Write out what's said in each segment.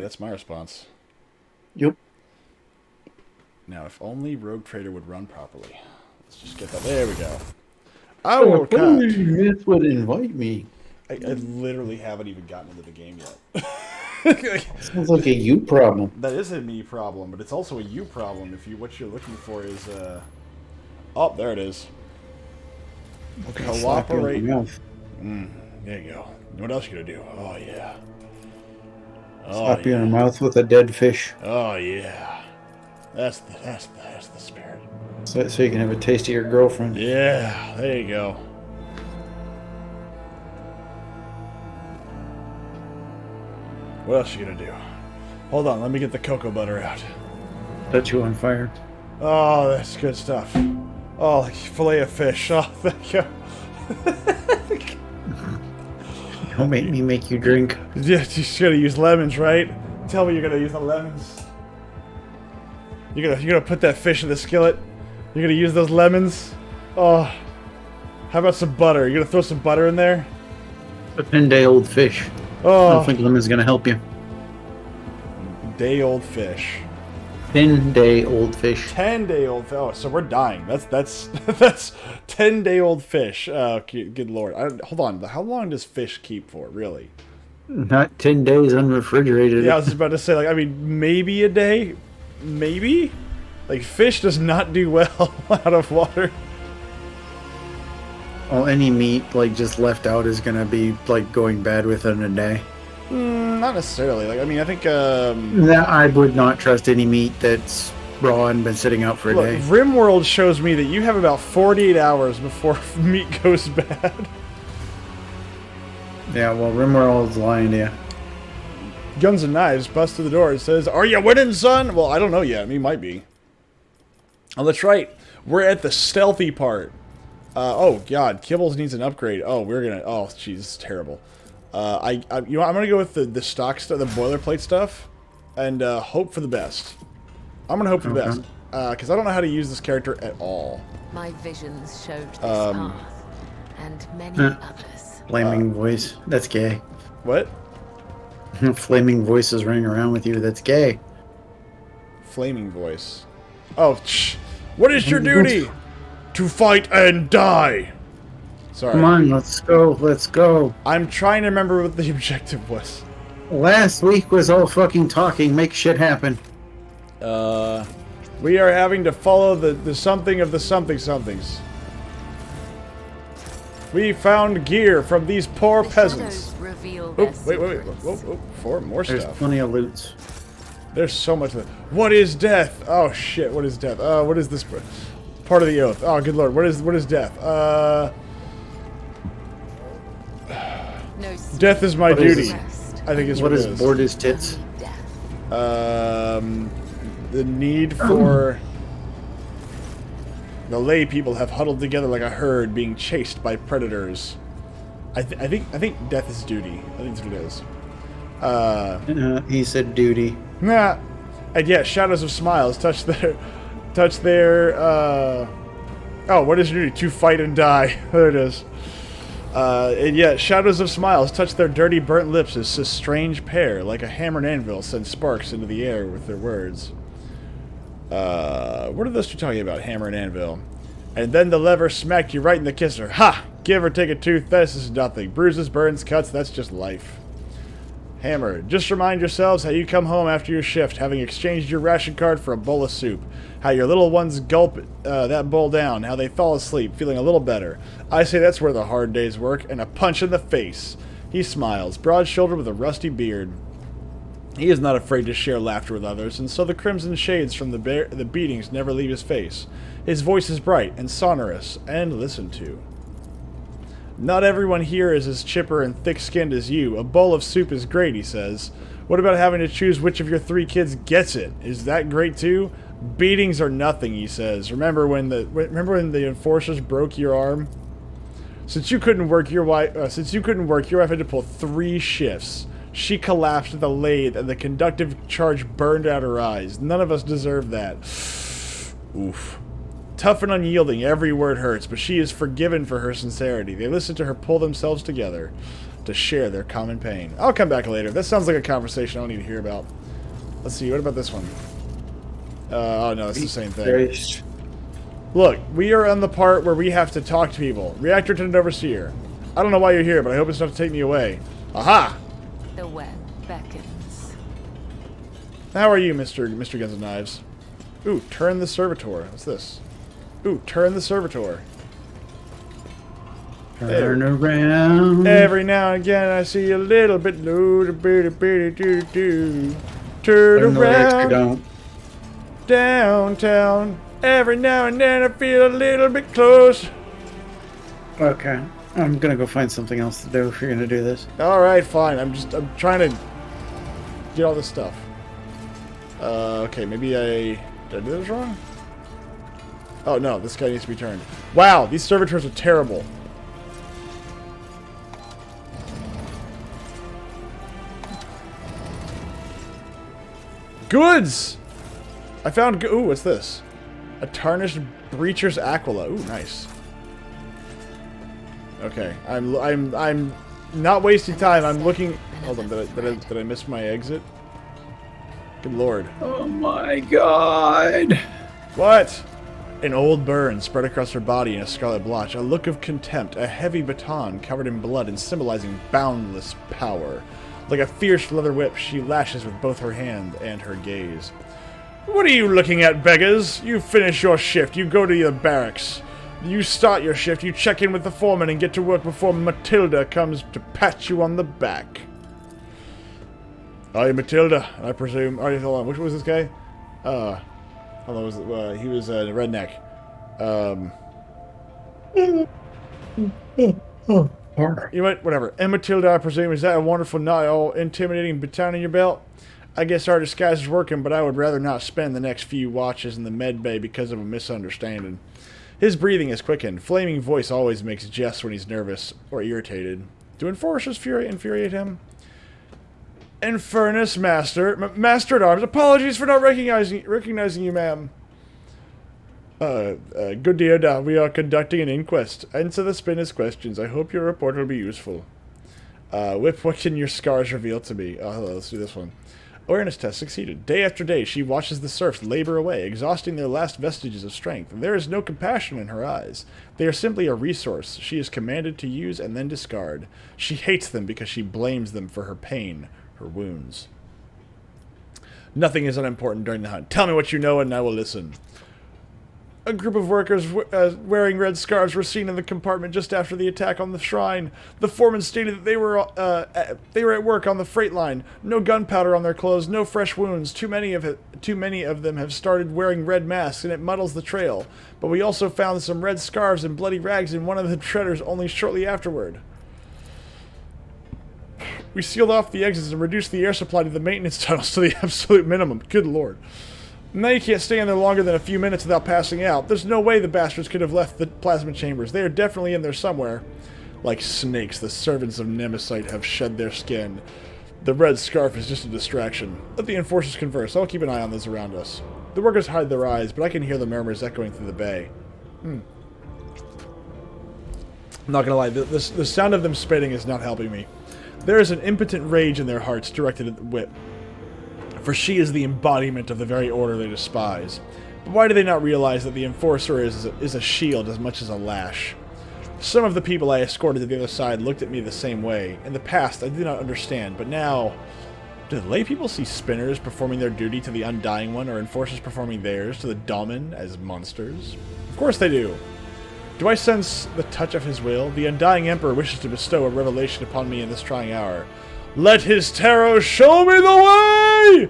That's my response. Yep. Now, if only Rogue Trader would run properly. Let's just get that. There we go. I will cut. This would invite me. I literally haven't even gotten into the game yet. Sounds like a you problem. That is a me problem, but it's also a you problem if you what you're looking for is oh, there it is. Cooperate. There you go. What else you gonna do? Oh yeah. Slap you in the mouth with a dead fish. Oh yeah. That's the spirit. So you can have a taste of your girlfriend. Yeah, there you go. What else you gonna do? Hold on, let me get the cocoa butter out. Set you on fire. Oh, that's good stuff. Oh, like fillet of fish. Oh, thank you. Don't make me make you drink. Yeah, you should have used lemons, right? Tell me you're gonna use the lemons. You're gonna put that fish in the skillet. You're gonna use those lemons. Oh, how about some butter? You're gonna throw some butter in there. A 10-day-old fish. I Oh, don't think lemon's gonna help you. day-old fish. 10-day-old fish. 10-day-old. Oh, so we're dying. That's that's 10-day-old fish. Good lord. Hold on. How long does fish keep for? Really? Not 10 days unrefrigerated. Yeah, I was just about to say. Like, I mean, maybe a day. Maybe. Like, fish does not do well out of water. Well, any meat like just left out is gonna be like going bad within a day. Not necessarily. Like, I mean, I think. That I would not trust any meat that's raw and been sitting out for a Look, day. RimWorld shows me that you have about 48 hours before meat goes bad. Yeah, well, Rimworld's lying to you. Guns and Knives busts through the door and says, "Are you winning, son?" Well, I don't know yet. I mean, might be. Oh, that's right. We're at the stealthy part. Oh God, Kibbles needs an upgrade. Oh, we're gonna. Oh, jeez, this is terrible. You know, I'm gonna go with the stock stuff, the boilerplate stuff, and hope for the best. I'm gonna hope for the best because I don't know how to use this character at all. My visions showed this path, and many others. Flaming voice. That's gay. What? Flaming voices running around with you. That's gay. Flaming voice. Oh, what is your duty? To fight and die. Sorry. Come on, let's go. Let's go. I'm trying to remember what the objective was. Last week was all fucking talking. Make shit happen. We are having to follow the something of the somethings. We found gear from these poor peasants. Shadows reveal Oh, their wait. secrets. Whoa, four more There's stuff. plenty of loots. There's so much of it. What is death? Oh shit, what is death? What is this part of the oath? Oh good lord, what is death? No Death is my What is duty. rest, I think is What what is it is. bored as tits? only death. The need for the lay people have huddled together like a herd being chased by predators. I think death is duty. I think that's what it is. He said duty. Nah. And yet, shadows of smiles touch their. Oh, what is your duty? To fight and die. There it is. And yet, shadows of smiles touch their dirty, burnt lips as a strange pair, like a hammer and anvil, send sparks into the air with their words. What are those two talking about? Hammer and anvil. And then the lever smacked you right in the kisser. Ha! Give or take a tooth, this is nothing. Bruises, burns, cuts, that's just life. Hammer. Just remind yourselves how you come home after your shift, having exchanged your ration card for a bowl of soup. How your little ones gulp that bowl down. How they fall asleep, feeling a little better. I say that's where the hard days work. And a punch in the face. He smiles, broad-shouldered with a rusty beard. He is not afraid to share laughter with others, and so the crimson shades from the beatings never leave his face. His voice is bright and sonorous, and listened to. Not everyone here is as chipper and thick-skinned as you. A bowl of soup is great, he says. What about having to choose which of your 3 kids gets it? Is that great too? Beatings are nothing, he says. Remember when the enforcers broke your arm? Since you couldn't work, your wife had to pull 3 shifts. She collapsed at the lathe, and the conductive charge burned out her eyes. None of us deserve that. Oof. Tough and unyielding, every word hurts, but she is forgiven for her sincerity. They listen to her pull themselves together. to share their common pain. I'll come back later. That sounds like a conversation I don't need to hear about. Let's see, what about this one? Oh no, it's the same thing. Christ. Look, we are on the part where we have to talk to people. Reactor Attendant Overseer. I don't know why you're here, but I hope it's not to take me away. Aha! The web beckons. How are you, Mr. Guns and Knives? Ooh, turn the servitor. What's this? Ooh, turn the servitor. Turn around. Every now and again I see a little bit low. Turn around. Downtown. Every now and then I feel a little bit close. Okay. I'm gonna go find something else to do if you're gonna do this. Alright, fine. I'm trying to get all this stuff. Okay, maybe did I do this wrong? Oh no, this guy needs to be turned. Wow, these servitors are terrible. Goods! I found ooh, what's this? A tarnished breacher's aquila. Ooh, nice. Okay, I'm not wasting time. I'm looking. Hold on, did I miss my exit? Good lord. Oh my god. What? An old burn spread across her body in a scarlet blotch, a look of contempt, a heavy baton covered in blood and symbolizing boundless power. Like a fierce leather whip, she lashes with both her hand and her gaze. What are you looking at, beggars? You finish your shift, you go to your barracks. You start your shift, you check in with the foreman and get to work before Matilda comes to pat you on the back. Are you Matilda, I presume? Oh, hold on, which was this guy? Hold on, he was a redneck. You know what? Whatever. And Matilda, I presume, is that a wonderful, not all intimidating baton in your belt? I guess our disguise is working, but I would rather not spend the next few watches in the med bay because of a misunderstanding. His breathing is quickened. Flaming voice always makes jests when he's nervous or irritated. Do enforcers infuriate him? Infernus, Master. Master at Arms, apologies for not recognizing you, ma'am. Good dear, we are conducting an inquest. Answer the spinner's questions. I hope your report will be useful. Whip, what can your scars reveal to me? Oh, hello, let's do this one. Awareness test succeeded. Day after day, she watches the serfs labor away, exhausting their last vestiges of strength. There is no compassion in her eyes. They are simply a resource she is commanded to use and then discard. She hates them because she blames them for her pain, her wounds. Nothing is unimportant during the hunt. Tell me what you know and I will listen. A group of workers wearing red scarves were seen in the compartment just after the attack on the shrine. The foreman stated that they were at work on the freight line. No gunpowder on their clothes, no fresh wounds. Too many of them have started wearing red masks, and it muddles the trail. But we also found some red scarves and bloody rags in one of the treaders only shortly afterward. We sealed off the exits and reduced the air supply to the maintenance tunnels to the absolute minimum. Good lord. Now you can't stay in there longer than a few minutes without passing out. There's no way the bastards could have left the plasma chambers. They are definitely in there somewhere. Like snakes, the servants of Nemesis have shed their skin. The red scarf is just a distraction. Let the enforcers converse. I'll keep an eye on those around us. The workers hide their eyes, but I can hear the murmurs echoing through the bay. I'm not gonna lie, the sound of them spitting is not helping me. There is an impotent rage in their hearts directed at the whip. For she is the embodiment of the very order they despise. But why do they not realize that the enforcer is a shield as much as a lash? Some of the people I escorted to the other side looked at me the same way. In the past, I did not understand, but now... Do the lay people see spinners performing their duty to the Undying One, or enforcers performing theirs to the Daemon as monsters? Of course they do. Do I sense the touch of his will? The Undying Emperor wishes to bestow a revelation upon me in this trying hour. Let his tarot show me the way!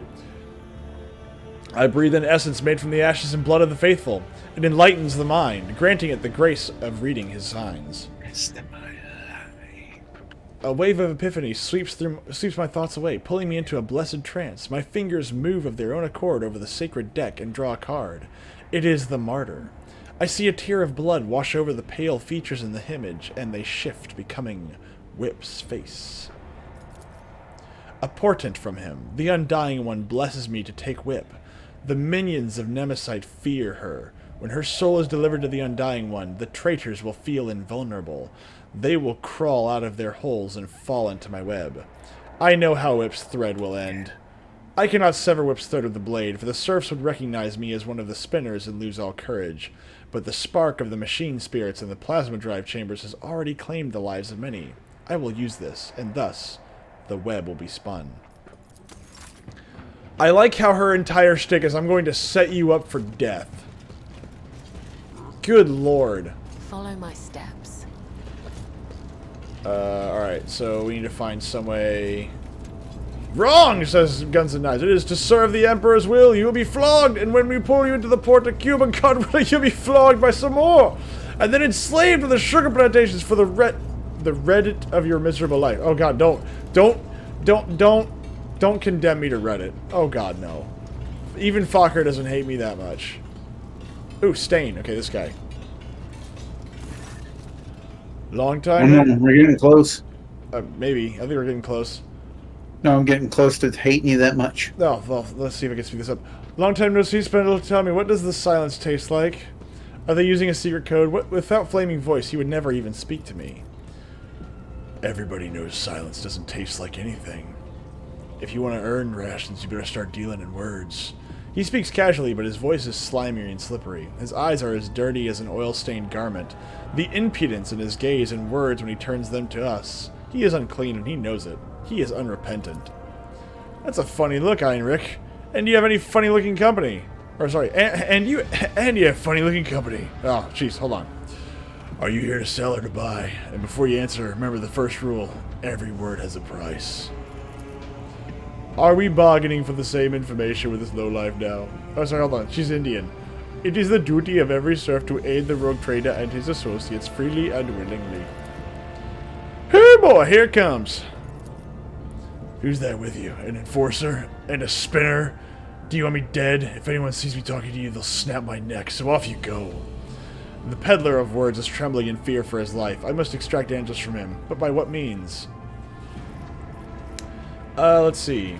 I breathe in essence made from the ashes and blood of the faithful. It enlightens the mind, granting it the grace of reading his signs. A wave of epiphany sweeps my thoughts away, pulling me into a blessed trance. My fingers move of their own accord over the sacred deck and draw a card. It is the martyr. I see a tear of blood wash over the pale features in the image, and they shift, becoming Whip's face. A portent from him. The Undying One blesses me to take Whip. The minions of Nemesis fear her. When her soul is delivered to the Undying One, the traitors will feel invulnerable. they will crawl out of their holes and fall into my web. I know how Whip's thread will end. I cannot sever Whip's thread with the blade, for the serfs would recognize me as one of the spinners and lose all courage. But the spark of the machine spirits in the plasma drive chambers has already claimed the lives of many. I will use this, and thus, the web will be spun. I like how her entire shtick is, I'm going to set you up for death. Good lord. Follow my steps. Alright, so we need to find some way... Wrong, says Guns and Knives. It is to serve the Emperor's will. You will be flogged, and when we pull you into the port of Cuba, God willing, you'll be flogged by some more. And then enslaved to the sugar plantations for the Reddit of your miserable life. Oh God, don't condemn me to Reddit. Oh God, no. Even Fokker doesn't hate me that much. Ooh, Stain. Okay, this guy. Long time? We're getting close. Maybe. I think we're getting close. No, I'm getting close to hating you that much. Oh, well, let's see if I can speed this up. Long time no see, Spindle. Tell me, what does the silence taste like? Are they using a secret code? Without flaming voice, he would never even speak to me. Everybody knows silence doesn't taste like anything. If you want to earn rations, you better start dealing in words. He speaks casually, but his voice is slimy and slippery. His eyes are as dirty as an oil-stained garment. The impudence in his gaze and words when he turns them to us. He is unclean, and he knows it. He is unrepentant. That's a funny look, Heinrich. And do you have any funny-looking company? Or, sorry, and you have funny-looking company. Oh, jeez, hold on. Are you here to sell or to buy? And before you answer, remember the first rule. Every word has a price. Are we bargaining for the same information with this lowlife now? Oh, sorry, hold on. She's Indian. It is the duty of every serf to aid the rogue trader and his associates freely and willingly. Hey, boy, here it comes. Who's that with you? An enforcer? And a spinner? Do you want me dead? If anyone sees me talking to you, they'll snap my neck, so off you go. The peddler of words is trembling in fear for his life. I must extract answers from him, but by what means? Let's see.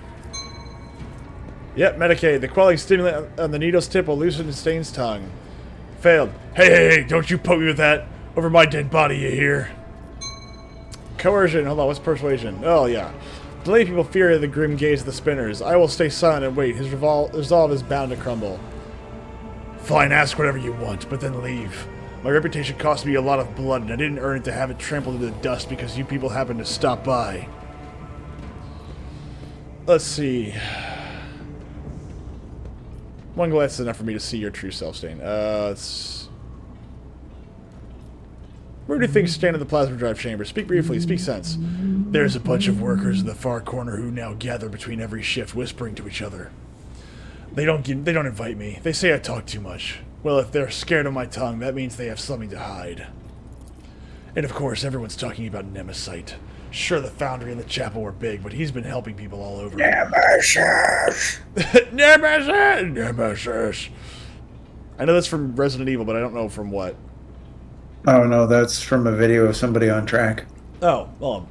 Yep, Medicaid. The quelling stimulant on the needle's tip will loosen Stain's tongue. Failed. Hey, don't you poke me with that. Over my dead body, you hear? Coercion. Hold on, what's persuasion? Oh, yeah. Delay people fear the grim gaze of the spinners. I will stay silent and wait. His resolve is bound to crumble. Fine, ask whatever you want, but then leave. My reputation cost me a lot of blood, and I didn't earn it to have it trampled into dust because you people happened to stop by. Let's see. One glance is enough for me to see your true self, Stain. Where do things stand in the plasma drive chamber? Speak briefly, speak sense. There's a bunch of workers in the far corner who now gather between every shift, whispering to each other. They don't invite me. They say I talk too much. Well, if they're scared of my tongue, that means they have something to hide. And of course, everyone's talking about Nemesis. Sure, the Foundry and the Chapel were big, but he's been helping people all over. Nemesis! Nemesis! Nemesis! I know that's from Resident Evil, but I don't know from what. Oh, no, that's from a video of somebody on track. Oh, well,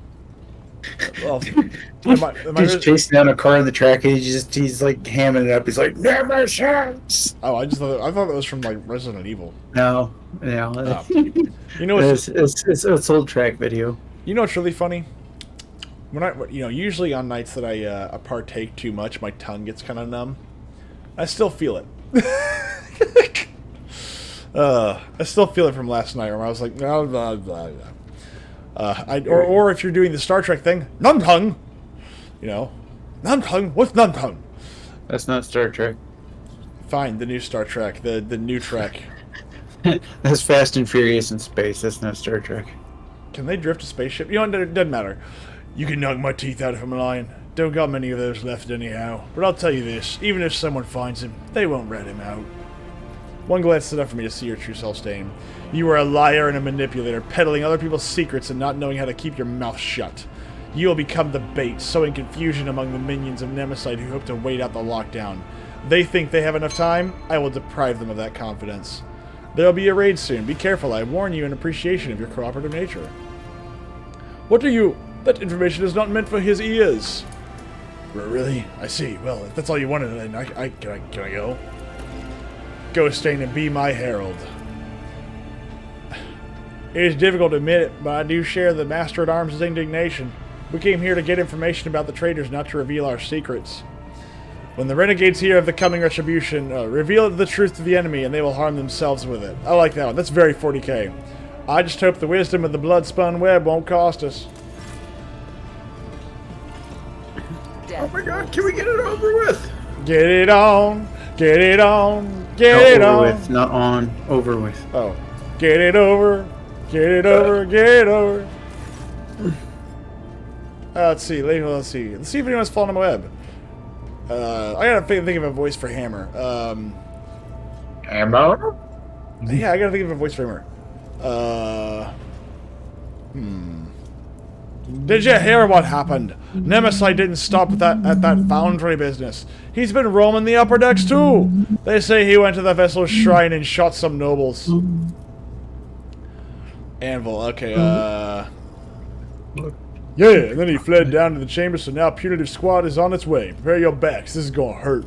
he's chasing down a car on the track, and he's like hamming it up. He's like, Nemesis! Oh, I thought that was from like Resident Evil. No. Oh. You know, it's old track video. You know what's really funny? Usually on nights that I partake too much, my tongue gets kind of numb. I still feel it. I still feel it from last night, where I was like, blah, blah, blah, blah. Or if you're doing the Star Trek thing, numb tongue. Numb tongue. What's numb tongue? That's not Star Trek. Fine, the new Star Trek, the new Trek. That's Fast and Furious in space. That's not Star Trek. Can they drift a spaceship? You know, it doesn't matter. You can knock my teeth out if I'm lying. Don't got many of those left anyhow. But I'll tell you this, even if someone finds him, they won't rat him out. One glance is enough for me to see your true self, Stain. You are a liar and a manipulator, peddling other people's secrets and not knowing how to keep your mouth shut. You will become the bait, sowing confusion among the minions of Nemesis who hope to wait out the lockdown. They think they have enough time? I will deprive them of that confidence. There will be a raid soon. Be careful, I warn you in appreciation of your cooperative nature. What are you? That information is not meant for his ears. Really? I see. Well, if that's all you wanted, then can I go? Go, Stain, and be my herald. It is difficult to admit it, but I do share the Master at Arms' indignation. We came here to get information about the traitors, not to reveal our secrets. When the renegades hear of the coming retribution, reveal the truth to the enemy, and they will harm themselves with it. I like that one. That's very 40k. I just hope the wisdom of the blood-spun web won't cost us. Oh my god, can we get it over with? Get it on, get it on, get No, it over on. with, not on, over with. Oh, get it over, get it over, get it over. Let's see, let's see if anyone's fallen on my web. I gotta think of a voice for Hammer. Hammer? Yeah, I gotta think of a voice for Hammer. Did you hear what happened? Nemesis didn't stop at that foundry business. He's been roaming the upper decks too. They say he went to the vessel's shrine and shot some nobles. Anvil, okay, yeah, and then he fled down to the chamber, so now Punitive Squad is on its way. Prepare your backs, this is gonna hurt.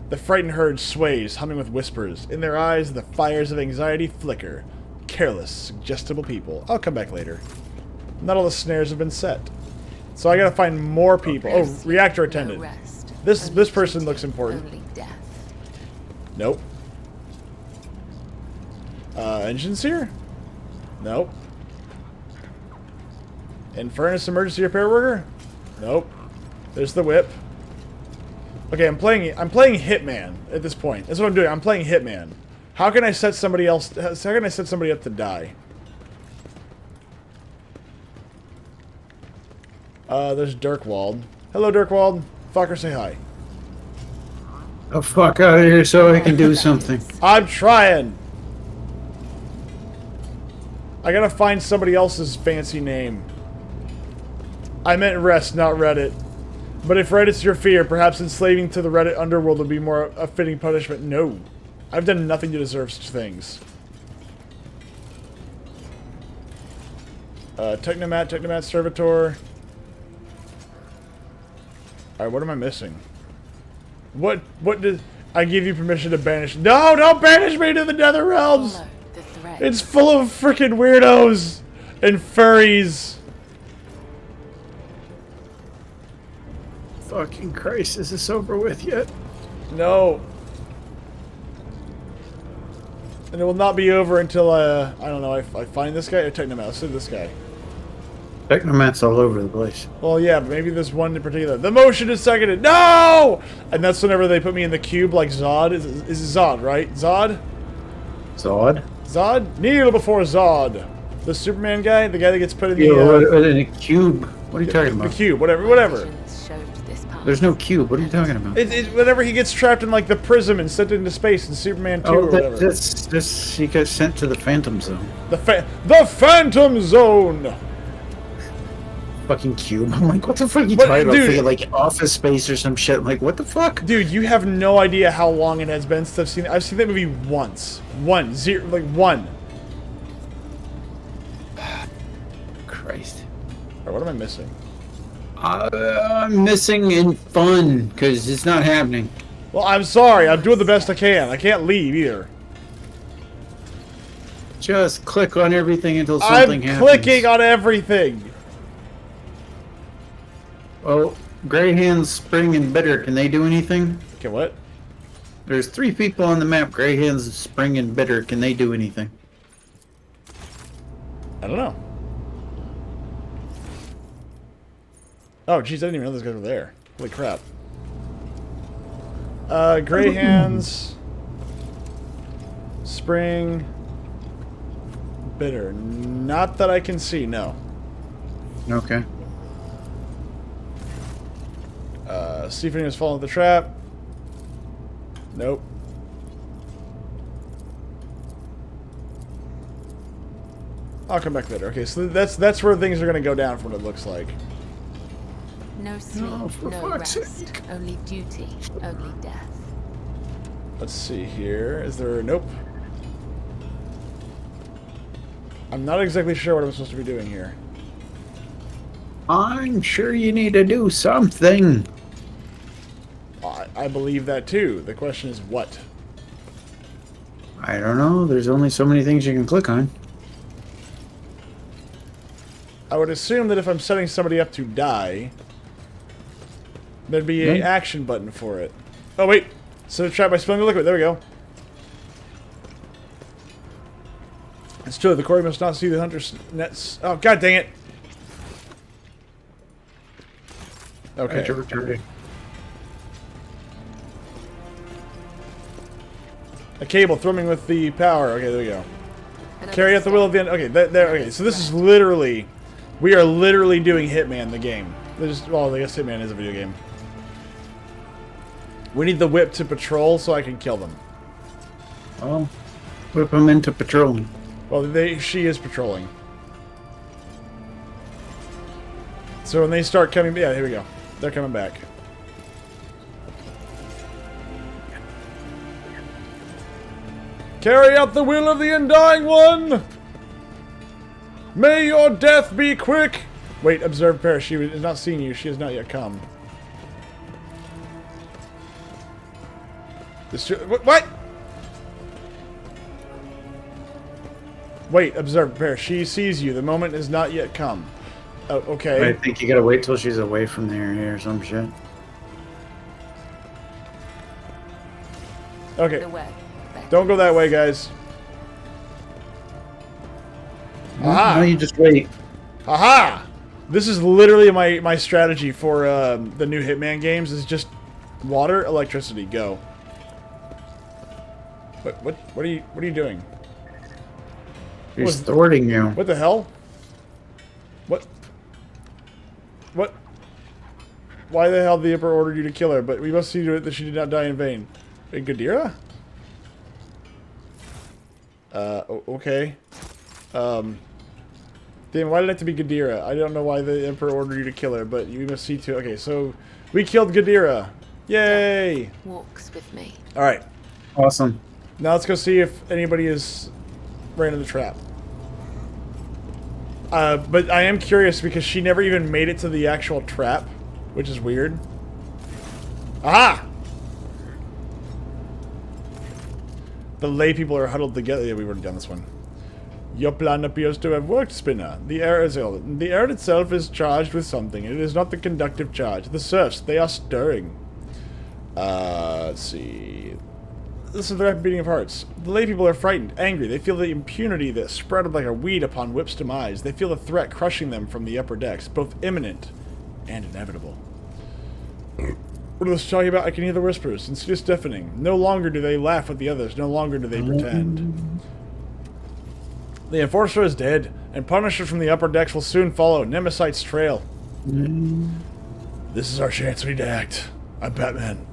The frightened herd sways, humming with whispers. In their eyes, the fires of anxiety flicker. Careless, suggestible people. I'll come back later. Not all the snares have been set. So I gotta find more people. Oh, reactor attendant. This person looks important. Only death. Nope. Engines here? Nope. Infernus emergency repair worker? Nope. There's the whip. Okay, I'm playing Hitman at this point. That's what I'm doing. I'm playing Hitman. How can I set somebody else? How can I set somebody up to die? There's Dirkwald. Hello, Dirkwald. Fucker, say hi. The fuck out of here so I can do something. I'm trying. I gotta find somebody else's fancy name. I meant rest, not Reddit. But if Reddit's your fear, perhaps enslaving to the Reddit underworld would be more a fitting punishment. No. I've done nothing to deserve such things. Technomat Servitor. Alright, what am I missing? What did... I give you permission to banish... No, don't banish me to the Nether Realms! Follow the thread. It's full of freaking weirdos and furries. Fucking Christ, is this over with yet? No. And it will not be over until, I don't know, I find this guy or Technomat. Let's do this guy. Technomat's all over the place. Well, yeah, but maybe this one in particular. The motion is seconded. No! And that's whenever they put me in the cube like Zod. Is it Zod, right? Zod? Zod? Zod? Kneel before Zod. The Superman guy? The guy that gets put in the... in a cube? What are you talking The about? cube, whatever. Visions showed this path. There's no cube. What are you talking about? Whenever he gets trapped in, like, the prism and sent into space in Superman 2 or whatever. This, he got sent to the Phantom Zone. The Phantom Zone! Fucking cube. I'm like, what the fuck are you But, talking about? dude- Thinking, like Office Space or some shit. I'm like, what the fuck? Dude, you have no idea how long it has been since I've seen it. I've seen that movie once. One. Christ. Alright, what am I missing? I'm missing in fun, because it's not happening. Well, I'm sorry. I'm doing the best I can. I can't leave either. Just click on everything until something I'm happens. clicking on everything. Well, Grey Hands, Spring, and Bitter, can they do anything? Okay, what? There's 3 people on the map, Grey Hands, Spring, and Bitter. Can they do anything? I don't know. Oh, jeez, I didn't even know those guys were there. Holy crap. Gray Hands. Spring. Bitter. Not that I can see, no. Okay. See if anyone's fallen into the trap. Nope. I'll come back later. Okay, so that's where things are gonna go down from what it looks like. No sleep, for no fuck's rest. sake. Only duty, only death. Let's see here. Is there... Nope. I'm not exactly sure what I'm supposed to be doing here. I'm sure you need to do something. I believe that too. The question is what? I don't know. There's only so many things you can click on. I would assume that if I'm setting somebody up to die, there'd be an action button for it. Oh, wait. Set a trap by spilling the liquid. There we go. It's true. The quarry must not see the hunter's nets. Oh, god dang it. Okay. A cable thrumming with the power. Okay, there we go. Carry out the will of the end. Okay, okay. So this is literally, we are literally doing Hitman, the game. Well, I guess Hitman is a video game. We need the whip to patrol so I can kill them. Oh, whip them into patrolling. Well, she is patrolling. So when they start coming, yeah, here we go. They're coming back. Carry out the will of the Undying One! May your death be quick! Wait, observe Paris. She is not seeing you. She has not yet come. What? Wait, observe Paris. She sees you. The moment has not yet come. Oh, okay. I think you gotta wait till she's away from the area or some shit. Okay. Don't go that way, guys. Aha! No, you just wait. Aha! This is literally my strategy for the new Hitman games. Is just water, electricity, go. What are you doing? He's thwarting you. What the hell? What? Why the hell the Emperor ordered you to kill her? But we must see to it that she did not die in vain. Hey, Gadira? Okay. Damn, why did it have to be Gadira? I don't know why the Emperor ordered you to kill her, but you must see to. Okay, so we killed Gadira. Yay! Walks with me. Alright. Awesome. Now let's go see if anybody is ran in the trap. But I am curious because she never even made it to the actual trap, which is weird. Aha! The lay people are huddled together. Yeah, we've already done this one. Your plan appears to have worked, Spinner. The air itself is charged with something. It is not the conductive charge. The serfs, they are stirring. Let's see. This is the rapid beating of hearts. The lay people are frightened, angry. They feel the impunity that spread like a weed upon Whip's demise. They feel the threat crushing them from the upper decks, both imminent and inevitable. What are they talking about? I can hear the whispers. It's just deafening. No longer do they laugh with the others. No longer do they pretend. The Enforcer is dead, and Punishers from the upper decks will soon follow Nemesite's trail. This is our chance. We need to act. I'm Batman.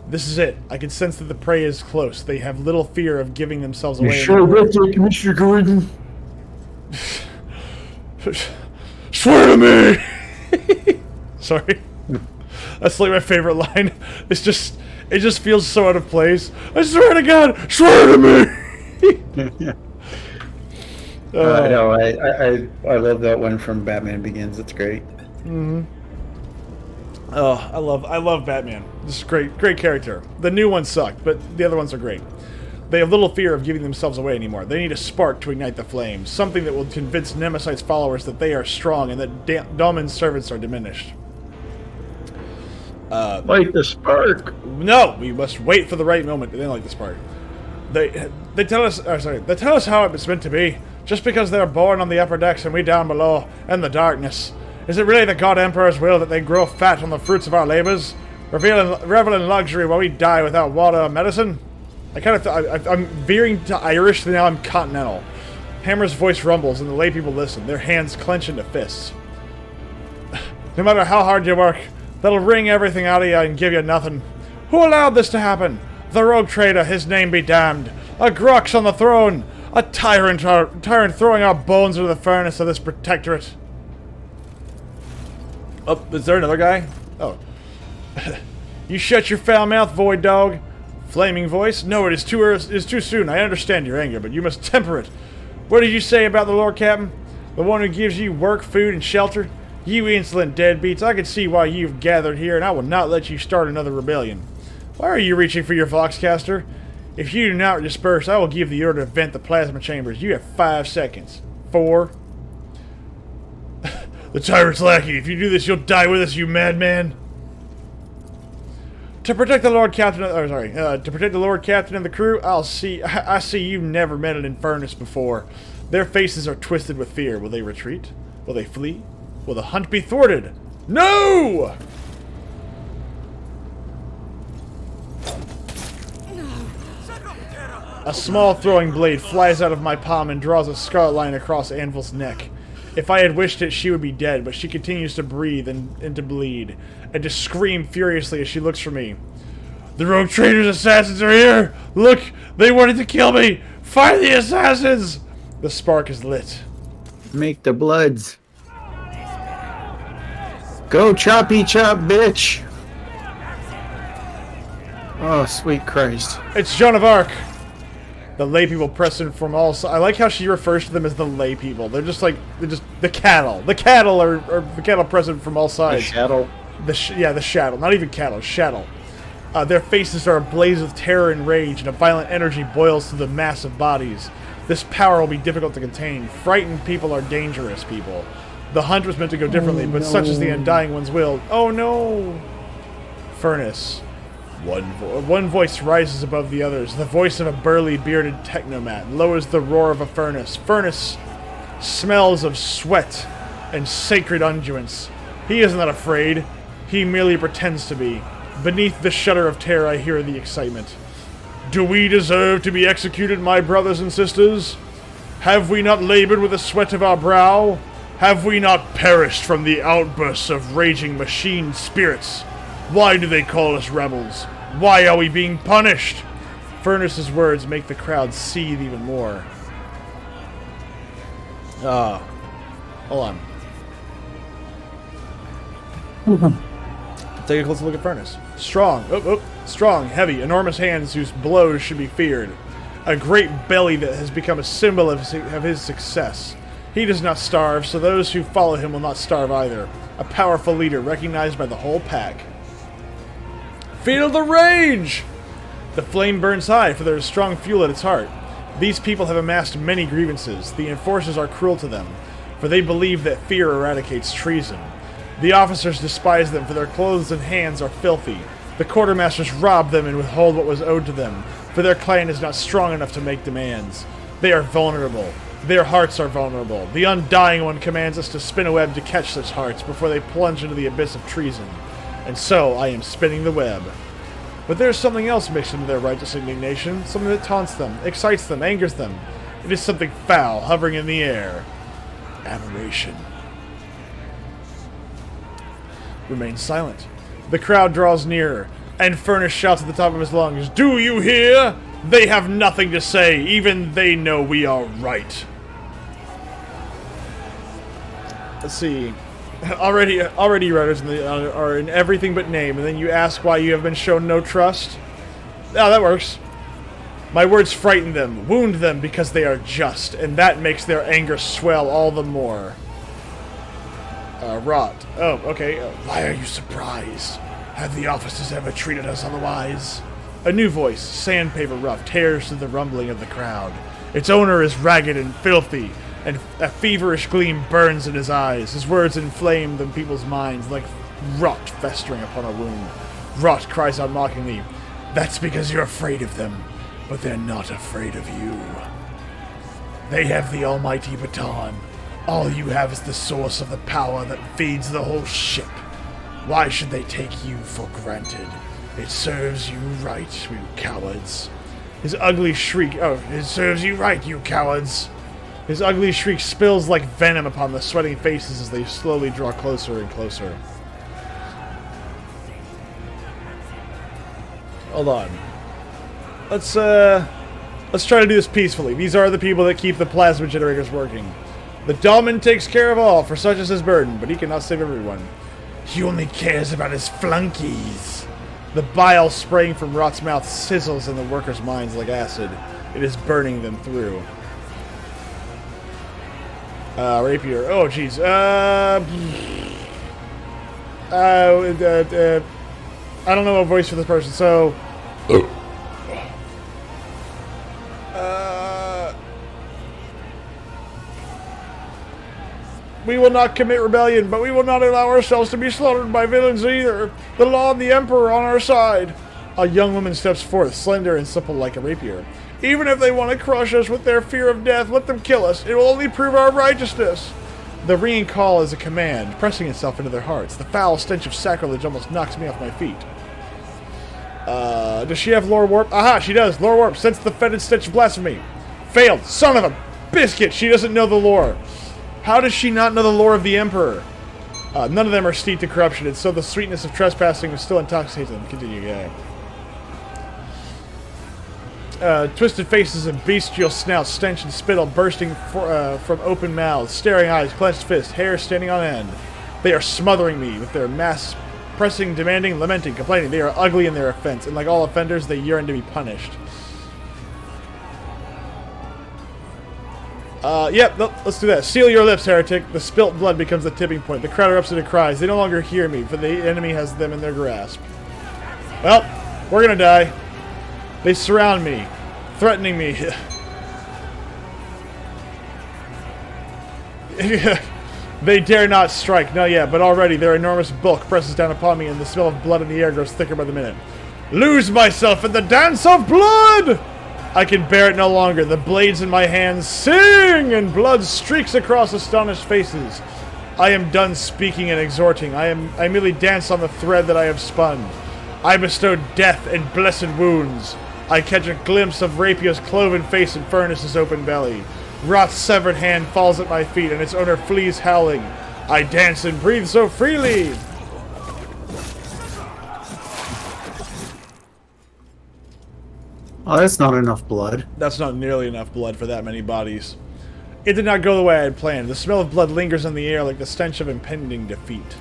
This is it. I can sense that the prey is close. They have little fear of giving themselves away. You sure about that, Commissioner Gordon? Swear to me! Sorry. That's like my favorite line. It just feels so out of place. I swear to God, swear to me! No, I love that one from Batman Begins. It's great. Mm-hmm. Oh, I love Batman. This is great character. The new ones sucked, but the other ones are great. They have little fear of giving themselves away anymore. They need a spark to ignite the flames, something that will convince Nemesite's followers that they are strong and that Domin's servants are diminished. Light the spark. No, we must wait for the right moment and then light the spark. They tell us. They tell us how it's meant to be. Just because they're born on the upper decks and we down below in the darkness. Is it really the God Emperor's will that they grow fat on the fruits of our labors? Revel in luxury while we die without water or medicine? I'm veering to Irish, now I'm continental. Hammer's voice rumbles and the lay people listen, their hands clench into fists. No matter how hard you work, they'll wring everything out of you and give you nothing. Who allowed this to happen? The rogue traitor, his name be damned. A Grux on the throne. A tyrant throwing our bones into the furnace of this protectorate. Oh, is there another guy? Oh. You shut your foul mouth, void dog. Flaming voice. No, it is too soon. I understand your anger, but you must temper it. What did you say about the Lord Captain? The one who gives you work, food, and shelter? You insolent deadbeats, I can see why you've gathered here, and I will not let you start another rebellion. Why are you reaching for your Voxcaster? If you do not disperse, I will give the order to vent the plasma chambers. You have 5 seconds. 4. The tyrant's lackey. If you do this, you'll die with us, you madman. To protect the Lord Captain, to protect the Lord Captain and the crew, I see you've never met an Infernus before. Their faces are twisted with fear. Will they retreat? Will they flee? Will the hunt be thwarted? No! A small throwing blade flies out of my palm and draws a scarlet line across Anvil's neck. If I had wished it, she would be dead, but she continues to breathe and to bleed, and to scream furiously as she looks for me. The rogue traitors' assassins are here! Look! They wanted to kill me! Fire the assassins! The spark is lit. Make the bloods. Go choppy chop, bitch! Oh, sweet Christ. It's Joan of Arc! The lay people press in from all sides. I like how she refers to them as the lay people. They're just the cattle. The cattle are the cattle present from all sides. The shadow. The shadow. Not even cattle, shadow. Their faces are ablaze with terror and rage, and a violent energy boils through the mass of bodies. This power will be difficult to contain. Frightened people are dangerous people. The hunt was meant to go differently, but such is the Undying One's will. Oh no! Furnace. One voice rises above the others. The voice of a burly, bearded technomat lowers the roar of a furnace. Furnace smells of sweat and sacred unguents. He is not afraid. He merely pretends to be. Beneath the shudder of terror, I hear the excitement. Do we deserve to be executed, my brothers and sisters? Have we not labored with the sweat of our brow? Have we not perished from the outbursts of raging machine spirits? Why do they call us rebels? Why are we being punished? Furnace's words make the crowd seethe even more. Hold on. Take a closer look at Furnace. Strong, heavy, enormous hands whose blows should be feared. A great belly that has become a symbol of his success. He does not starve, so those who follow him will not starve either. A powerful leader recognized by the whole pack. Feel the rage! The flame burns high, for there is strong fuel at its heart. These people have amassed many grievances. The enforcers are cruel to them, for they believe that fear eradicates treason. The officers despise them, for their clothes and hands are filthy. The quartermasters rob them and withhold what was owed to them, for their clan is not strong enough to make demands. They are vulnerable. Their hearts are vulnerable. The Undying One commands us to spin a web to catch such hearts before they plunge into the abyss of treason. And so I am spinning the web. But there is something else mixed into their righteous indignation, something that taunts them, excites them, angers them. It is something foul, hovering in the air. Aberration. Remain silent. The crowd draws nearer, and Furnace shouts at the top of his lungs, Do you hear? They have nothing to say, even they know we are right. Let's see. Already writers are in everything but name, and then you ask why you have been shown no trust? Oh, that works. My words frighten them, wound them because they are just, and that makes their anger swell all the more. Rot. Oh, okay. Why are you surprised? Have the officers ever treated us otherwise? A new voice, sandpaper rough, tears through the rumbling of the crowd. Its owner is ragged and filthy, and a feverish gleam burns in his eyes. His words inflame the people's minds like rot festering upon a wound. Rot cries out mockingly, That's because you're afraid of them, but they're not afraid of you. They have the almighty baton. All you have is the source of the power that feeds the whole ship. Why should they take you for granted? It serves you right, you cowards. His ugly shriek, it serves you right, you cowards. His ugly shriek spills like venom upon the sweating faces as they slowly draw closer and closer. Hold on. Let's try to do this peacefully. These are the people that keep the plasma generators working. The Dahlman takes care of all, for such is his burden, but he cannot save everyone. He only cares about his flunkies. The bile spraying from Rot's mouth sizzles in the workers' minds like acid. It is burning them through. Rapier. Oh, jeez. I don't know a voice for this person, so... We will not commit rebellion, but we will not allow ourselves to be slaughtered by villains either. The law and the Emperor are on our side. A young woman steps forth, slender and supple like a rapier. Even if they want to crush us with their fear of death, let them kill us. It will only prove our righteousness. The ringing call is a command, pressing itself into their hearts. The foul stench of sacrilege almost knocks me off my feet. Does she have lore warp? Aha, she does. Lore warp. Sense the fetid stench of blasphemy. Failed. Son of a biscuit. She doesn't know the lore. How does she not know the lore of the Emperor? None of them are steeped in corruption, and so the sweetness of trespassing still intoxicates them. Continue, yeah. Twisted faces and bestial snouts, stench and spittle bursting from open mouths, staring eyes, clenched fists, hair standing on end. They are smothering me with their mass, pressing, demanding, lamenting, complaining. They are ugly in their offense, and like all offenders, they yearn to be punished. Yep, let's do that. Seal your lips, heretic. The spilt blood becomes the tipping point. The crowd erupts into cries. They no longer hear me, for the enemy has them in their grasp. Well, we're gonna die. They surround me, threatening me. They dare not strike. Not yet, but already their enormous bulk presses down upon me, and the smell of blood in the air grows thicker by the minute. Lose myself in the dance of blood! I can bear it no longer. The blades in my hands sing, and blood streaks across astonished faces. I am done speaking and exhorting. I merely dance on the thread that I have spun. I bestow death and blessed wounds. I catch a glimpse of Rapier's cloven face and Furnace's open belly. Roth's severed hand falls at my feet, and its owner flees howling. I dance and breathe so freely. Oh, that's not enough blood. That's not nearly enough blood for that many bodies. It did not go the way I had planned. The smell of blood lingers in the air like the stench of impending defeat.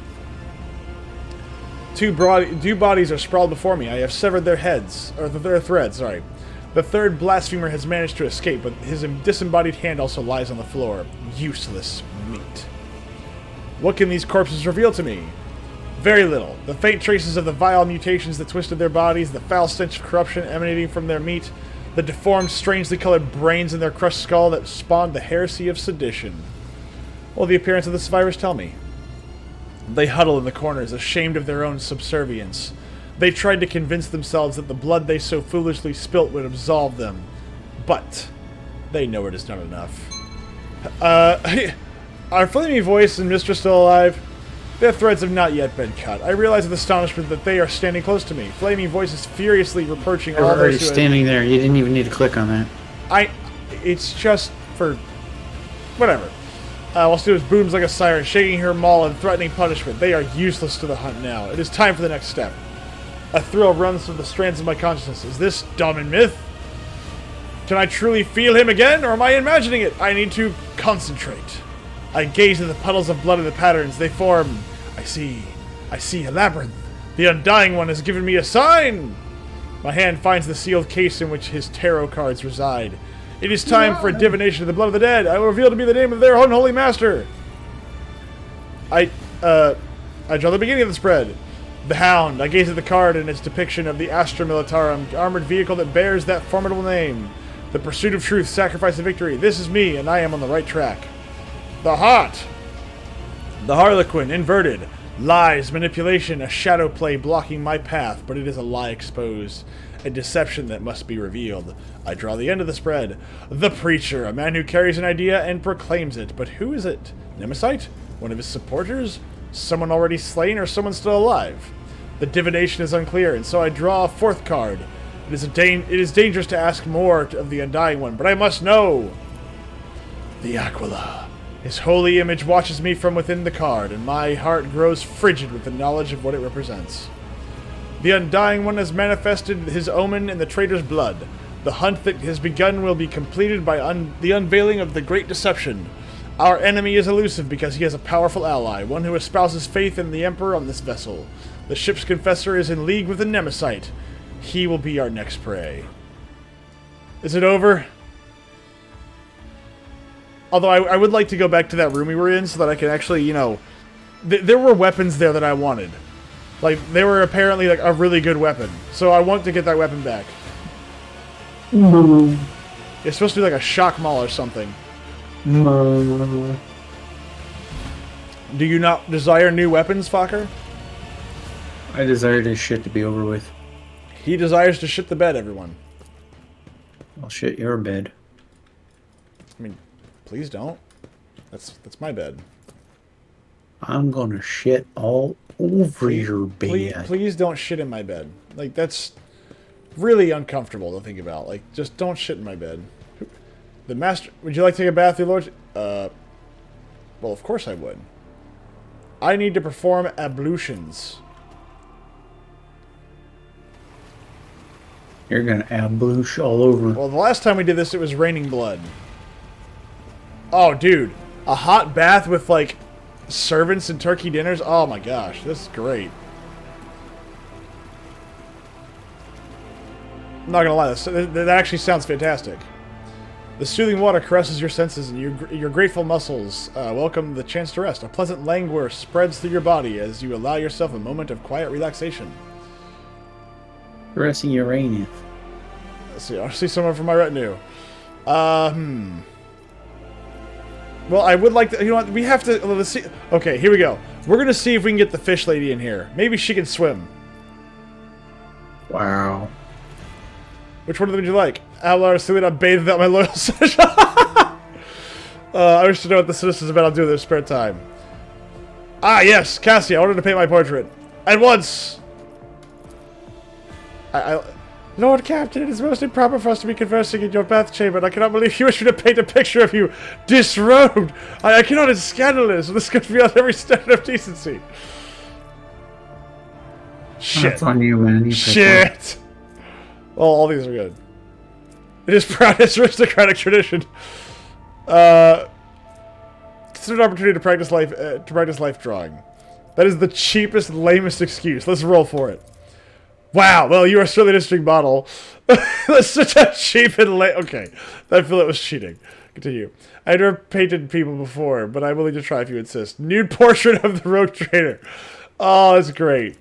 Two bodies are sprawled before me. I have severed their heads, or their threads, sorry. The third blasphemer has managed to escape, but his disembodied hand also lies on the floor. Useless meat. What can these corpses reveal to me? Very little. The faint traces of the vile mutations that twisted their bodies, the foul stench of corruption emanating from their meat, the deformed, strangely colored brains in their crushed skull that spawned the heresy of sedition. What will the appearance of the survivors tell me? They huddle in the corners, ashamed of their own subservience. They tried to convince themselves that the blood they so foolishly spilt would absolve them. But they know it is not enough. Are Flamey Voice and Mistress still alive? Their threads have not yet been cut. I realize with astonishment that they are standing close to me. Flaming Voice is furiously reproaching all those who already standing there. You didn't even need to click on that. It's just for... whatever. While Stu booms like a siren, shaking her maul and threatening punishment. They are useless to the hunt now. It is time for the next step. A thrill runs through the strands of my consciousness. Is this Damen myth? Can I truly feel him again, or am I imagining it? I need to concentrate. I gaze at the puddles of blood in the patterns. They form... I see a labyrinth. The Undying One has given me a sign! My hand finds the sealed case in which his tarot cards reside. It is time for a divination of the blood of the dead. I will reveal to me the name of their unholy master. I draw the beginning of the spread. The Hound. I gaze at the card and its depiction of the Astra Militarum, armored vehicle that bears that formidable name. The pursuit of truth, sacrifice of victory. This is me, and I am on the right track. The Hot. The Harlequin, inverted. Lies, manipulation, a shadow play blocking my path, but it is a lie exposed. A deception that must be revealed. I draw the end of the spread. The Preacher, a man who carries an idea and proclaims it. But who is it? Nemesis? One of his supporters? Someone already slain or someone still alive? The divination is unclear, and so I draw a fourth card. It is dangerous to ask more of the Undying One, but I must know. The Aquila. His holy image watches me from within the card, and my heart grows frigid with the knowledge of what it represents. The Undying One has manifested his omen in the traitor's blood. The hunt that has begun will be completed by the unveiling of the great deception. Our enemy is elusive because he has a powerful ally, one who espouses faith in the Emperor on this vessel. The ship's confessor is in league with the Nemesis. He will be our next prey. Is it over? Although I would like to go back to that room we were in so that I can actually, you know... there were weapons there that I wanted. Like, they were apparently like a really good weapon. So I want to get that weapon back. It's supposed to be like a shock maul or something. Do you not desire new weapons, Fokker? I desire this shit to be over with. He desires to shit the bed, everyone. I'll shit your bed. I mean, please don't. That's my bed. I'm gonna shit all over your bed. Please don't shit in my bed. Like, that's really uncomfortable to think about. Like, just don't shit in my bed. The master... Would you like to take a bath, your lord? Well, of course I would. I need to perform ablutions. You're gonna abloosh all over. Well, the last time we did this, it was raining blood. Oh, dude. A hot bath with, like, servants and turkey dinners? Oh, my gosh. This is great. I'm not gonna lie. That actually sounds fantastic. The soothing water caresses your senses and your grateful muscles welcome the chance to rest. A pleasant languor spreads through your body as you allow yourself a moment of quiet relaxation. Caressing Uranus. Let's see. I'll see someone from my retinue. Well, I would like to... You know what? We have to... Let's see. Okay, here we go. We're going to see if we can get the fish lady in here. Maybe she can swim. Wow. Which one would you like? Avalar, assuming I bathed without my loyal citizen. I wish to know what the citizens about I'll do in their spare time. Ah, yes, Cassie, I wanted to paint my portrait. At once! Lord Captain, it is most improper for us to be conversing in your bath chamber, and I cannot believe you wish me to paint a picture of you disrobed. I cannot, it's scandalous. This goes beyond every standard of decency. Shit. That's on you, man. Shit! Well, all these are good. It is proudest aristocratic tradition. Consider an opportunity to practice life drawing. That is the cheapest, lamest excuse. Let's roll for it. Wow, well, you are certainly an interesting model. That's such a cheap and lame... Okay, I feel it was cheating. Continue. I've never painted people before, but I'm willing to try if you insist. Nude portrait of the rogue trader. Oh, that's great.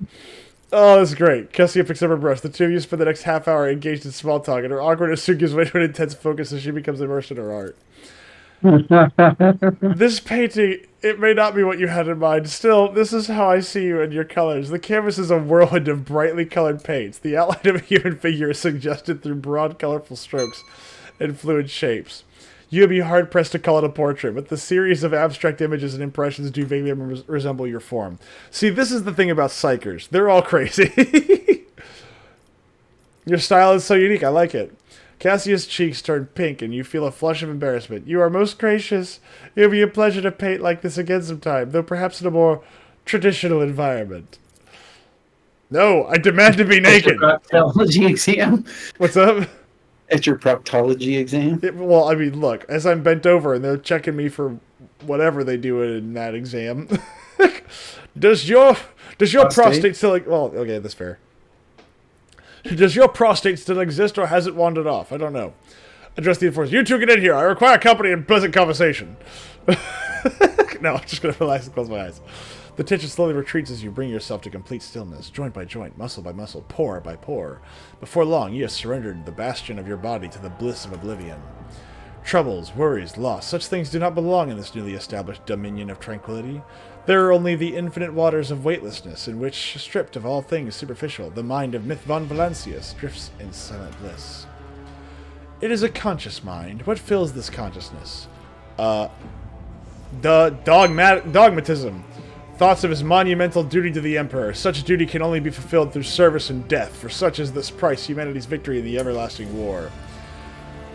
Oh, that's great. Kessia picks up her brush. The two of you spend the next half hour engaged in small talk, and her awkwardness soon gives way to an intense focus as she becomes immersed in her art. This painting, it may not be what you had in mind. Still, this is how I see you and your colors. The canvas is a whirlwind of brightly colored paints. The outline of a human figure is suggested through broad, colorful strokes and fluid shapes. You would be hard-pressed to call it a portrait, but the series of abstract images and impressions do vaguely resemble your form. See, this is the thing about psychers. They're all crazy. Your style is so unique. I like it. Cassia's cheeks turn pink, and you feel a flush of embarrassment. You are most gracious. It will be a pleasure to paint like this again sometime, though perhaps in a more traditional environment. No, I demand to be naked. Proctology exam. What's up? At your proctology exam? Well, I mean, look, as I'm bent over and they're checking me for whatever they do in that exam, does your prostate still... Well, okay, that's fair. Does your prostate still exist, or has it wandered off? I don't know. Address the enforcer. You two get in here. I require company and pleasant conversation. No, I'm just going to relax and close my eyes. The tension slowly retreats as you bring yourself to complete stillness, joint by joint, muscle by muscle, pore by pore. Before long, you have surrendered the bastion of your body to the bliss of oblivion. Troubles, worries, loss, such things do not belong in this newly established dominion of tranquility. There are only the infinite waters of weightlessness, in which, stripped of all things superficial, the mind of Myth von Valancius drifts in silent bliss. It is a conscious mind. What fills this consciousness? The dogmatism. Thoughts of his monumental duty to the Emperor. Such duty can only be fulfilled through service and death, for such is this price humanity's victory in the everlasting war.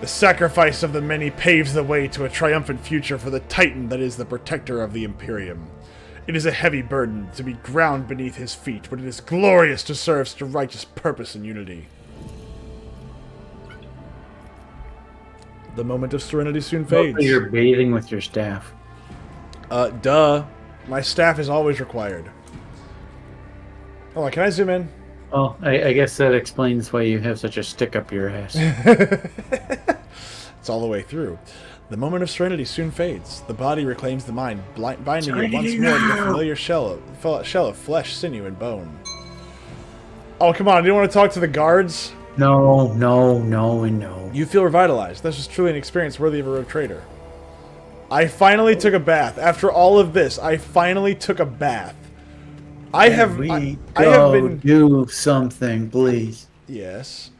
The sacrifice of the many paves the way to a triumphant future for the Titan that is the protector of the Imperium. It is a heavy burden to be ground beneath his feet, but it is glorious to serve such a righteous purpose and unity. The moment of serenity soon fades. You're bathing with your staff. Duh. My staff is always required. Hold on, can I zoom in? Well, I guess that explains why you have such a stick up your ass. It's all the way through. The moment of serenity soon fades. The body reclaims the mind, binding it once more to the familiar shell of flesh, sinew, and bone. Oh, come on. You don't want to talk to the guards? No, and no. You feel revitalized. This is truly an experience worthy of a rogue trader. I finally took a bath. After all of this, I finally took a bath. I have been do something, please. Yes.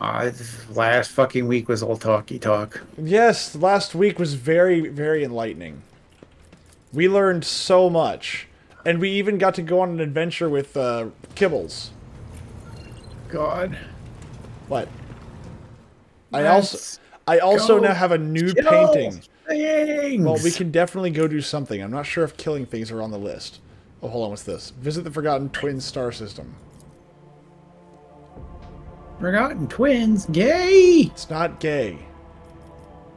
This last fucking week was all talky talk. Yes, last week was very, very enlightening. We learned so much. And we even got to go on an adventure with Kibbles. God. What? I also now have a new painting. Things. Well, we can definitely go do something. I'm not sure if killing things are on the list. Oh, hold on, what's this? Visit the Forgotten Twins star system. Forgotten Twins, gay. It's not gay.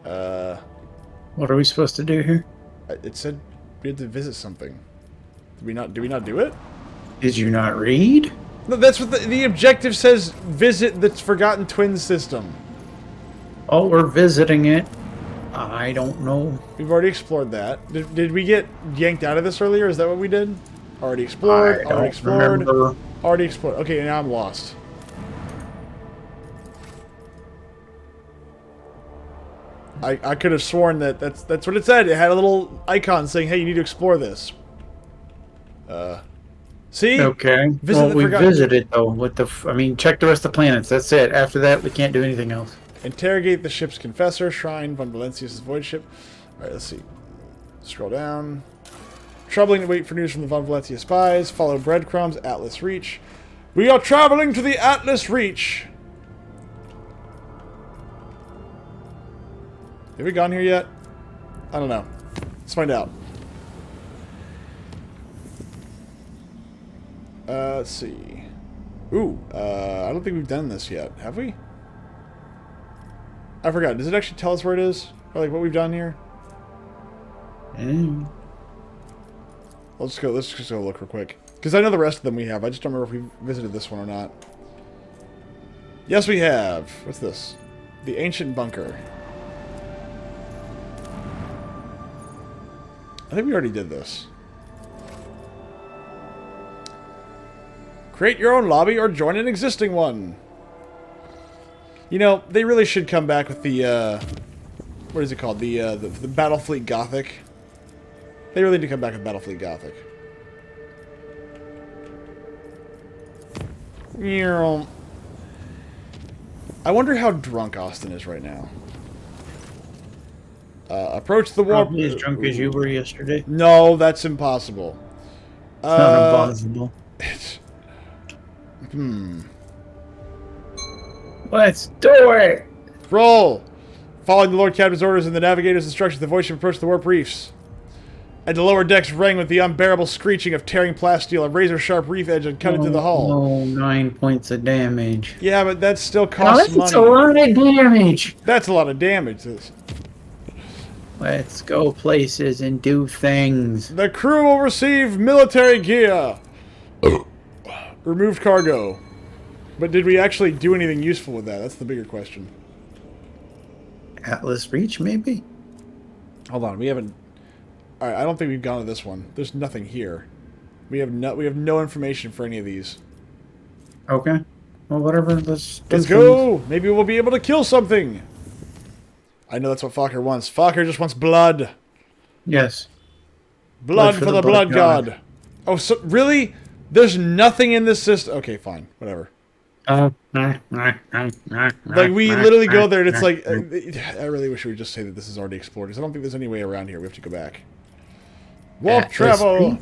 What are we supposed to do here? It said we had to visit something. Did we not do it? Did you not read? No, that's what the objective says. Visit the Forgotten Twins system. Oh, we're visiting it. I don't know. We've already explored that. Did we get yanked out of this earlier? Is that what we did? Already explored. Already explored. Remember. Already explored. Okay, now I'm lost. I could have sworn that that's what it said. It had a little icon saying, "Hey, you need to explore this." See? Okay. Visit well, we visited though. With the, I mean, check the rest of the planets. That's it. After that, we can't do anything else. Interrogate the ship's confessor, shrine, Von Valencius' void ship. Alright, let's see. Scroll down. Troubling to wait for news from the Von Valencia spies. Follow breadcrumbs, Atlas Reach. We are traveling to the Atlas Reach! Have we gone here yet? I don't know. Let's find out. Let's see. Ooh, I don't think we've done this yet. Have we? I forgot. Does it actually tell us where it is? Or like what we've done here? Let's just go look real quick. Because I know the rest of them we have. I just don't remember if we visited this one or not. Yes, we have. What's this? The Ancient Bunker. I think we already did this. Create your own lobby or join an existing one. You know, they really should come back with the, what is it called? The Battlefleet Gothic. They really need to come back with Battlefleet Gothic. I wonder how drunk Austin is right now. Approach the warp. Probably as drunk as you were yesterday. No, that's impossible. It's not impossible. Let's do it! Roll! Following the Lord Captain's orders and the navigator's instructions, the voice ship approached the warp reefs. And the lower decks rang with the unbearable screeching of tearing plasteel. A razor-sharp reef edge had cut into the hull. Oh, 9 points of damage. Yeah, but that still costs money. That's a lot of damage! That's a lot of damage. Let's go places and do things. The crew will receive military gear. Removed cargo. But did we actually do anything useful with that? That's the bigger question. Atlas Reach, maybe? Hold on, we haven't... Alright, I don't think we've gone to this one. There's nothing here. We have no information for any of these. Okay. Well, whatever. Let's go! Maybe we'll be able to kill something! I know that's what Fokker wants. Fokker just wants blood. Yes. Blood for the blood god. Oh, so really? There's nothing in this system. Okay, fine. Whatever. Like, we literally go there and it's like... I really wish we would just say that this is already explored, because I don't think there's any way around here. We have to go back. Warp travel!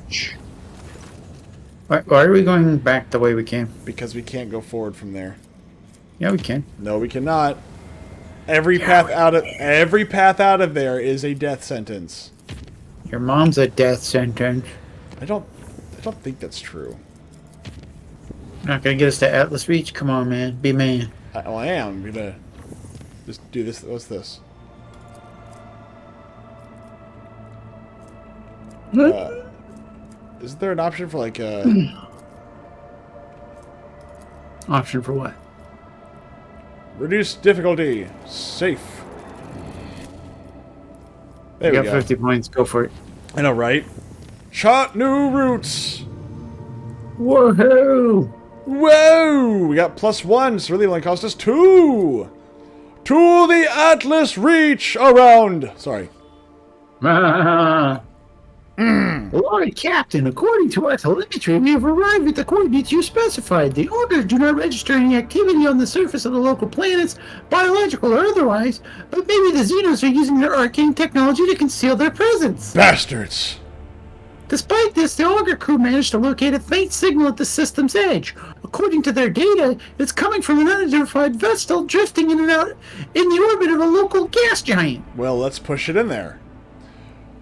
Why are we going back the way we came? Because we can't go forward from there. Yeah, we can. No, we cannot. Every path out of there is a death sentence. Your mom's a death sentence. I don't think that's true. Not gonna get us to Atlas Reach? Come on, man. Be man. I am. I'm gonna just do this. What's this? Is there an option for like Option for what? Reduce difficulty. Safe. There You we got go. 50 points. Go for it. I know, right? Chart new routes. Woohoo! Whoa! We got +1, so really only cost us 2. To the Atlas Reach around. Sorry. Lord Captain, according to our telemetry, we have arrived at the coordinates you specified. The Augurs do not register any activity on the surface of the local planets, biological or otherwise, but maybe the Xenos are using their arcane technology to conceal their presence. Bastards! Despite this, the Augur crew managed to locate a faint signal at the system's edge. According to their data, it's coming from an unidentified vessel drifting in and out in the orbit of a local gas giant. Well, let's push it in there.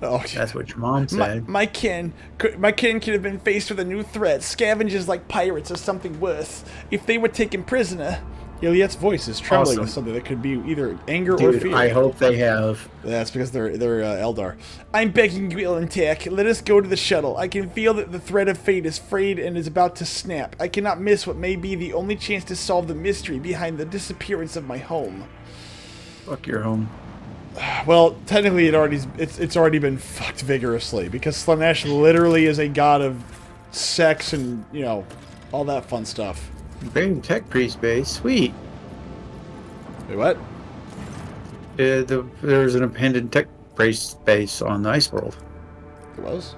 Oh, That's what your mom said. my kin could have been faced with a new threat. Scavengers like pirates or something worse. If they were taken prisoner... Iliet's voice is trembling with something that could be either anger or fear. I hope they have. That's because they're Eldar. I'm begging you, Ilantek, let us go to the shuttle. I can feel that the thread of fate is frayed and is about to snap. I cannot miss what may be the only chance to solve the mystery behind the disappearance of my home. Fuck your home. Well, technically, it's already been fucked vigorously because Slanesh literally is a god of sex and all that fun stuff. Bring tech priest base, sweet. Wait, what? There's an appended tech priest base on the Ice World. It was?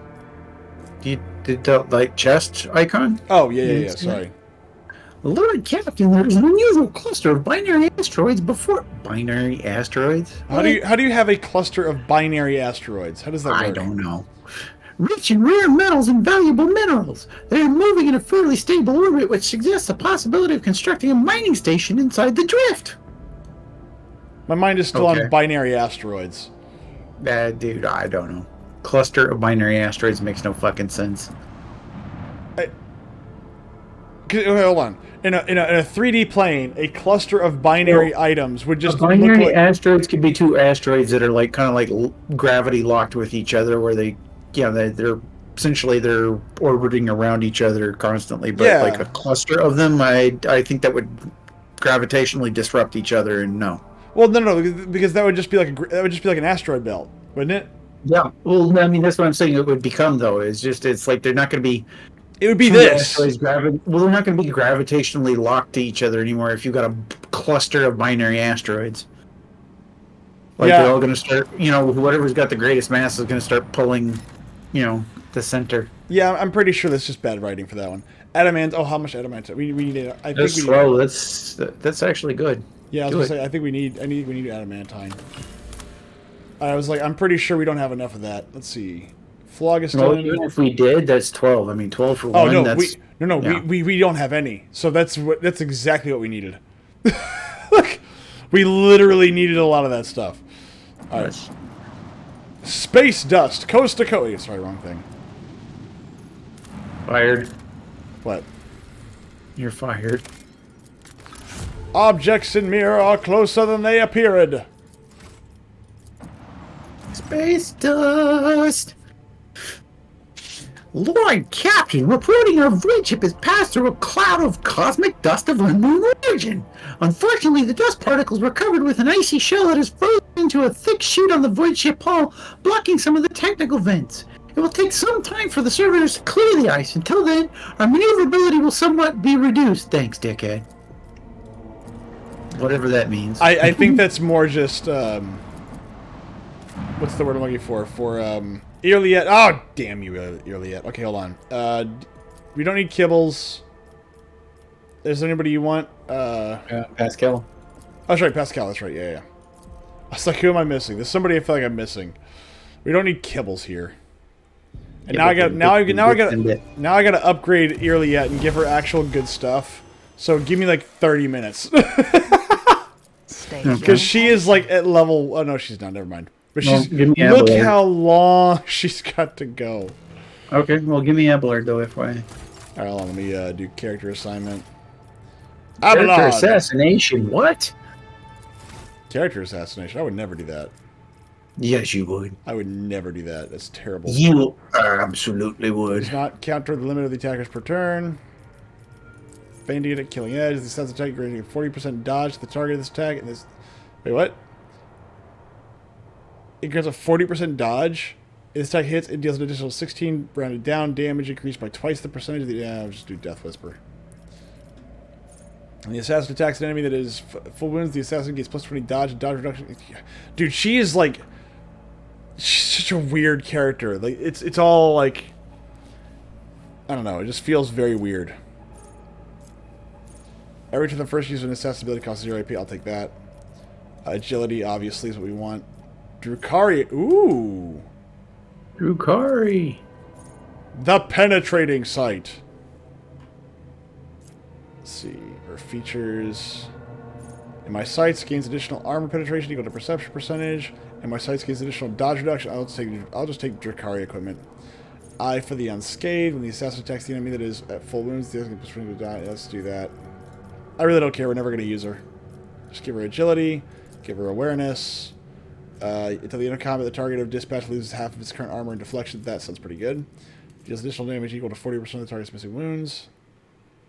Did the chest icon? Oh yeah. Sorry. Lord Captain, there's an unusual cluster of binary asteroids before... Binary asteroids? How do you have a cluster of binary asteroids? How does that work? I don't know. Rich in rare metals and valuable minerals. They are moving in a fairly stable orbit, which suggests the possibility of constructing a mining station inside the drift. My mind is still on binary asteroids. Dude, I don't know. Cluster of binary asteroids makes no fucking sense. Hold on. In a 3D plane, a cluster of binary items would just binary look like... asteroids could be two asteroids that are kind of gravity locked with each other, where they're essentially they're orbiting around each other constantly. But like a cluster of them, I think that would gravitationally disrupt each other. And no. Well, no, because that would just be like an asteroid belt, wouldn't it? Yeah. Well, I mean, that's what I'm saying. It would become though. It's like they're not going to be. It would be this. They're not going to be gravitationally locked to each other anymore if you've got a cluster of binary asteroids. They're all going to start, whoever's got the greatest mass is going to start pulling, the center. Yeah, I'm pretty sure that's just bad writing for that one. Adamant. Oh, how much adamant? We need it. That's slow. That's actually good. Yeah, I was going to say, I think we need adamantine. I was like, I'm pretty sure we don't have enough of that. Let's see. Phlogiston. Well, even if we did, that's 12. I mean, 12 for one. Oh, no, that's, we don't have any. So that's exactly what we needed. Look, we literally needed a lot of that stuff. All right. Space dust, coast to coast. Sorry, wrong thing. Fired. What? You're fired. Objects in mirror are closer than they appeared. Space dust. Lord Captain, reporting our void ship has passed through a cloud of cosmic dust of unknown origin. Unfortunately, the dust particles were covered with an icy shell that is frozen into a thick sheet on the void ship hull, blocking some of the technical vents. It will take some time for the servitors to clear the ice. Until then, our maneuverability will somewhat be reduced. Thanks, dickhead. Whatever that means. I think that's more just, what's the word I'm looking for? Earliet. Oh, damn you, Earliet. Okay, hold on. We don't need kibbles. Is there anybody you want? Pascal. Oh, that's right, Pascal. That's right. Yeah. I was like, who am I missing? There's somebody I feel like I'm missing. We don't need kibbles here. And now I gotta upgrade Earliet and give her actual good stuff. So give me like 30 minutes. Because she is like at level. Oh no, she's not. Never mind. But look how long she's got to go. Okay, well, give me Abelard, though, FYI. Alright, hold on, let me do character assignment. Character assassination, what? Character assassination? I would never do that. Yes, you would. I would never do that. That's terrible. You absolutely would. Does not counter the limit of the attackers per turn. Bandit at killing edge. This has attack granting 40% dodge to the target of this attack. And this. Wait, what? It grants a 40% dodge. If this attack hits, it deals an additional 16 rounded down damage, increased by twice the percentage of the... Yeah, I'll just do Death Whisper. And the assassin attacks an enemy that is full wounds. The assassin gets plus 20 dodge and dodge reduction. Dude, she is like... She's such a weird character. Like it's all like, I don't know. It just feels very weird. Every to the first use of an assassin ability costs 0 AP. I'll take that. Agility, obviously, is what we want. Drukari. Ooh. Drukari. The penetrating sight. Let's see. Her features. In my sights gains additional armor penetration equal to perception percentage. And my sights gains additional dodge reduction. I'll just take Drukari equipment. Eye for the unscathed. When the assassin attacks the enemy that is at full wounds, the other can die. Let's do that. I really don't care. We're never going to use her. Just give her agility. Give her awareness. Until the end of combat, the target of dispatch loses half of its current armor and deflection. That sounds pretty good. Deals additional damage equal to 40% of the target's missing wounds.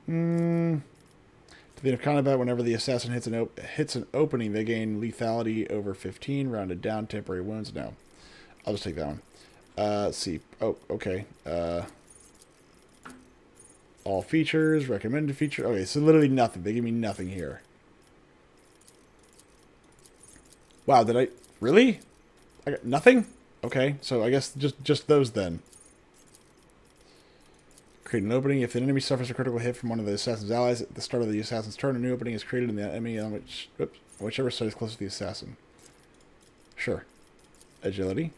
To the end of combat, whenever the assassin hits an opening, they gain lethality over 15. Rounded down, temporary wounds. No. I'll just take that one. Let's see. Oh, okay. All features, recommended feature. Okay, so literally nothing. They give me nothing here. Wow, did I... Really? I got nothing? Okay, so I guess just those then. Create an opening. If the enemy suffers a critical hit from one of the assassin's allies at the start of the assassin's turn, a new opening is created in the enemy on whichever side is closest to the assassin. Sure. Agility.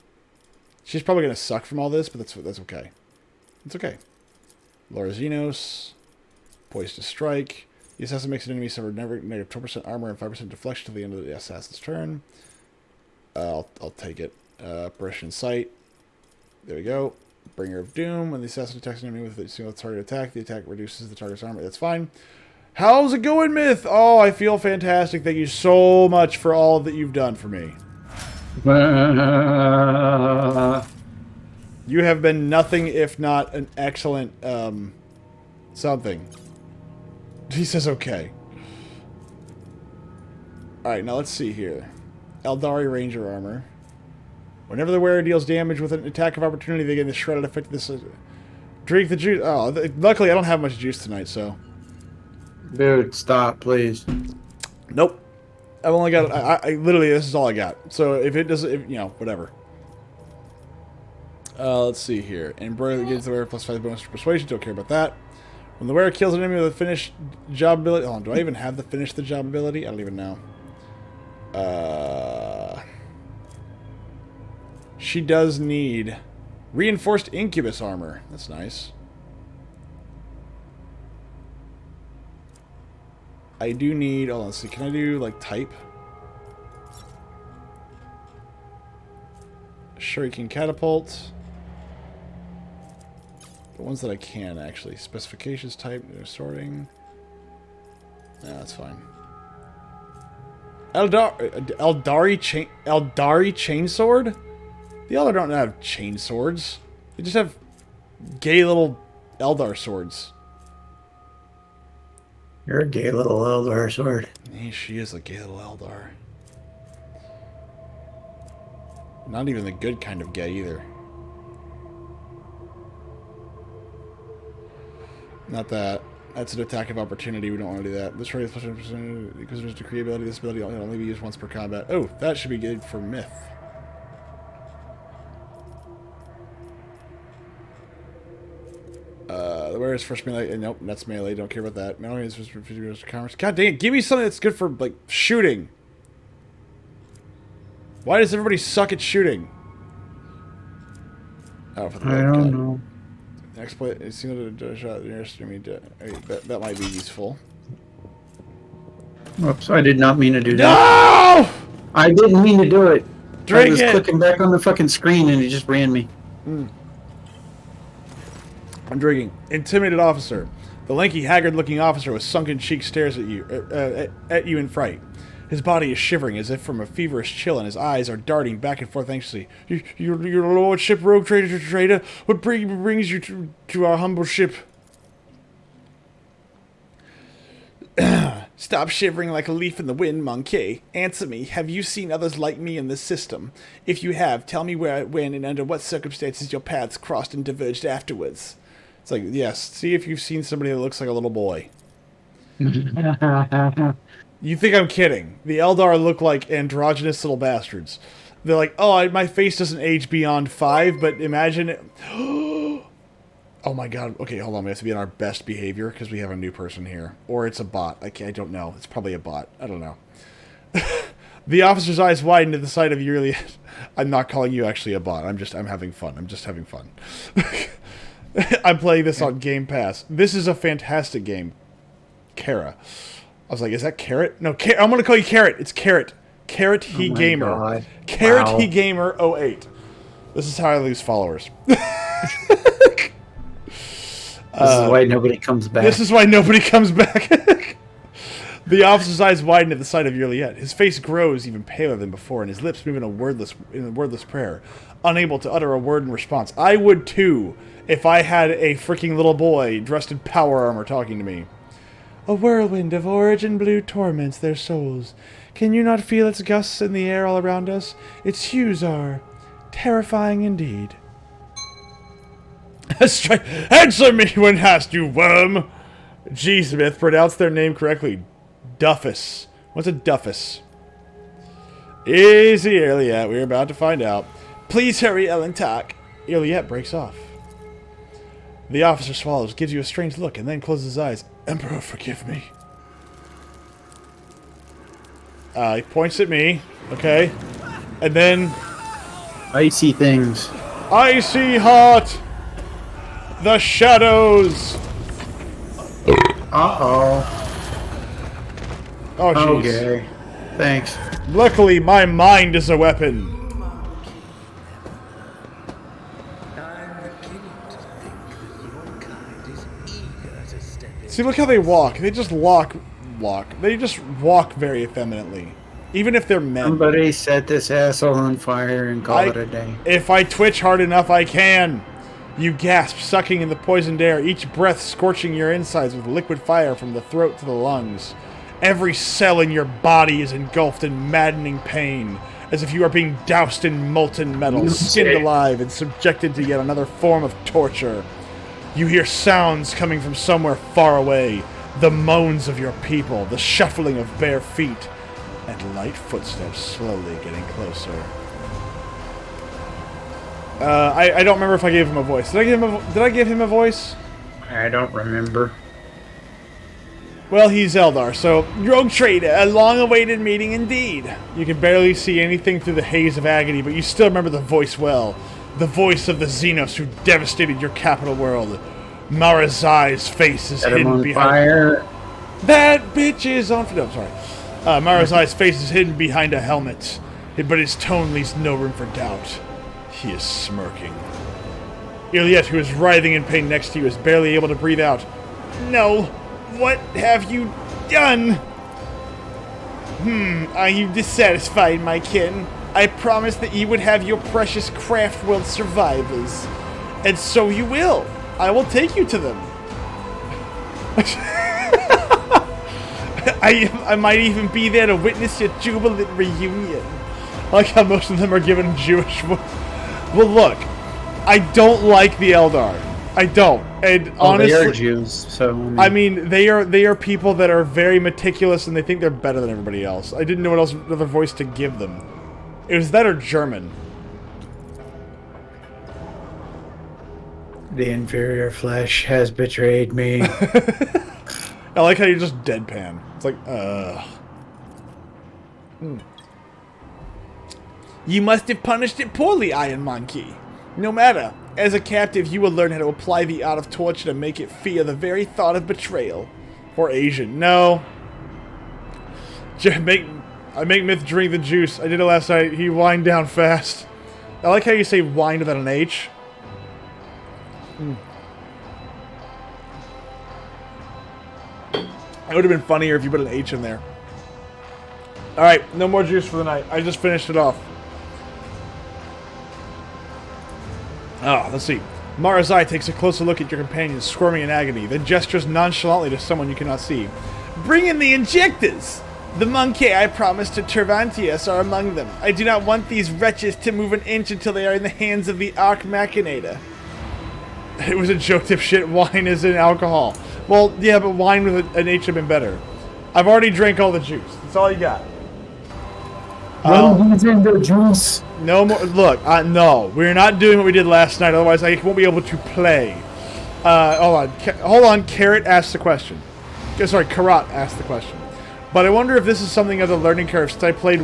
She's probably going to suck from all this, but that's okay. It's okay. Laura Xenos. Poised to strike. The assassin makes an enemy suffer negative 12% armor and 5% deflection till the end of the assassin's turn. I'll take it. Apparition Sight. There we go. Bringer of Doom. When the assassin attacks an enemy with a single target attack, the attack reduces the target's armor. That's fine. How's it going, Myth? Oh, I feel fantastic. Thank you so much for all that you've done for me. You have been nothing if not an excellent something. He says okay. Alright, now let's see here. Eldari Ranger Armor. Whenever the wearer deals damage with an attack of opportunity, they get the shredded effect of this. Drink the juice. Oh, luckily I don't have much juice tonight, so. Dude, stop, please. Nope. I've only got. I literally, this is all I got. So if it doesn't, whatever. Let's see here. Embroider gives the wearer +5 bonus to persuasion. Don't care about that. When the wearer kills an enemy with a finished job ability. Hold on, do I even have the finish the job ability? I don't even know. She does need reinforced incubus armor. That's nice. I do need. Hold on, let's see. Can I do like type? Shuriken catapult. The ones that I can actually. Specifications type. No sorting. Nah, that's fine. Eldari chainsword? The Eldar don't have chain swords. They just have gay little Eldar swords. You're a gay little Eldar sword. Yeah, she is a gay little Eldar. Not even the good kind of gay either. Not that. That's an attack of opportunity. We don't want to do that. This rate is because there's a decree ability. This ability will only be used once per combat. Oh, that should be good for Myth. The wearer's first melee. Nope, that's melee. Don't care about that. Melee is for commerce. God dang it! Give me something that's good for like shooting. Why does everybody suck at shooting? Oh, for the I don't know. Exploit a single shot nearest enemy. That might be useful. Oops, I did not mean to do that. No! I didn't mean to do it. Drink I was it! clicking back on the fucking screen and it just ran me. I'm drinking. Intimidated officer. The lanky, haggard-looking officer with sunken cheeks stares at you in fright. His body is shivering as if from a feverish chill, and his eyes are darting back and forth anxiously. Your lordship, rogue trader, what brings you to our humble ship? Stop shivering like a leaf in the wind, monkey. Answer me, have you seen others like me in this system? If you have, tell me where, when, and under what circumstances your paths crossed and diverged afterwards. It's like, yes, see if you've seen somebody that looks like a little boy. You think I'm kidding. The Eldar look like androgynous little bastards. They're like, oh, my face doesn't age beyond 5, but imagine it. Oh my god. Okay, hold on. We have to be on our best behavior because we have a new person here. Or it's a bot. I don't know. It's probably a bot. I don't know. The officer's eyes widen at the sight of Yuli. I'm not calling you actually a bot. I'm having fun. I'm just having fun. I'm playing this on Game Pass. This is a fantastic game. Kara. I was like, is that Carrot? No, I'm going to call you Carrot. It's Carrot. Carrot He Gamer. God. Carrot Wow. He Gamer 08. This is how I lose followers. This is why nobody comes back. This is why nobody comes back. The officer's eyes widen at the sight of Juliet. His face grows even paler than before, and his lips move in a wordless prayer, unable to utter a word in response. I would too, if I had a freaking little boy dressed in power armor talking to me. A whirlwind of origin blue torments their souls. Can you not feel its gusts in the air all around us? Its hues are terrifying indeed. Answer me when hast you, worm! G. Smith, pronounce their name correctly. Duffus. What's a Duffus? Easy, Iliette. We're about to find out. Please hurry, Ellen Talk. Iliette breaks off. The officer swallows, gives you a strange look, and then closes his eyes. Emperor, forgive me. He points at me. Okay. And then... Icy things. Icy hot! The shadows! Uh-oh. Oh, jeez. Okay. Thanks. Luckily, my mind is a weapon. See, look how they walk. They just walk. They just walk very effeminately. Even if they're men. Somebody set this asshole on fire and call it a day. If I twitch hard enough, I can. You gasp, sucking in the poisoned air, each breath scorching your insides with liquid fire from the throat to the lungs. Every cell in your body is engulfed in maddening pain, as if you are being doused in molten metal, skinned alive, and subjected to yet another form of torture. You hear sounds coming from somewhere far away, the moans of your people, the shuffling of bare feet, and light footsteps slowly getting closer. I don't remember if I gave him a voice. Did I give him a voice? I don't remember. Well, he's Eldar, so rogue trader, a long-awaited meeting indeed. You can barely see anything through the haze of agony, but you still remember the voice well. The voice of the Xenos who devastated your capital world. Marazai's face is hidden behind... Fire. That bitch is on... No, I'm sorry. Marazai's face is hidden behind a helmet, but his tone leaves no room for doubt. He is smirking. Iliette, who is writhing in pain next to you, is barely able to breathe out. No, what have you done? Are you dissatisfied, my kin? I promised that you would have your precious craft world survivors. And so you will. I will take you to them. I might even be there to witness your jubilant reunion. I like how most of them are given Jewish... Well, look, I don't like the Eldar. I don't. And honestly, they are Jews, so... I mean, they are people that are very meticulous and they think they're better than everybody else. I didn't know what other voice to give them. It was that or German. The inferior flesh has betrayed me. I like how you just deadpan. It's like, You must have punished it poorly, Iron Monkey. No matter. As a captive, you will learn how to apply the art of torture to make it fear the very thought of betrayal. Or Asian. No. I make Myth drink the juice. I did it last night. He wind down fast. I like how you say wind without an H. It would have been funnier if you put an H in there. Alright, no more juice for the night. I just finished it off. Let's see. Marazai takes a closer look at your companion, squirming in agony, then gestures nonchalantly to someone you cannot see. Bring in the injectors! The monkey I promised to Tervantius are among them. I do not want these wretches to move an inch until they are in the hands of the Arch Machinator. It was a joke, dipshit. Wine is in alcohol. Well, yeah, but wine with an H would have been better. I've already drank all the juice. That's all you got. Well, he's in the juice. No more. Look, no. We're not doing what we did last night. Otherwise, I won't be able to play. Hold on. Carrot asked the question. Sorry, Karat asked the question. But I wonder if this is something of the learning curve. Since I played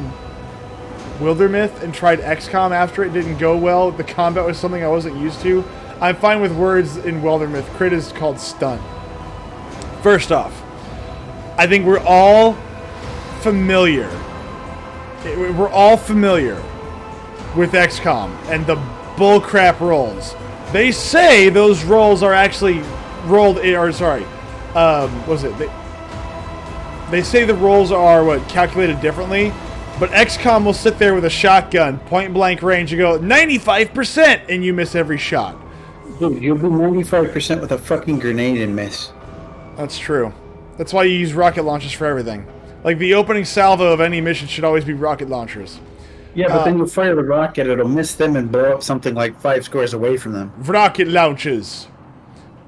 Wildermyth and tried XCOM after it didn't go well, the combat was something I wasn't used to. I'm fine with words in Wildermyth. Crit is called stun. First off, I think we're all familiar. We're all familiar with XCOM and the bullcrap rolls. They say those rolls are actually rolled, what was it? They say the rolls are, calculated differently, but XCOM will sit there with a shotgun, point blank range, and go 95%, and you miss every shot. Dude, you'll be 95% with a fucking grenade and miss. That's true. That's why you use rocket launchers for everything. Like, the opening salvo of any mission should always be rocket launchers. Yeah, but then you fire the rocket, it'll miss them and blow up something like 5 squares away from them. Rocket launchers.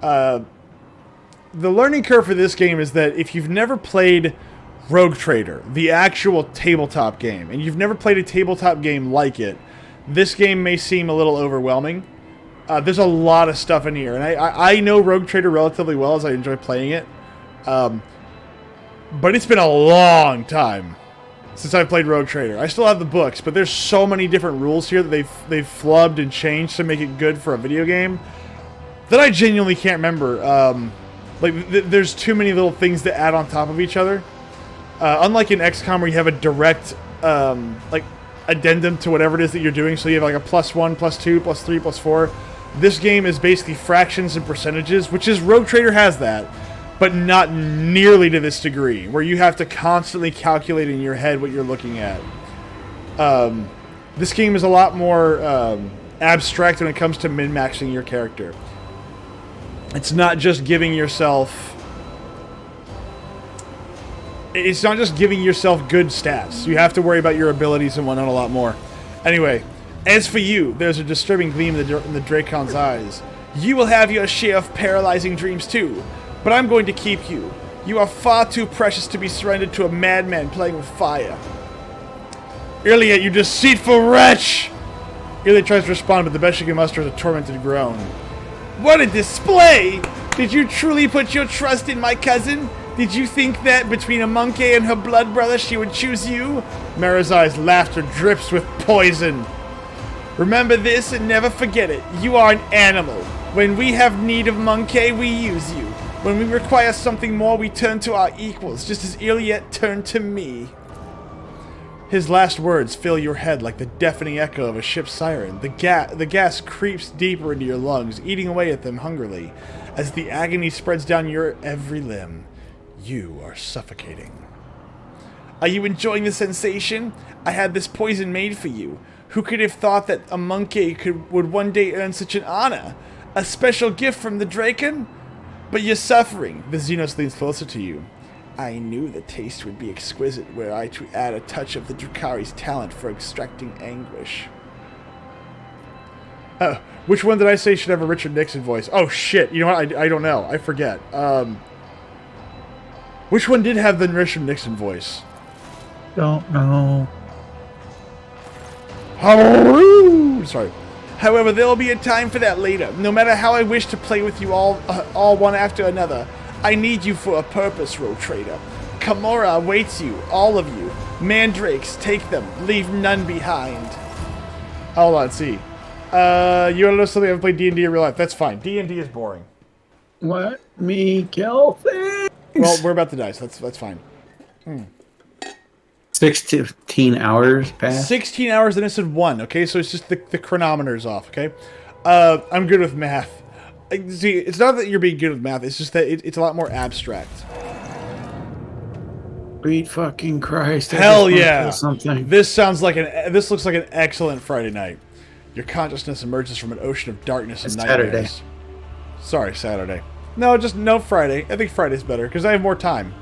The learning curve for this game is that if you've never played Rogue Trader, the actual tabletop game, and you've never played a tabletop game like it, this game may seem a little overwhelming. There's a lot of stuff in here, and I know Rogue Trader relatively well as I enjoy playing it. But it's been a long time since I've played Rogue Trader. I still have the books, but there's so many different rules here that they've flubbed and changed to make it good for a video game that I genuinely can't remember. There's too many little things that add on top of each other. Unlike in XCOM where you have a direct addendum to whatever it is that you're doing, so you have like a +1, +2, +3, +4. This game is basically fractions and percentages, which is Rogue Trader has that, but not nearly to this degree, where you have to constantly calculate in your head what you're looking at. This game is a lot more abstract when it comes to min-maxing your character. It's not just giving yourself... It's not just giving yourself good stats. You have to worry about your abilities and whatnot a lot more. Anyway, as for you, there's a disturbing gleam in the Dracon's eyes. You will have your share of paralyzing dreams too, but I'm going to keep you. You are far too precious to be surrendered to a madman playing with fire. Iliad, you deceitful wretch! Iliad tries to respond, but the best she can muster is a tormented groan. What a display! Did you truly put your trust in my cousin? Did you think that between a monkey and her blood brother she would choose you? Marazai's laughter drips with poison. Remember this and never forget it. You are an animal. When we have need of monkey, we use you. When we require something more, we turn to our equals, just as Iliad turned to me. His last words fill your head like the deafening echo of a ship's siren. The gas creeps deeper into your lungs, eating away at them hungrily. As the agony spreads down your every limb, you are suffocating. Are you enjoying the sensation? I had this poison made for you. Who could have thought that a monkey would one day earn such an honor? A special gift from the Draken? But you're suffering. The Xenos leans closer to you. I knew the taste would be exquisite were I to add a touch of the Drukari's talent for extracting anguish. Which one did I say should have a Richard Nixon voice? Oh shit, you know what? I don't know. I forget. Which one did have the Richard Nixon voice? Don't know. Sorry. However, there will be a time for that later. No matter how I wish to play with you all one after another, I need you for a purpose, Rogue Trader. Kamora awaits you, all of you. Mandrakes, take them. Leave none behind. Hold on, see. You want to know something? I haven't played D&D in real life. That's fine. D&D is boring. Let me kill things. Well, we're about to die, so that's fine. 16 hours past. 16 hours, and it said 1, okay? So it's just the chronometer's off, okay? I'm good with math. See, it's not that you're being good with math, it's just that it's a lot more abstract. Sweet fucking Christ. Hell yeah. Something. This looks like an excellent Friday night. Your consciousness emerges from an ocean of darkness and nightmares. Saturday. Sorry, Saturday. No, just no Friday. I think Friday's better, because I have more time.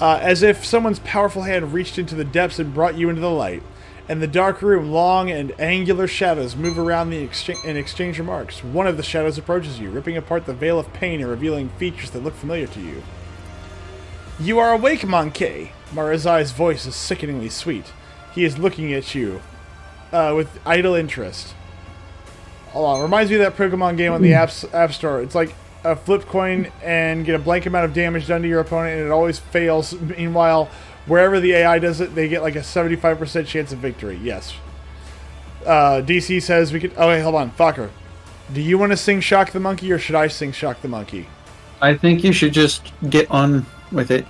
As if someone's powerful hand reached into the depths and brought you into the light. In the dark room, long and angular shadows move around and exchange remarks. One of the shadows approaches you, ripping apart the veil of pain and revealing features that look familiar to you. You are awake, Monkey! Marazai's voice is sickeningly sweet. He is looking at you. with idle interest. Hold on. Reminds me of that Pokemon game on the App Store. It's like a flip coin and get a blank amount of damage done to your opponent, and it always fails. Meanwhile, wherever the AI does it, they get like a 75% chance of victory. Yes. DC says we could... Oh, wait, hold on. Fokker. Do you want to sing Shock the Monkey, or should I sing Shock the Monkey? I think you should just get on with it.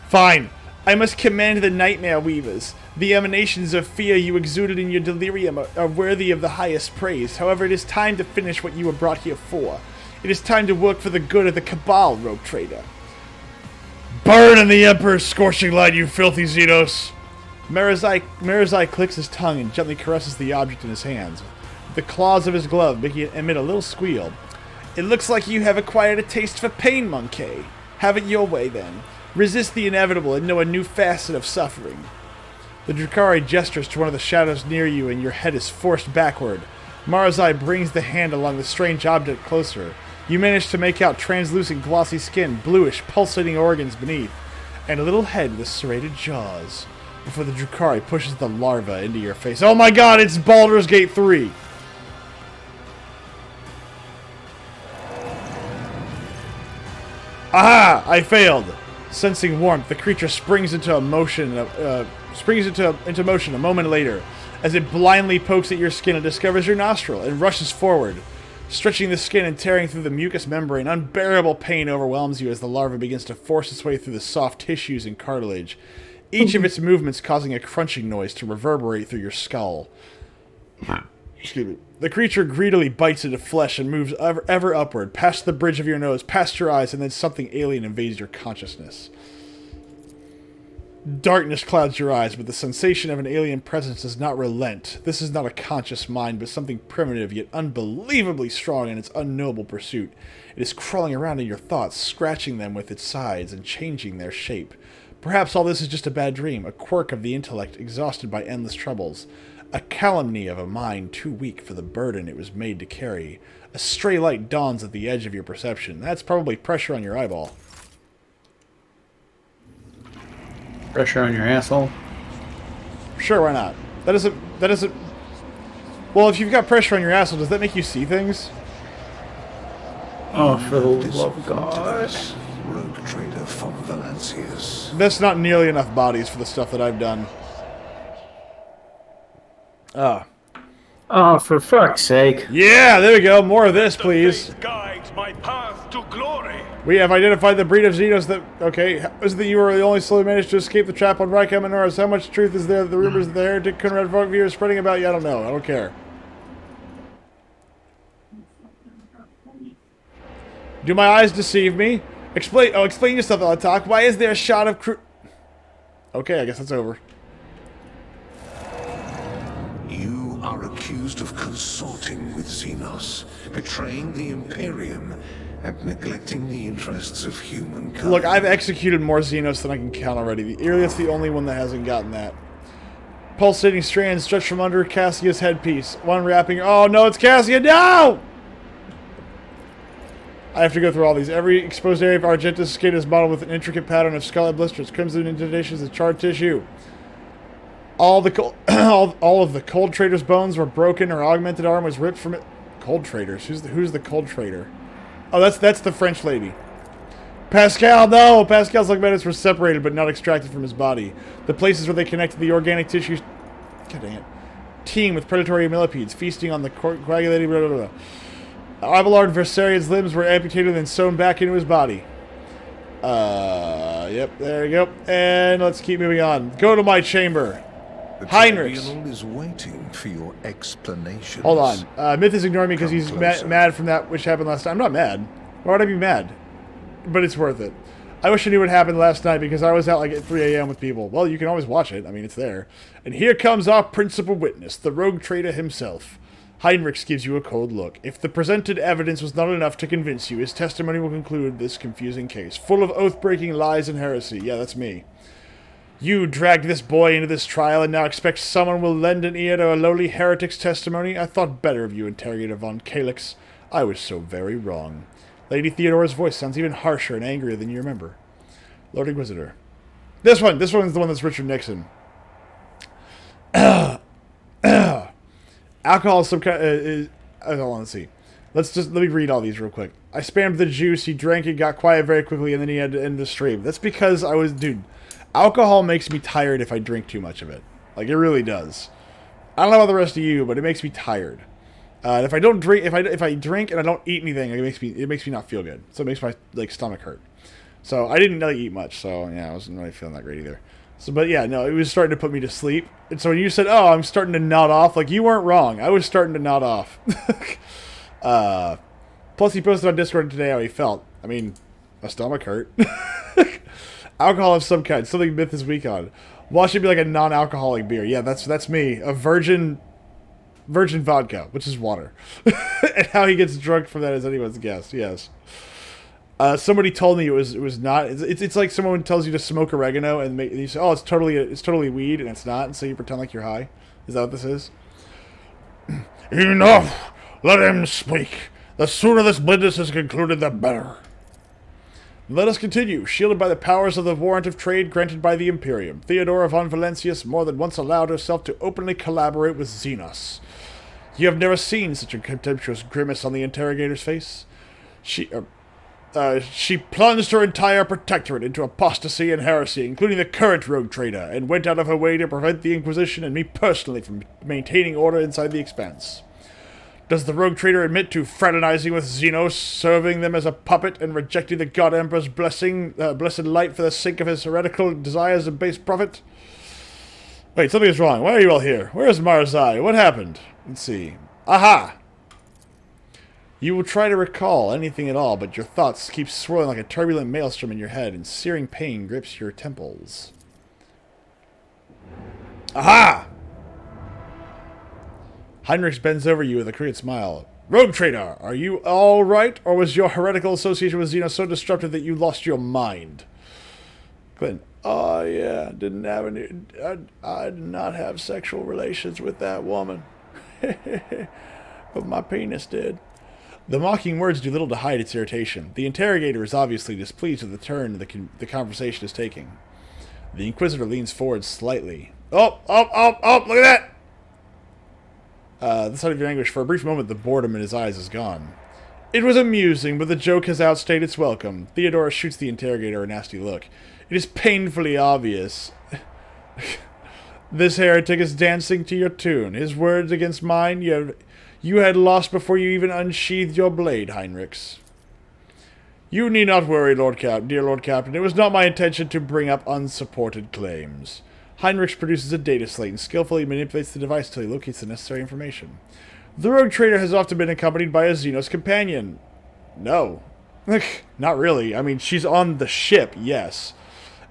Fine. I must command the Nightmare Weavers. The emanations of fear you exuded in your delirium are worthy of the highest praise. However, it is time to finish what you were brought here for. It is time to work for the good of the Cabal, Rogue Trader. Burn in the Emperor's scorching light, you filthy Xenos! Marazai clicks his tongue and gently caresses the object in his hands. The claws of his glove making it emit a little squeal. It looks like you have acquired a taste for pain, Monkey. Have it your way, then. Resist the inevitable and know a new facet of suffering. The Drukhari gestures to one of the shadows near you, and your head is forced backward. Marazai brings the hand along the strange object closer. You manage to make out translucent glossy skin, bluish, pulsating organs beneath, and a little head with serrated jaws, before the Drukhari pushes the larva into your face. Oh my god, it's Baldur's Gate 3! Aha! I failed! Sensing warmth, the creature springs into motion a moment later. As it blindly pokes at your skin, it discovers your nostril and rushes forward. Stretching the skin and tearing through the mucous membrane, unbearable pain overwhelms you as the larva begins to force its way through the soft tissues and cartilage, each of its movements causing a crunching noise to reverberate through your skull. Excuse me. The creature greedily bites into flesh and moves ever upward, past the bridge of your nose, past your eyes, and then something alien invades your consciousness. Darkness clouds your eyes, but the sensation of an alien presence does not relent. This is not a conscious mind, but something primitive, yet unbelievably strong in its unknowable pursuit. It is crawling around in your thoughts, scratching them with its sides and changing their shape. Perhaps all this is just a bad dream, a quirk of the intellect exhausted by endless troubles, a calumny of a mind too weak for the burden it was made to carry. A stray light dawns at the edge of your perception. That's probably pressure on your eyeball. Pressure on your asshole? Sure, why not? That doesn't... Well, if you've got pressure on your asshole, does that make you see things? Oh, for the love of God. Rogue Trader from Valancius. That's not nearly enough bodies for the stuff that I've done. Oh, for fuck's sake. Yeah, there we go. More of this, please. Guides my path to glory. We have identified the breed of Xenos that... Okay, how is it that you were the only soul who managed to escape the trap on Rykam and Norris? How much truth is there that the rumors that the heretic Conrad Vogtvier is spreading about you? I don't know. I don't care. Do my eyes deceive me? Explain yourself, I'll talk. Why is there a shot of crew... Okay, I guess that's over. You are accused of consorting with Xenos, betraying the Imperium, and neglecting the interests of humankind. Look, I've executed more Xenos than I can count already. Ilia's the only one that hasn't gotten that. Pulsating strands stretch from under Cassia's headpiece. One wrapping... Oh, no, it's Cassia! No! I have to go through all these. Every exposed area of Argentus skin is modeled with an intricate pattern of scarlet blisters, crimson indentations, and charred tissue. All of the Cold Trader's bones were broken, or augmented arm was ripped from it. Cold Traders? Who's the Cold Trader? Oh, that's the French lady. Pascal, no! Pascal's augments were separated but not extracted from his body. The places where they connected the organic tissues... God dang it. Teem with predatory millipedes, feasting on the coagulated... Blah, blah, blah. Abelard Versarian's limbs were amputated and sewn back into his body. Yep, there you go. And let's keep moving on. Go to my chamber. The Heinrich. tribunal is waiting for your explanations. Hold on. Myth is ignoring me because he's Come closer. mad from that which happened last time. I'm not mad. Why would I be mad? But it's worth it. I wish I knew what happened last night because I was out like at 3 a.m. with people. Well, you can always watch it. I mean, it's there. And here comes our principal witness, the Rogue Trader himself. Heinrich gives you a cold look. If the presented evidence was not enough to convince you, his testimony will conclude this confusing case, full of oath-breaking lies and heresy. Yeah, that's me. You dragged this boy into this trial and now expect someone will lend an ear to a lowly heretic's testimony? I thought better of you, Interrogator von Kalix. I was so very wrong. Lady Theodora's voice sounds even harsher and angrier than you remember. Lord Inquisitor. This one's the one that's Richard Nixon. Alcohol is some kind hold on, let's see. Let me read all these real quick. I spammed the juice, he drank it, got quiet very quickly, and then he had to end the stream. That's because dude, alcohol makes me tired if I drink too much of it. Like, it really does. I don't know about the rest of you, but it makes me tired. If I don't drink, if I drink and I don't eat anything, it makes me not feel good. So it makes my stomach hurt. So I didn't really eat much. So yeah, I wasn't really feeling that great either. So, but yeah, no, it was starting to put me to sleep. And so when you said, "Oh, I'm starting to nod off," like, you weren't wrong. I was starting to nod off. Plus, he posted on Discord today how he felt. I mean, my stomach hurt. Alcohol of some kind, something Myth is weak on. Why should it be like a non-alcoholic beer? Yeah, that's me. A virgin vodka, which is water. And how he gets drunk from that is anyone's guess. Yes. Somebody told me it was not. It's like someone tells you to smoke oregano and you say, "Oh, it's totally weed," and it's not, and so you pretend like you're high. Is that what this is? Enough! Let him speak. The sooner this business is concluded, the better. Let us continue. Shielded by the powers of the warrant of trade granted by the Imperium, Theodora von Valentius more than once allowed herself to openly collaborate with Xenos. You have never seen such a contemptuous grimace on the interrogator's face. She plunged her entire protectorate into apostasy and heresy, including the current rogue trader, and went out of her way to prevent the Inquisition and me personally from maintaining order inside the Expanse. Does the rogue trader admit to fraternizing with Xenos, serving them as a puppet, and rejecting the God Emperor's blessed light for the sake of his heretical desires and base profit? Wait, something is wrong. Why are you all here? Where is Marzai? What happened? Let's see. Aha! You will try to recall anything at all, but your thoughts keep swirling like a turbulent maelstrom in your head, and searing pain grips your temples. Aha! Heinrich bends over you with a crooked smile. Rogue trader, are you all right, or was your heretical association with Xenos so disruptive that you lost your mind? Glenn, oh yeah, I did not have sexual relations with that woman. But my penis did. The mocking words do little to hide its irritation. The interrogator is obviously displeased with the turn the conversation is taking. The Inquisitor leans forward slightly. Oh, look at that! The sight of your anguish, for a brief moment, the boredom in his eyes is gone. It was amusing, but the joke has outstayed its welcome. Theodora shoots the interrogator a nasty look. It is painfully obvious. This heretic is dancing to your tune. His words against mine, you had lost before you even unsheathed your blade, Heinrichs. You need not worry, dear Lord Captain. It was not my intention to bring up unsupported claims. Heinrich produces a data slate and skillfully manipulates the device till he locates the necessary information. The rogue trader has often been accompanied by a Xenos companion. No. Not really. I mean, she's on the ship, yes.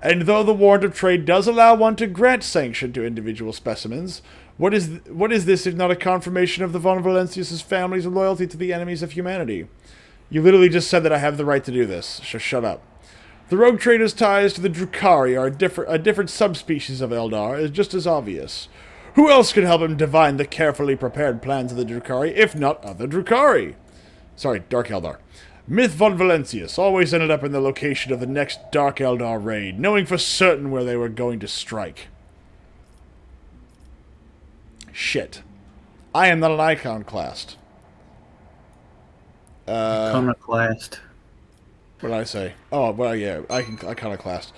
And though the warrant of trade does allow one to grant sanction to individual specimens, what is this if not a confirmation of the von Valentius' family's loyalty to the enemies of humanity? You literally just said that I have the right to do this, so shut up. The rogue trader's ties to the Drukhari are a different subspecies of Eldar is just as obvious. Who else could help him divine the carefully prepared plans of the Drukhari, if not other Drukhari? Sorry, Dark Eldar. Myth von Valentius always ended up in the location of the next Dark Eldar raid, knowing for certain where they were going to strike. Shit. I am not an iconoclast. Iconoclast. What did I say? Oh, well, yeah, iconoclast.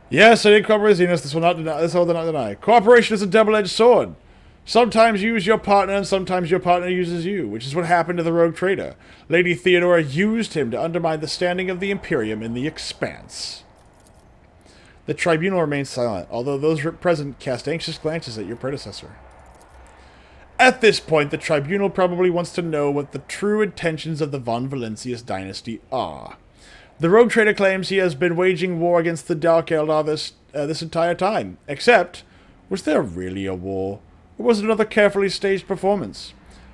Yes, I did cooperate with Xenos. This will not deny. Cooperation is a double-edged sword. Sometimes you use your partner, and sometimes your partner uses you, which is what happened to the rogue trader. Lady Theodora used him to undermine the standing of the Imperium in the Expanse. The tribunal remains silent, although those present cast anxious glances at your predecessor. At this point, the tribunal probably wants to know what the true intentions of the von Valentius dynasty are. The rogue trader claims he has been waging war against the Dark Eldar this entire time. Except, was there really a war? Or was it another carefully staged performance?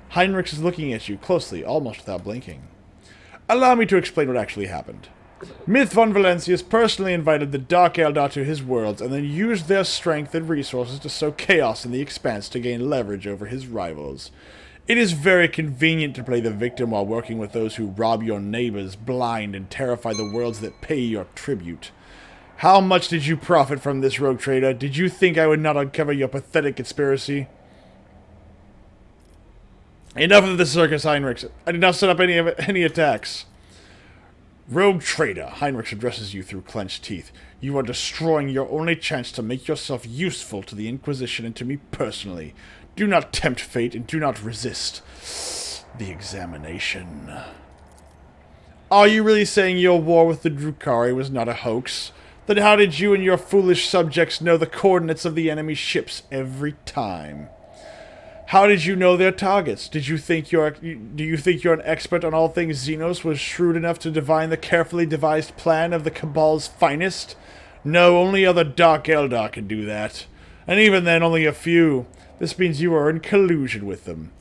Heinrich is looking at you closely, almost without blinking. Allow me to explain what actually happened. Myth von Valentius personally invited the Dark Eldar to his worlds and then used their strength and resources to sow chaos in the Expanse to gain leverage over his rivals. It is very convenient to play the victim while working with those who rob your neighbors, blind, and terrify the worlds that pay your tribute. How much did you profit from this, rogue trader? Did you think I would not uncover your pathetic conspiracy? Enough of this circus, Heinrich. I did not set up any attacks. Rogue traitor, Heinrich addresses you through clenched teeth. You are destroying your only chance to make yourself useful to the Inquisition and to me personally. Do not tempt fate and do not resist the examination. Are you really saying your war with the Drukhari was not a hoax? Then how did you and your foolish subjects know the coordinates of the enemy ships every time? How did you know their targets? Do you think you're an expert on all things Xenos was shrewd enough to divine the carefully devised plan of the Cabal's finest? No, only other Dark Eldar can do that. And even then, only a few. This means you are in collusion with them.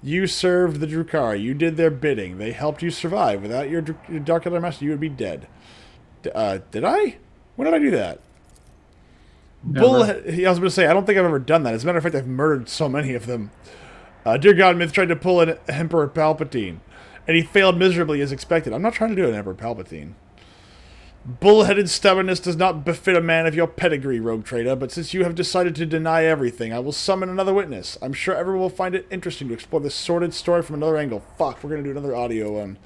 You served the Drukhari. You did their bidding. They helped you survive. Without your Dark Eldar Master, you would be dead. Did I? When did I do that? I was going to say, I don't think I've ever done that. As a matter of fact, I've murdered so many of them. Dear God, Myth tried to pull an Emperor Palpatine, and he failed miserably as expected. I'm not trying to do an Emperor Palpatine. Bullheaded stubbornness does not befit a man of your pedigree, rogue traitor, but since you have decided to deny everything, I will summon another witness. I'm sure everyone will find it interesting to explore this sordid story from another angle. Fuck, we're going to do another audio one.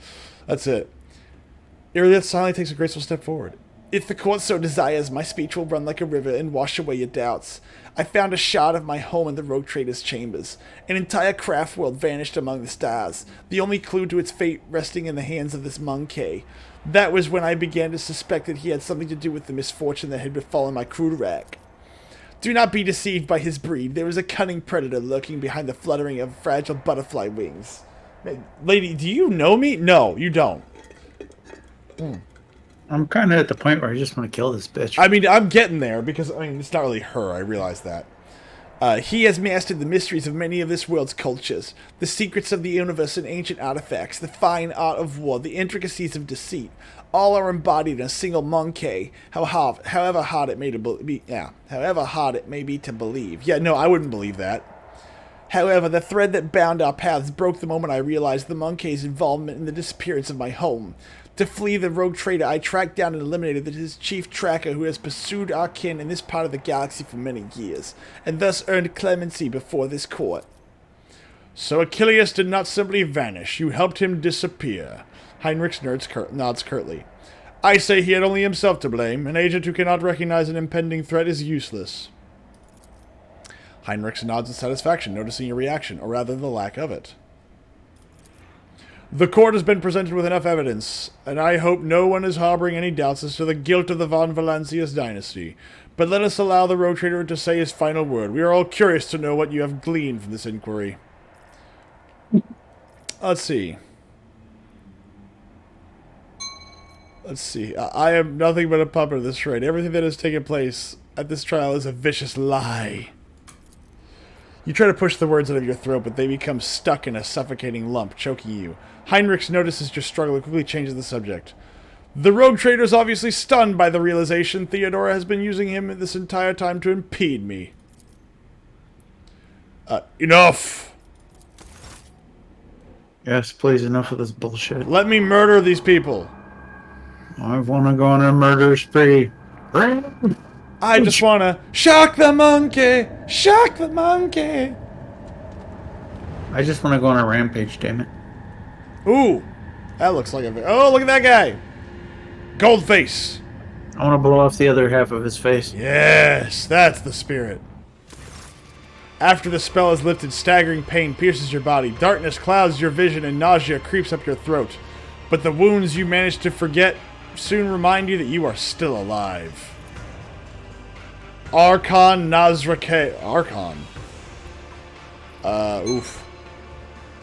That's it. Iridiath silently takes a graceful step forward. If the court so desires, my speech will run like a river and wash away your doubts. I found a shard of my home in the rogue trader's chambers. An entire craft world vanished among the stars, the only clue to its fate resting in the hands of this monkey. That was when I began to suspect that he had something to do with the misfortune that had befallen my crew rack. Do not be deceived by his breed. There is a cunning predator lurking behind the fluttering of fragile butterfly wings. Lady, do you know me? No, you don't. I'm kind of at the point where I just want to kill this bitch. I mean, I'm getting there because, I mean, it's not really her. I realize that. He has mastered the mysteries of many of this world's cultures, the secrets of the universe and ancient artifacts, the fine art of war, the intricacies of deceit. All are embodied in a single monkey, however hard it may be to believe. Yeah, no, I wouldn't believe that. However, the thread that bound our paths broke the moment I realized the monkey's involvement in the disappearance of my home. To flee the rogue trader, I tracked down and eliminated his chief tracker who has pursued our kin in this part of the galaxy for many years, and thus earned clemency before this court. So Achilles did not simply vanish, you helped him disappear. Heinrich nods curtly. I say he had only himself to blame. An agent who cannot recognize an impending threat is useless. Heinrich nods in satisfaction, noticing your reaction, or rather the lack of it. The court has been presented with enough evidence, and I hope no one is harboring any doubts as to the guilt of the von Valancius dynasty. But let us allow the rogue trader to say his final word. We are all curious to know what you have gleaned from this inquiry. Let's see. I am nothing but a puppet of this charade. Everything that has taken place at this trial is a vicious lie. You try to push the words out of your throat, but they become stuck in a suffocating lump, choking you. Heinrich notices your struggle and quickly changes the subject. The rogue trader is obviously stunned by the realization Theodora has been using him this entire time to impede me. Enough! Yes, please, enough of this bullshit. Let me murder these people. I want to go on a murder spree. I just want to shock the monkey! Shock the monkey! I just want to go on a rampage, damn it. Ooh! That looks like a... Oh, look at that guy! Goldface! I want to blow off the other half of his face. Yes, that's the spirit. After the spell is lifted, staggering pain pierces your body. Darkness clouds your vision and nausea creeps up your throat. But the wounds you manage to forget soon remind you that you are still alive. Archon Nazrake. Archon. Oof.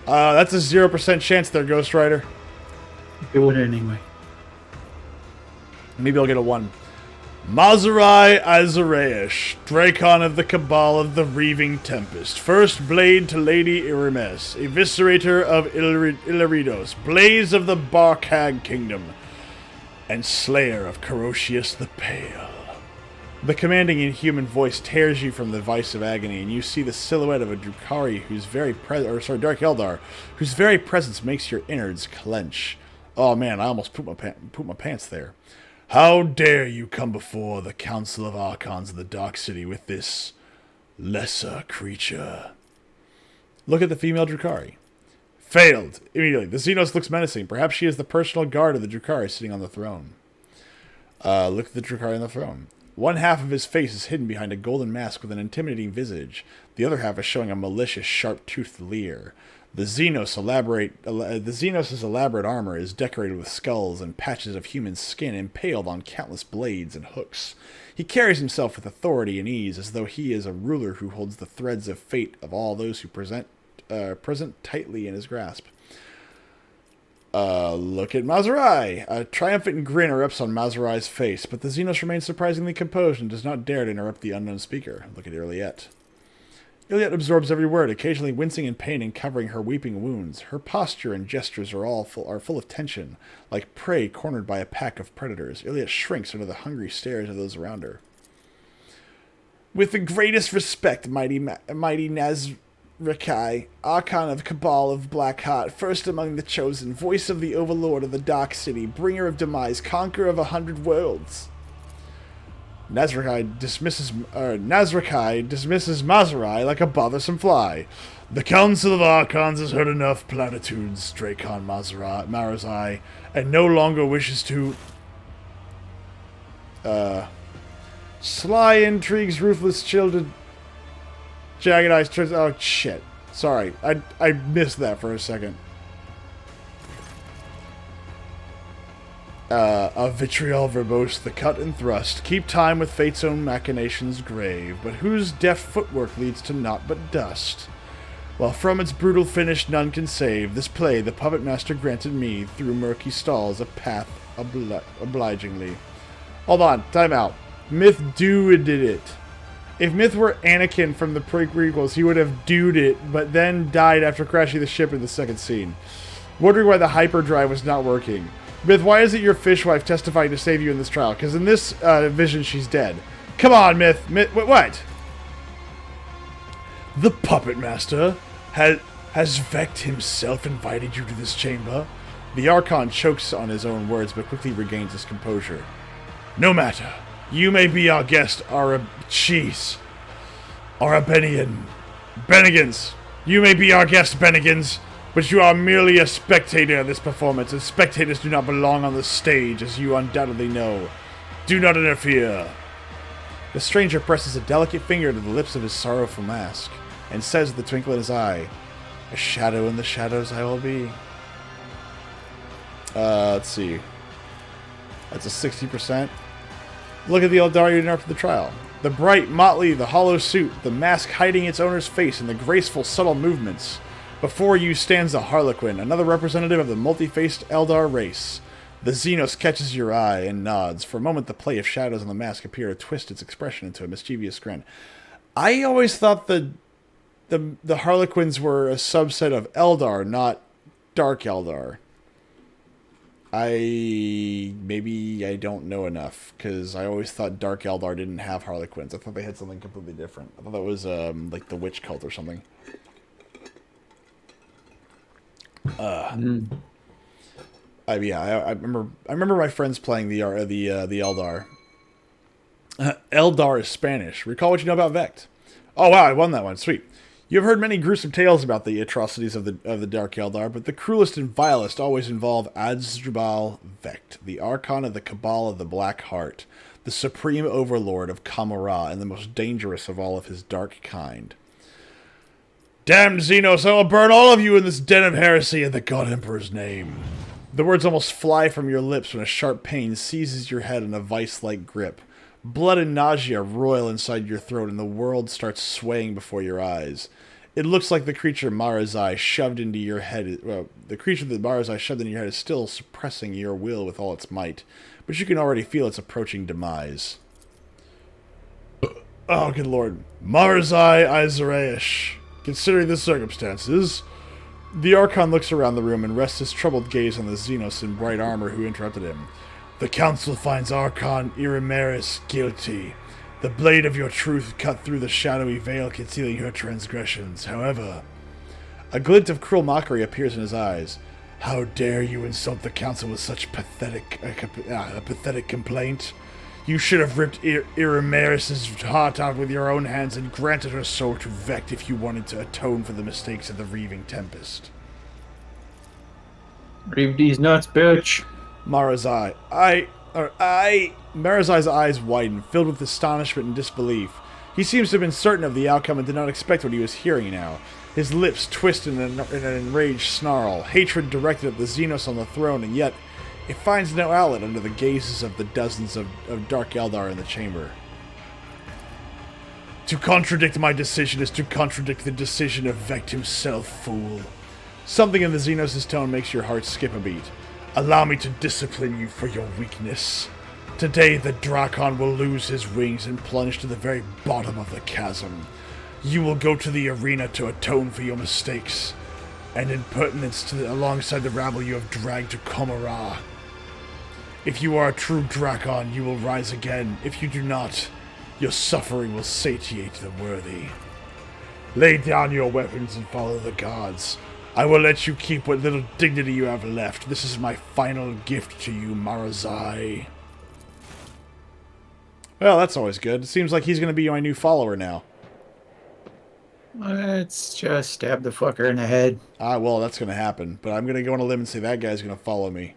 That's a 0% chance there, Ghost Rider. Do it anyway. Maybe I'll get a 1. Mazerai Azaraish, Dracon of the Cabal of the Reaving Tempest. First blade to Lady Irimes, Eviscerator of Illaridos, Blaze of the Barkhag Kingdom, and Slayer of Corocius the Pale. The commanding inhuman voice tears you from the vice of agony, and you see the silhouette of a Drukhari whose very Dark Eldar, whose very presence makes your innards clench. Oh man, I almost pooped my pants there. How dare you come before the Council of Archons of the Dark City with this lesser creature? Look at the female Drukhari. Failed. Immediately. The Xenos looks menacing. Perhaps she is the personal guard of the Drukhari sitting on the throne. Look at the Drukhari on the throne. One half of his face is hidden behind a golden mask with an intimidating visage. The other half is showing a malicious, sharp-toothed leer. The Xenos' elaborate armor is decorated with skulls and patches of human skin impaled on countless blades and hooks. He carries himself with authority and ease, as though he is a ruler who holds the threads of fate of all those who present tightly in his grasp. Look at Mazurai. A triumphant grin erupts on Mazurai's face, but the Xenos remains surprisingly composed and does not dare to interrupt the unknown speaker. Look at Iliette. Iliette absorbs every word, occasionally wincing in pain and covering her weeping wounds. Her posture and gestures are full of tension, like prey cornered by a pack of predators. Iliette shrinks under the hungry stares of those around her. With the greatest respect, mighty Nazrakai, Archon of Cabal of Blackheart, first among the chosen, voice of the Overlord of the Dark City, bringer of demise, conqueror of 100 worlds. Nazrakai dismisses Mazurai like a bothersome fly. The Council of Archons has heard enough platitudes, Dracon Mazurai, and no longer wishes to... Sly intrigues, ruthless children... Jagged eyes turns... Oh, shit. Sorry. I missed that for a second. A vitriol verbose, the cut and thrust. Keep time with fate's own machinations grave, but whose deft footwork leads to naught but dust. While from its brutal finish none can save, this play the puppet master granted me, through murky stalls, a path obligingly. Hold on, time out. Myth did it. If Myth were Anakin from the prequels, he would have doed it, but then died after crashing the ship in the second scene. Wondering why the hyperdrive was not working. Myth, why is it your fishwife testifying to save you in this trial? Because in this vision, she's dead. Come on, Myth. What? The puppet master has Vect himself invited you to this chamber? The Archon chokes on his own words, but quickly regains his composure. No matter. You may be our guest, Benigans. You may be our guest, Benigans, but you are merely a spectator of this performance, and spectators do not belong on the stage, as you undoubtedly know. Do not interfere. The stranger presses a delicate finger to the lips of his sorrowful mask, and says with a twinkle in his eye, a shadow in the shadows I will be. Let's see. That's a 60%. Look at the Eldar who interrupted the trial. The bright, motley, the hollow suit, the mask hiding its owner's face, and the graceful, subtle movements. Before you stands a Harlequin, another representative of the multi-faced Eldar race. The Xenos catches your eye and nods. For a moment, the play of shadows on the mask appear to twist its expression into a mischievous grin. I always thought the Harlequins were a subset of Eldar, not Dark Eldar. Maybe I don't know enough, because I always thought Dark Eldar didn't have Harlequins. I thought they had something completely different. I thought that was like the witch cult or something. I remember my friends playing the Eldar. Eldar is Spanish. Recall what you know about Vect. Oh wow, I won that one. Sweet. You have heard many gruesome tales about the atrocities of the Dark Eldar, but the cruelest and vilest always involve Asdrubal Vect, the Archon of the Cabal of the Black Heart, the supreme overlord of Kamara, and the most dangerous of all of his dark kind. Damned Xenos, I will burn all of you in this den of heresy in the God Emperor's name. The words almost fly from your lips when a sharp pain seizes your head in a vice-like grip. Blood and nausea roil inside your throat, and the world starts swaying before your eyes. It looks like the creature Marazai shoved into your head. Well, the creature that Marazai shoved into your head is still suppressing your will with all its might, but you can already feel its approaching demise. Oh, good lord. Marazai Izareish. Considering the circumstances... The Archon looks around the room and rests his troubled gaze on the Xenos in bright armor who interrupted him. The Council finds Archon Irimeris guilty. The blade of your truth cut through the shadowy veil concealing your transgressions. However, a glint of cruel mockery appears in his eyes. How dare you insult the Council with such pathetic complaint? You should have ripped Irimeris' heart out with your own hands and granted her soul to Vect if you wanted to atone for the mistakes of the Reaving Tempest. Reeve these nuts, bitch. Marazai. Marazai's eyes widened, filled with astonishment and disbelief. He seems to have been certain of the outcome and did not expect what he was hearing now. His lips twisted in an enraged snarl, hatred directed at the Xenos on the throne, and yet it finds no outlet under the gazes of the dozens of Dark Eldar in the chamber. To contradict my decision is to contradict the decision of Vect himself, fool. Something in the Xenos' tone makes your heart skip a beat. Allow me to discipline you for your weakness. Today the Drakon will lose his wings and plunge to the very bottom of the chasm. You will go to the arena to atone for your mistakes and impertinence alongside the rabble you have dragged to Komara. If you are a true Drakon, you will rise again. If you do not, your suffering will satiate the worthy. Lay down your weapons and follow the gods. I will let you keep what little dignity you have left. This is my final gift to you, Marazai. Well, that's always good. It seems like he's going to be my new follower now. Let's just stab the fucker in the head. Well, that's going to happen. But I'm going to go on a limb and say that guy's going to follow me.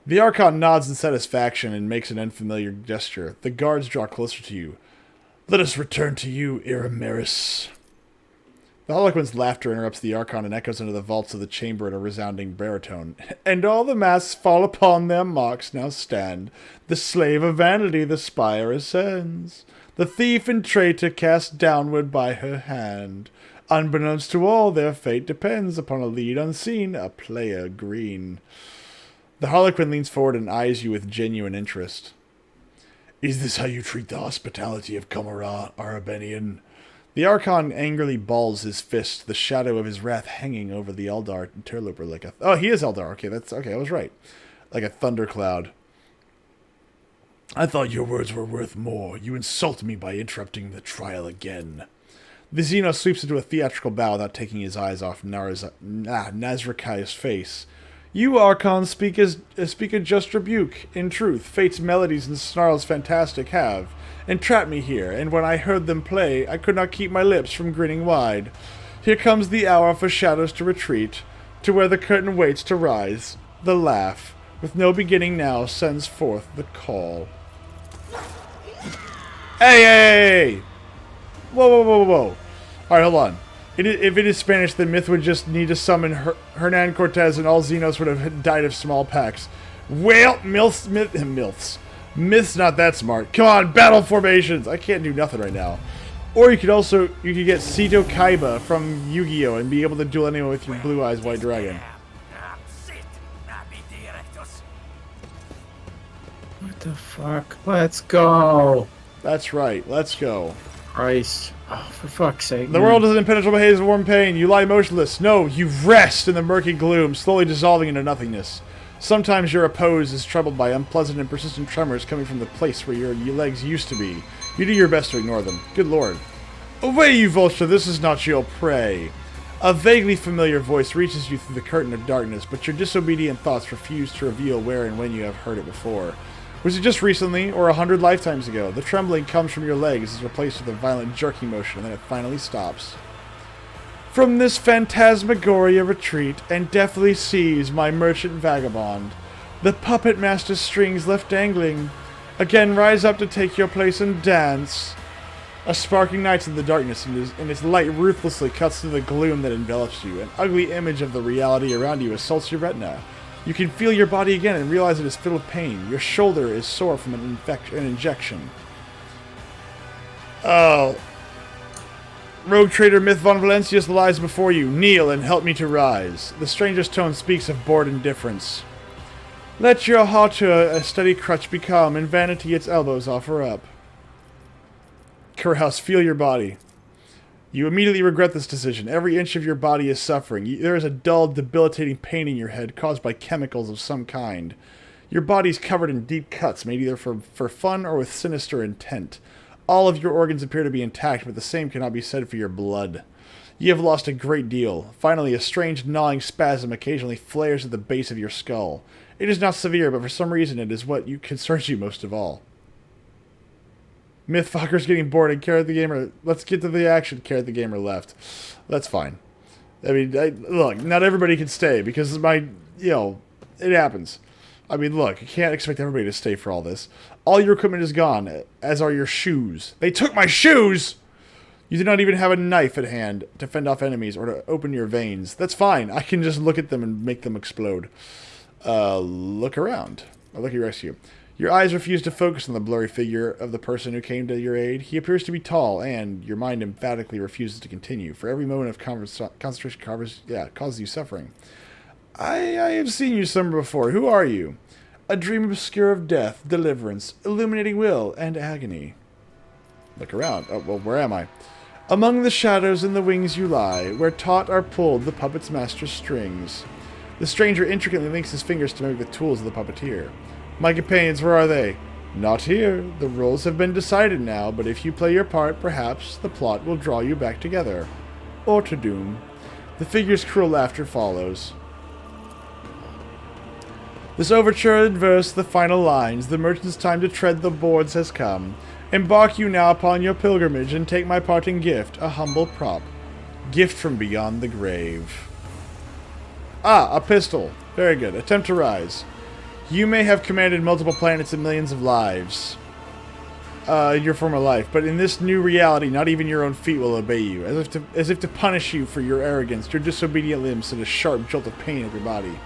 The Archon nods in satisfaction and makes an unfamiliar gesture. The guards draw closer to you. Let us return to you, Irameris. The Harlequin's laughter interrupts the Archon and echoes into the vaults of the chamber in a resounding baritone. And all the masks fall upon their marks now stand. The slave of vanity the spire ascends. The thief and traitor cast downward by her hand. Unbeknownst to all, their fate depends upon a lead unseen, a player green. The Harlequin leans forward and eyes you with genuine interest. Is this how you treat the hospitality of Komara, Arabenian? The Archon angrily balls his fist, the shadow of his wrath hanging over the Eldar interloper like a... Oh, he is Eldar. Okay, I was right. Like a thundercloud. I thought your words were worth more. You insult me by interrupting the trial again. The Xenos sweeps into a theatrical bow without taking his eyes off Nazrakai's face. You, Archon, speak a just rebuke. In truth, fate's melodies and snarls fantastic have entrapped me here, and when I heard them play, I could not keep my lips from grinning wide. Here comes the hour for shadows to retreat, to where the curtain waits to rise. The laugh, with no beginning now, sends forth the call. Hey! Whoa. Alright, hold on. If it is Spanish, then Myth would just need to summon Hernan Cortez and all Xenos would have died of smallpox. Well, Myth's not that smart. Come on, battle formations! I can't do nothing right now. Or you could get Sito Kaiba from Yu-Gi-Oh! And be able to duel anyone with your Blue Eyes White Dragon. What the fuck? Let's go. That's right, let's go. Christ. Oh, for fuck's sake. The world is an impenetrable haze of warm pain. You lie motionless. No, you rest in the murky gloom, slowly dissolving into nothingness. Sometimes your repose is troubled by unpleasant and persistent tremors coming from the place where your legs used to be. You do your best to ignore them. Good lord. Away, you vulture, this is not your prey. A vaguely familiar voice reaches you through the curtain of darkness, but your disobedient thoughts refuse to reveal where and when you have heard it before. Was it just recently, or 100 lifetimes ago? The trembling comes from your legs, is replaced with a violent jerking motion, and then it finally stops. From this phantasmagoria retreat, and deftly seize my merchant vagabond. The puppet master's strings left dangling. Again rise up to take your place and dance. A spark ignites in the darkness, and its light ruthlessly cuts through the gloom that envelops you. An ugly image of the reality around you assaults your retina. You can feel your body again and realize it is filled with pain. Your shoulder is sore from an injection. Oh. Rogue trader Myth von Valencius lies before you. Kneel and help me to rise. The stranger's tone speaks of bored indifference. Let your hauteur a steady crutch become, and vanity its elbows offer up. Kurhaus, feel your body. You immediately regret this decision. Every inch of your body is suffering. There is a dull, debilitating pain in your head caused by chemicals of some kind. Your body's covered in deep cuts, made either for fun or with sinister intent. All of your organs appear to be intact, but the same cannot be said for your blood. You have lost a great deal. Finally, a strange gnawing spasm occasionally flares at the base of your skull. It is not severe, but for some reason it is what concerns you most of all. Mythfucker's getting bored and Carrot the Gamer... Let's get to the action. Carrot the Gamer left. That's fine. I mean, look, not everybody can stay because you know, it happens. I mean, look, you can't expect everybody to stay for all this. All your equipment is gone, as are your shoes. They took my shoes! You do not even have a knife at hand to fend off enemies or to open your veins. That's fine. I can just look at them and make them explode. Look around. I'll look at your rescue. Your eyes refuse to focus on the blurry figure of the person who came to your aid. He appears to be tall, and your mind emphatically refuses to continue. For every moment of concentration causes you suffering. I have seen you somewhere before. Who are you? A dream obscure of death, deliverance, illuminating will, and agony. Look around. Oh, well, where am I? Among the shadows and the wings you lie, where taut are pulled the puppet's master's strings. The stranger intricately links his fingers to mimic the tools of the puppeteer. My companions, where are they? Not here. The roles have been decided now, but if you play your part, perhaps the plot will draw you back together. Or to doom. The figure's cruel laughter follows. This overture adverse the final lines. The merchant's time to tread the boards has come. Embark you now upon your pilgrimage and take my parting gift, a humble prop. Gift from beyond the grave. Ah, a pistol. Very good. Attempt to rise. You may have commanded multiple planets and millions of lives in your former life, but in this new reality, not even your own feet will obey you, as if to punish you for your arrogance. Your disobedient limbs send a sharp jolt of pain at your body.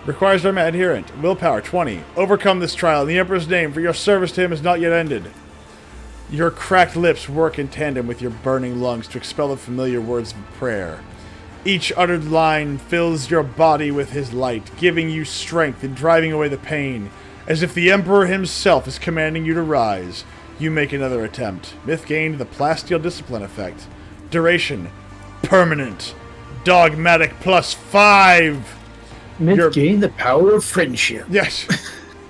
Requires Dharma adherent. Willpower 20. Overcome this trial in the Emperor's name, for your service to him is not yet ended. Your cracked lips work in tandem with your burning lungs to expel the familiar words of prayer. Each uttered line fills your body with his light, giving you strength and driving away the pain. As if the Emperor himself is commanding you to rise, you make another attempt. Myth gained the plasteel discipline effect. Duration, permanent. Dogmatic +5. Myth gained the power of friendship. Yes.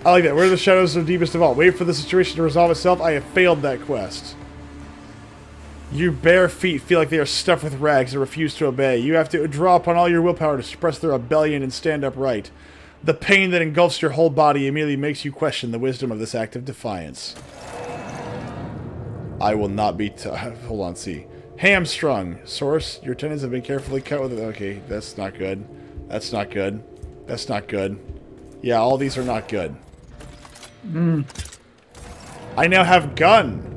I like that. Where are the shadows of deepest of all? Wait for the situation to resolve itself. I have failed that quest. Your bare feet feel like they are stuffed with rags and refuse to obey. You have to draw upon all your willpower to suppress their rebellion and stand upright. The pain that engulfs your whole body immediately makes you question the wisdom of this act of defiance. I will not be... Hold on, see. Hamstrung. Source, your tendons have been carefully cut with... Okay, that's not good. That's not good. That's not good. Yeah, all these are not good. I now have gun.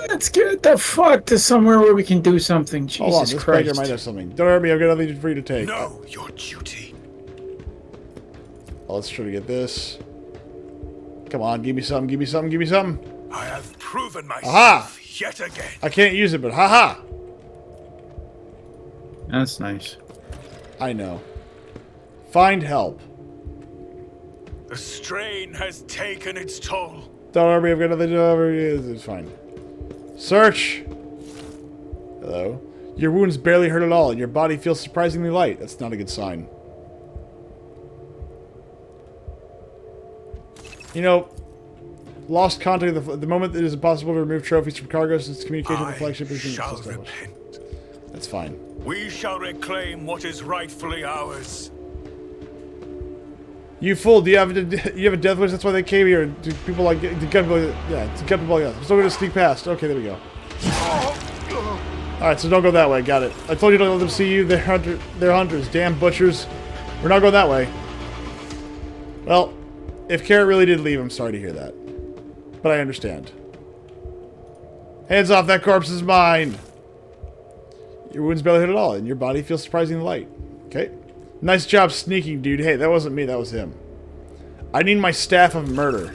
Let's get the fuck to somewhere where we can do something. Jesus Hold on, this Christ. beggar might have something. Don't hurt me, I've got nothing for you to take. Know your duty. Well, let's try to get this. Come on, give me something, give me something, give me something. I have proven myself Aha! yet again. I can't use it, but haha! That's nice. I know. Find help. The strain has taken its toll. Don't hurt me, I've got nothing to do. It's fine. Search! Hello? Your wounds barely hurt at all, and your body feels surprisingly light. That's not a good sign. You know, lost contact the moment it is impossible to remove trophies from cargo since communication with the flagship is being shall established. repent. That's fine. We shall reclaim what is rightfully ours. You fool! Do you have a death wish? That's why they came here. Do people like to gut people? Yeah, to gut people like us. I'm still gonna sneak past. Okay, there we go. All right, so don't go that way. Got it. I told you don't let them see you. They're hunters. Damn butchers. We're not going that way. Well, if Carrot really did leave, I'm sorry to hear that, but I understand. Hands off! That corpse is mine. Your wounds barely hurt at all, and your body feels surprisingly light. Okay. Nice job sneaking, dude. Hey, that wasn't me, that was him. I need my staff of murder.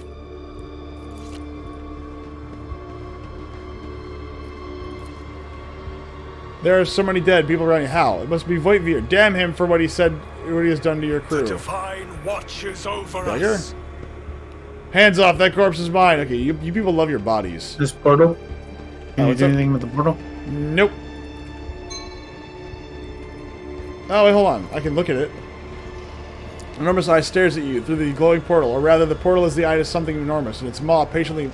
There are so many dead people around you. How? It must be Voitvir. Damn him for what he said, what he has done to your crew. The divine watches over Dagger? us. Hands off, that corpse is mine. Okay, you people love your bodies. This portal? Can you what's do up? anything with the portal? Nope. Oh, wait, hold on. I can look at it. An enormous eye stares at you through the glowing portal, or rather, the portal is the eye to something enormous, and its maw patiently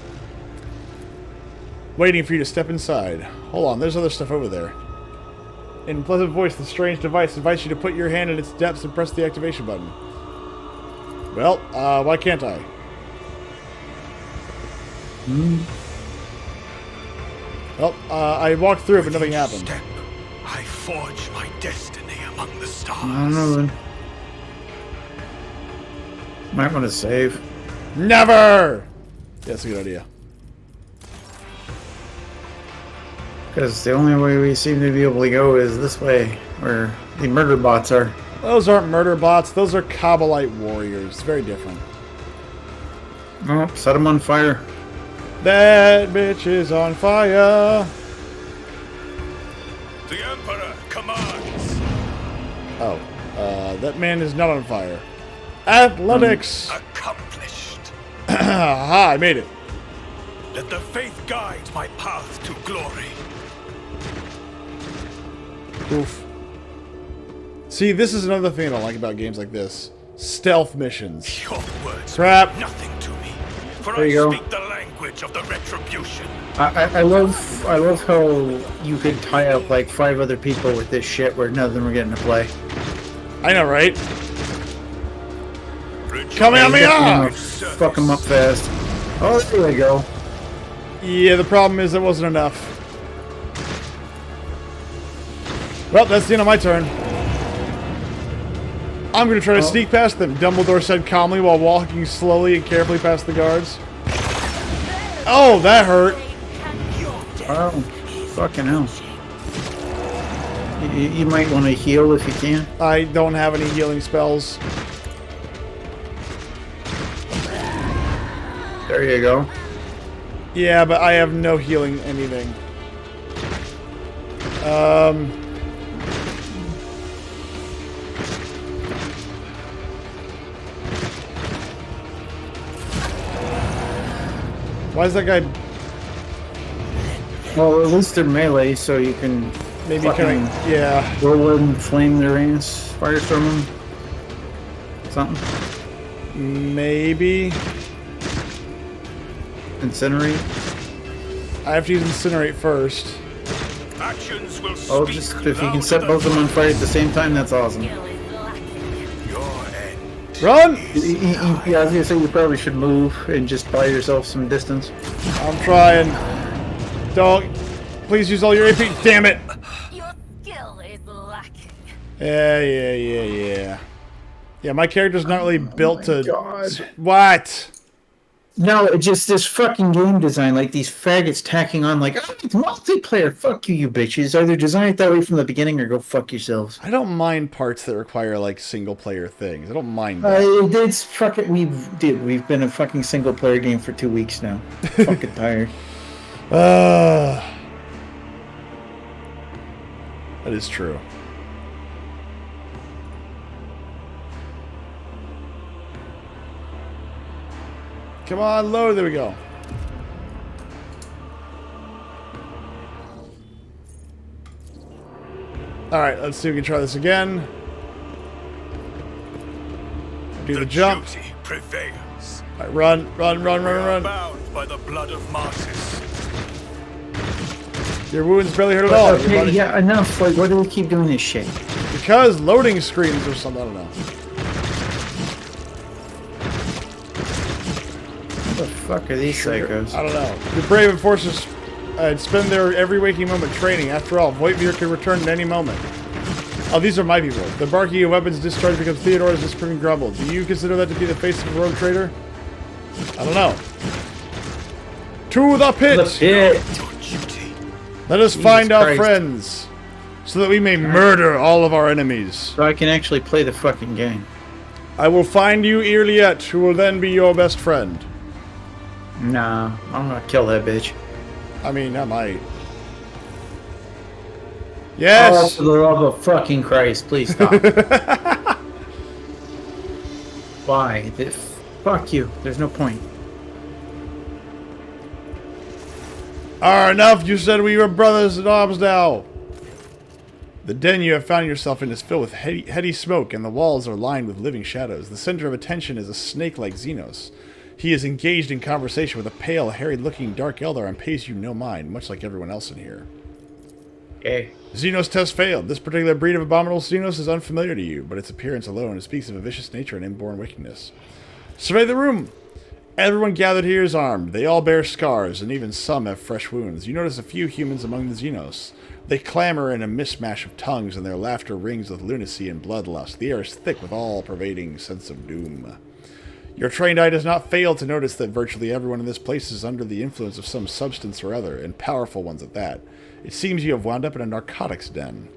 waiting for you to step inside. Hold on, there's other stuff over there. In a pleasant voice, the strange device invites you to put your hand in its depths and press the activation button. Well, why can't I? Well, I walked through it, but nothing happened. Step, I forge my destiny among the stars. I don't know then. Might want to save. Never! Yeah, that's a good idea. Because the only way we seem to be able to go is this way, where the murder bots are. Those aren't murder bots. Those are Kabbalite warriors. Very different. Oh, set them on fire. That bitch is on fire. The Emperor commands. Oh, that man is not on fire. Athletics. Accomplished. Aha, I made it. Let the faith guide my path to glory. Oof. See, this is another thing I don't like about games like this. Stealth missions. Your words Crap. mean nothing to me, for There I you go. speak the language of the retribution. I love how you could tie up like 5 other people with this shit where none of them are getting to play. I know, right? Come at me Definitely up! Fuck them up fast. Oh, there we go. Yeah, the problem is it wasn't enough. Well, that's the end of my turn. I'm gonna try to sneak past them, Dumbledore said calmly while walking slowly and carefully past the guards. Oh, that hurt. Oh, fucking hell. You might want to heal if you can. I don't have any healing spells. There you go. Yeah, but I have no healing anything. Why is that guy Well, at least they're melee, so you can maybe fucking kind of... Yeah. roll and flame their ass, firestorm them. Something. Maybe. Incinerate. I have to use Incinerate first. Actions will Oh, speak just if you can louder set both of them on fire at the same time, that's awesome. than your end. Run! Yeah, I was gonna say you probably should move and just buy yourself some distance. I'm trying. Don't. Please use all your AP. Damn it! Your skill is lacking. Yeah. Yeah, my character's not really built to... God. What? No, it's just this fucking game design, like these faggots tacking on, like, oh, it's multiplayer. Fuck you, you bitches. Either design it that way from the beginning or go fuck yourselves. I don't mind parts that require, like, single-player things. I don't mind that. It's fucking. We've been a fucking single player game for 2 weeks now. Fucking tired. That is true. Come on, load. There we go. Alright, let's see if we can try this again. Do the jump. Duty prevails. All right, run. We are bound by the blood of Marsis. Your wounds barely hurt at all. Your Okay, body- yeah, enough. Like, why do we keep doing this shit? Because loading screens or something, I don't know. What the fuck are these psychos? I don't know. The brave enforcers spend their every waking moment training. After all, Voigtveer could return at any moment. Oh, these are my people. The barking of weapons discharged becomes Theodore's disapproving grumble. Do you consider that to be the face of a rogue trader? I don't know. To the pit! The pit! Your duty. Let us Jesus find our Christ. friends, so that we may murder all of our enemies. So I can actually play the fucking game. I will find you, Irliet, who will then be your best friend. Nah, I'm gonna kill that bitch. I mean, I might. Oh, Yes! for the love of fucking Christ, please stop. Why? Fuck you. There's no point. Enough! You said we were brothers in arms now! The den you have found yourself in is filled with heady smoke, and the walls are lined with living shadows. The center of attention is a snake like Xenos. He is engaged in conversation with a pale, hairy-looking Dark Elder and pays you no mind, much like everyone else in here. Okay. Xenos test failed. This particular breed of abominable Xenos is unfamiliar to you, but its appearance alone speaks of a vicious nature and inborn wickedness. Survey the room! Everyone gathered here is armed. They all bear scars, and even some have fresh wounds. You notice a few humans among the Xenos. They clamor in a mishmash of tongues, and their laughter rings with lunacy and bloodlust. The air is thick with all-pervading sense of doom. Your trained eye does not fail to notice that virtually everyone in this place is under the influence of some substance or other, and powerful ones at that. It seems you have wound up in a narcotics den.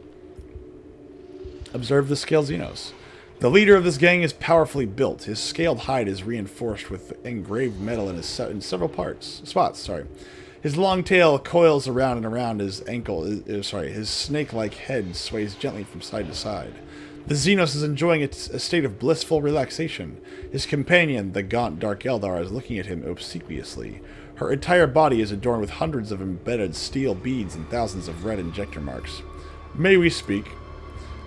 Observe the scaled Xenos. The leader of this gang is powerfully built. His scaled hide is reinforced with engraved metal in several spots. His long tail coils around and around his ankle. His snake-like head sways gently from side to side. The Xenos is enjoying a state of blissful relaxation. His companion, the gaunt Dark Eldar, is looking at him obsequiously. Her entire body is adorned with hundreds of embedded steel beads and thousands of red injector marks. May we speak?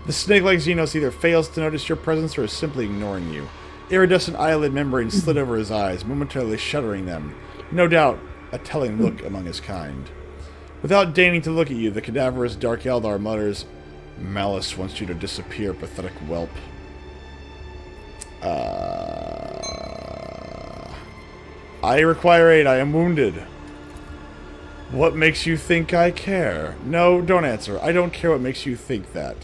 The snake-like Xenos either fails to notice your presence or is simply ignoring you. Iridescent eyelid membranes slid over his eyes, momentarily shuttering them. No doubt, a telling look among his kind. Without deigning to look at you, the cadaverous Dark Eldar mutters, "Malice wants you to disappear, pathetic whelp." I require aid. I am wounded. What makes you think I care? No, don't answer. I don't care what makes you think that.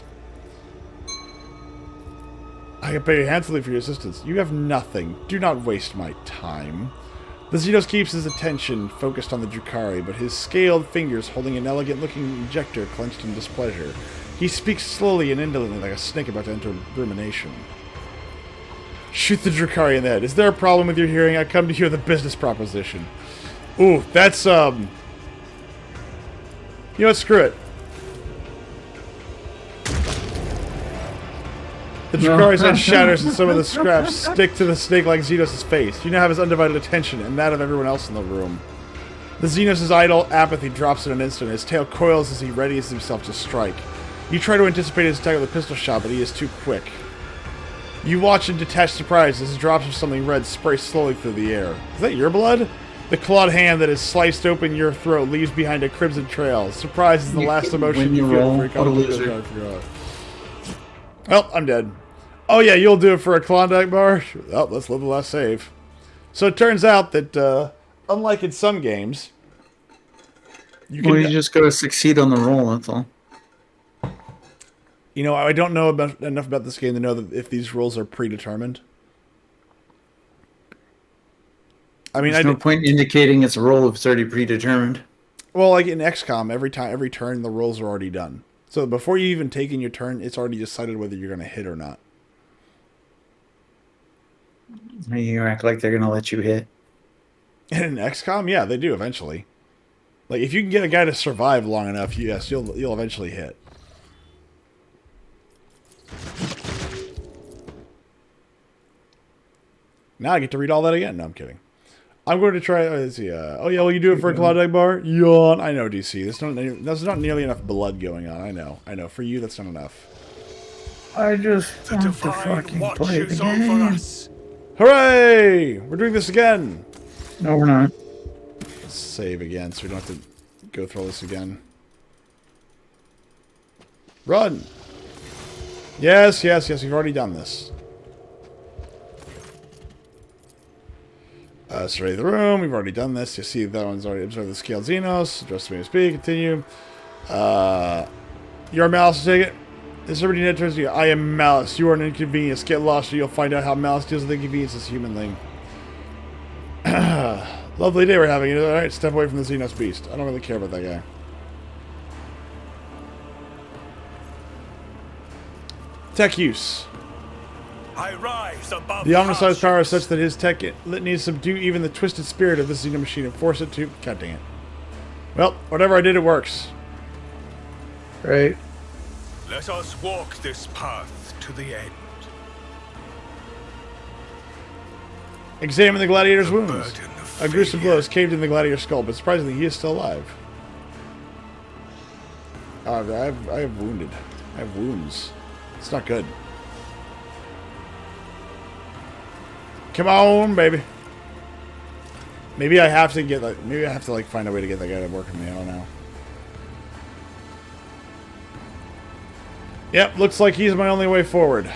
I can pay you handsomely for your assistance. You have nothing. Do not waste my time. The Xenos keeps his attention focused on the Drukhari, but his scaled fingers holding an elegant-looking injector clenched in displeasure. He speaks slowly and indolently like a snake about to enter rumination. Shoot the Drukhari in the head. Is there a problem with your hearing? I come to you with a business proposition. Ooh, that's, You know what? Screw it. The Drukhari's head shatters and some of the scraps stick to the snake-like Xenos' face. You now have his undivided attention and that of everyone else in the room. The Xenos' idle apathy drops in an instant. His tail coils as he readies himself to strike. You try to anticipate his attack with a pistol shot, but he is too quick. You watch in detached surprise as drops of something red spray slowly through the air. Is that your blood? The clawed hand that has sliced open your throat leaves behind a crimson trail. Surprise is the last emotion you feel before you come. Well, I'm dead. Oh yeah, you'll do it for a Klondike bar? Well, let's live the last save. So it turns out that, unlike in some games, you just gotta succeed on the roll, that's all. You know, I don't know enough about this game to know that if these rolls are predetermined. I mean, there's no point indicating it's a roll if it's already predetermined. Well, like in XCOM, every turn, the rolls are already done. So before you even take in your turn, it's already decided whether you're going to hit or not. You act like they're going to let you hit. And in XCOM, yeah, they do eventually. Like, if you can get a guy to survive long enough, yes, you'll eventually hit. Now I get to read all that again. No, I'm kidding. I'm going to try. Let's see. Oh yeah, will you do it for a Klondike bar? Yawn. I know, DC. There's not nearly enough blood going on. I know. For you, that's not enough. I just want to fucking play it again. Hooray! We're doing this again. No, we're not. Let's save again, so we don't have to go through all this again. Run. Yes. We've already done this. Survey the room. We've already done this. You see that one's already observed the scaled Xenos. Address me to speak. Continue. You're Malice, take it. Is everybody net turns to you? I am Malice. You are an inconvenience. Get lost or you'll find out how Malice deals with inconvenience as a human thing. Lovely day we're having. Alright, step away from the Xenos beast. I don't really care about that guy. Tech use. I rise above the omniscience power is such that his tech litany subdue even the twisted spirit of this Xeno machine and force it to... God dang it. Well, whatever I did, it works. Right. Let us walk this path to the end. Examine the gladiator's wounds. A gruesome blow has caved in the gladiator's skull, but surprisingly, he is still alive. I have wounded. I have wounds. It's not good. Come on, baby. Maybe I have to get like. Maybe I have to like find a way to get that guy to work with me. I don't know. Yep, looks like he's my only way forward.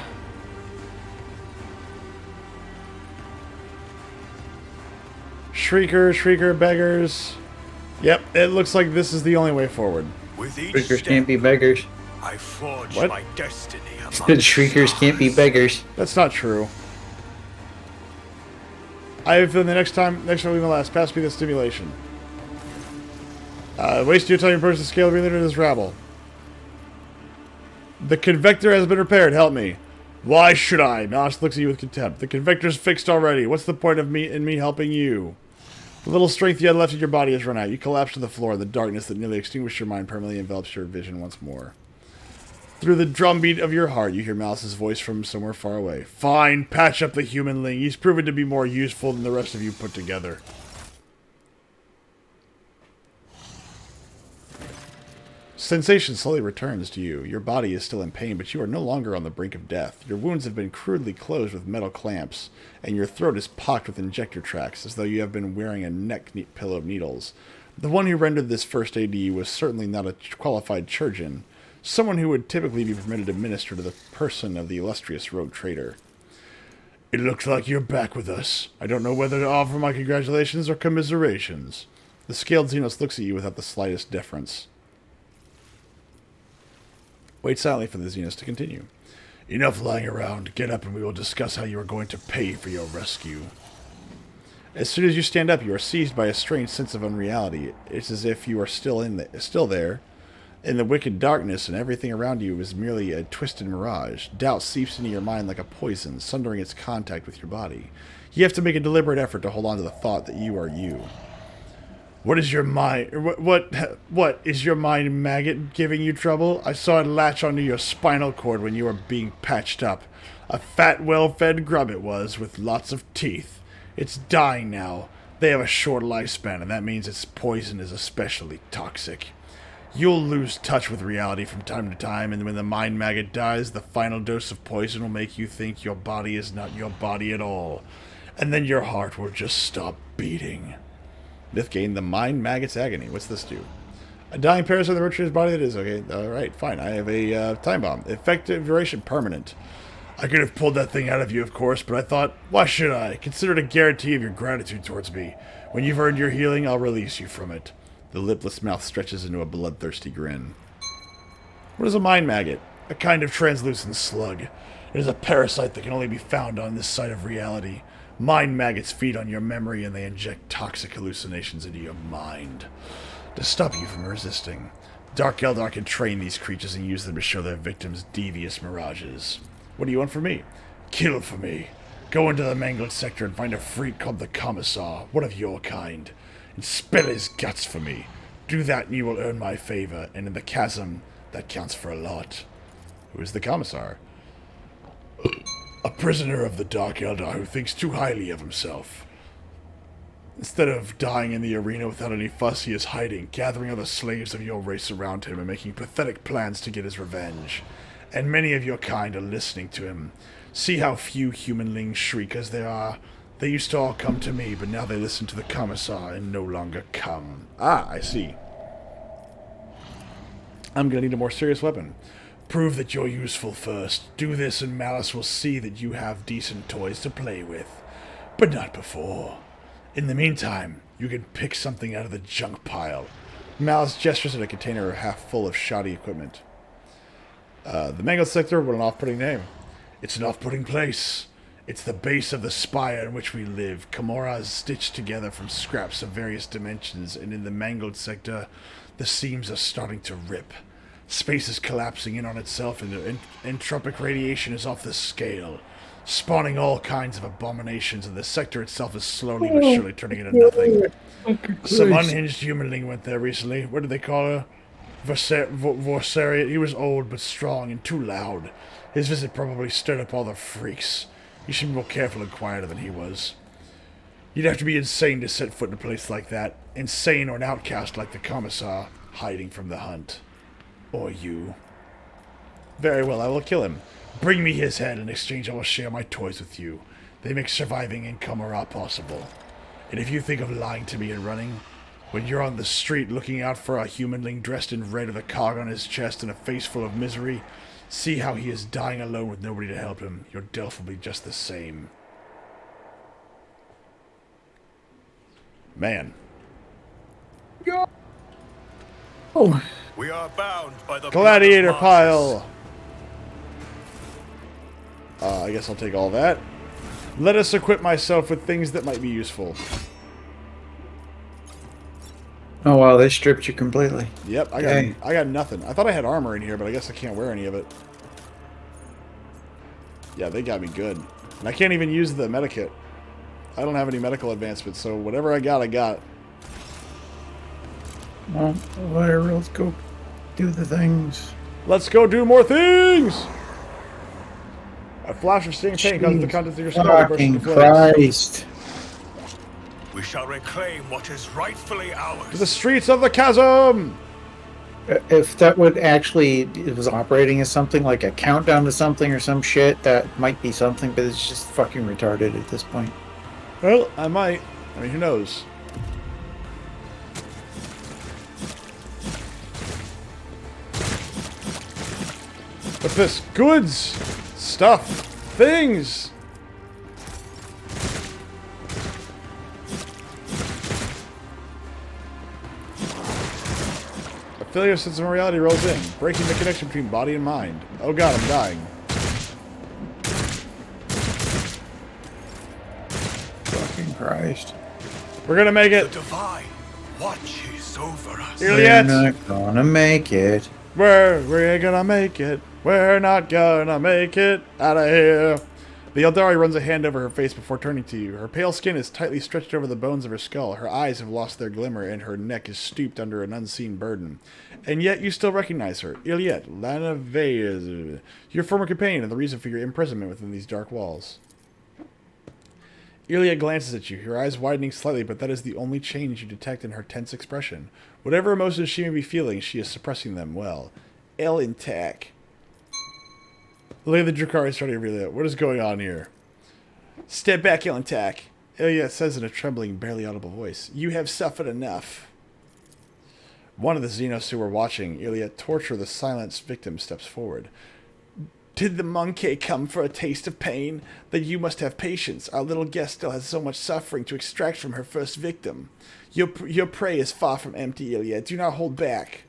Shrieker, beggars. Yep, it looks like this is the only way forward. With each Shriekers step, can't be beggars. I forge What? my destiny among Said shriekers can't be beggars. That's not true. I have the next time we last, pass me the stimulation. Waste your time your person scale related to this rabble. The convector has been repaired, help me. Why should I? Mouse looks at you with contempt. The convector's fixed already. What's the point of me helping you? The little strength you had left in your body has run out. You collapse to the floor. The darkness that nearly extinguished your mind permanently envelops your vision once more. Through the drumbeat of your heart, you hear Malice's voice from somewhere far away. Fine, patch up the humanling. He's proven to be more useful than the rest of you put together. Sensation slowly returns to you. Your body is still in pain, but you are no longer on the brink of death. Your wounds have been crudely closed with metal clamps, and your throat is pocked with injector tracks, as though you have been wearing a neck pillow of needles. The one who rendered this first aid to you was certainly not a qualified chirurgeon, someone who would typically be permitted to minister to the person of the illustrious rogue trader. It looks like you're back with us. I don't know whether to offer my congratulations or commiserations. The scaled Xenos looks at you without the slightest deference. Wait silently for the Xenos to continue. Enough lying around. Get up and we will discuss how you are going to pay for your rescue. As soon as you stand up, you are seized by a strange sense of unreality. It's as if you are still there, in the wicked darkness, and everything around you is merely a twisted mirage. Doubt seeps into your mind like a poison, sundering its contact with your body. You have to make a deliberate effort to hold on to the thought that you are you. What is your mind? What is your mind maggot giving you trouble? I saw it latch onto your spinal cord when you were being patched up. A fat, well-fed grub it was, with lots of teeth. It's dying now. They have a short lifespan, and that means its poison is especially toxic. You'll lose touch with reality from time to time, and when the mind maggot dies, the final dose of poison will make you think your body is not your body at all. And then your heart will just stop beating. Myth gained the mind maggot's agony. What's this do? A dying parasite in the rotator's body that is. Okay, alright, fine. I have a time bomb. Effective duration permanent. I could have pulled that thing out of you, of course, but I thought, why should I? Consider it a guarantee of your gratitude towards me. When you've earned your healing, I'll release you from it. The lipless mouth stretches into a bloodthirsty grin. What is a mind maggot? A kind of translucent slug. It is a parasite that can only be found on this side of reality. Mind maggots feed on your memory and they inject toxic hallucinations into your mind to stop you from resisting. Dark Eldar can train these creatures and use them to show their victims devious mirages. What do you want from me? Kill for me. Go into the mangled sector and find a freak called the Commissar, one of your kind, and spill his guts for me. Do that and you will earn my favor, and in the chasm, that counts for a lot. Who is the Commissar? A prisoner of the Dark Eldar who thinks too highly of himself. Instead of dying in the arena without any fuss, he is hiding, gathering other slaves of your race around him and making pathetic plans to get his revenge. And many of your kind are listening to him. See how few humanlings shriek as there are. They used to all come to me, but now they listen to the Commissar and no longer come. Ah, I see. I'm gonna need a more serious weapon. Prove that you're useful first. Do this and Malice will see that you have decent toys to play with. But not before. In the meantime, you can pick something out of the junk pile. Malice gestures at a container half full of shoddy equipment. The Mangled Sector, what an off-putting name. It's an off-putting place. It's the base of the spire in which we live. Camorra is stitched together from scraps of various dimensions, and in the Mangled Sector, the seams are starting to rip. Space is collapsing in on itself, and entropic radiation is off the scale, spawning all kinds of abominations, and the sector itself is slowly but surely turning into nothing. Some unhinged humanling went there recently. What did they call her? Vorsaria. He was old but strong and too loud. His visit probably stirred up all the freaks. You should be more careful and quieter than he was. You'd have to be insane to set foot in a place like that. Insane or an outcast like the Commissar, hiding from the hunt. Or you. Very well, I will kill him. Bring me his head. In exchange, I will share my toys with you. They make surviving in Camorra possible. And if you think of lying to me and running, when you're on the street looking out for a humanling dressed in red with a cog on his chest and a face full of misery, see how he is dying alone with nobody to help him. Your death will be just the same. Man. Oh, We are bound by the Gladiator blood of martyrs. pile. I guess I'll take all that. Let us equip myself with things that might be useful. oh wow, they stripped you completely. Yep, Okay. I got nothing. I thought I had armor in here, but I guess I can't wear any of it. Yeah, they got me good. And I can't even use the medikit. I don't have any medical advancements, so whatever I got, I got. Well, whatever. Let's go do the things. Let's go do more things! A flash of stinging pain causes the contents of your skull to burst Fucking into flames. Christ. We shall reclaim what is rightfully ours. To the streets of the chasm! If that would actually, it was operating as something like a countdown to something or some shit, that might be something, but it's just fucking retarded at this point. Well, I might. I mean, who knows? What's this? Goods! Stuff! Things! A failure sense of reality rolls in, breaking the connection between body and mind. Oh god, I'm dying. Fucking Christ. We're gonna make The it! divine watches over us. Here- We're Juliet. not gonna make it. We're gonna make it. We're not gonna make it out of here. The Eldari runs a hand over her face before turning to you. Her pale skin is tightly stretched over the bones of her skull. Her eyes have lost their glimmer, and her neck is stooped under an unseen burden. And yet you still recognize her. Iliet, Lanavez, your former companion and the reason for your imprisonment within these dark walls. Iliet glances at you, her eyes widening slightly, but that is the only change you detect in her tense expression. Whatever emotions she may be feeling, she is suppressing them well. Elintak. Look at the Drakari starting to reveal it. What is going on here? Step back, Elintak. Iliet says in a trembling, barely audible voice. You have suffered enough. One of the Xenos who were watching Iliet torture the silenced victim steps forward. Did the monkey come for a taste of pain? Then you must have patience. Our little guest still has so much suffering to extract from her first victim. Your prey is far from empty, Iliet. Do not hold back.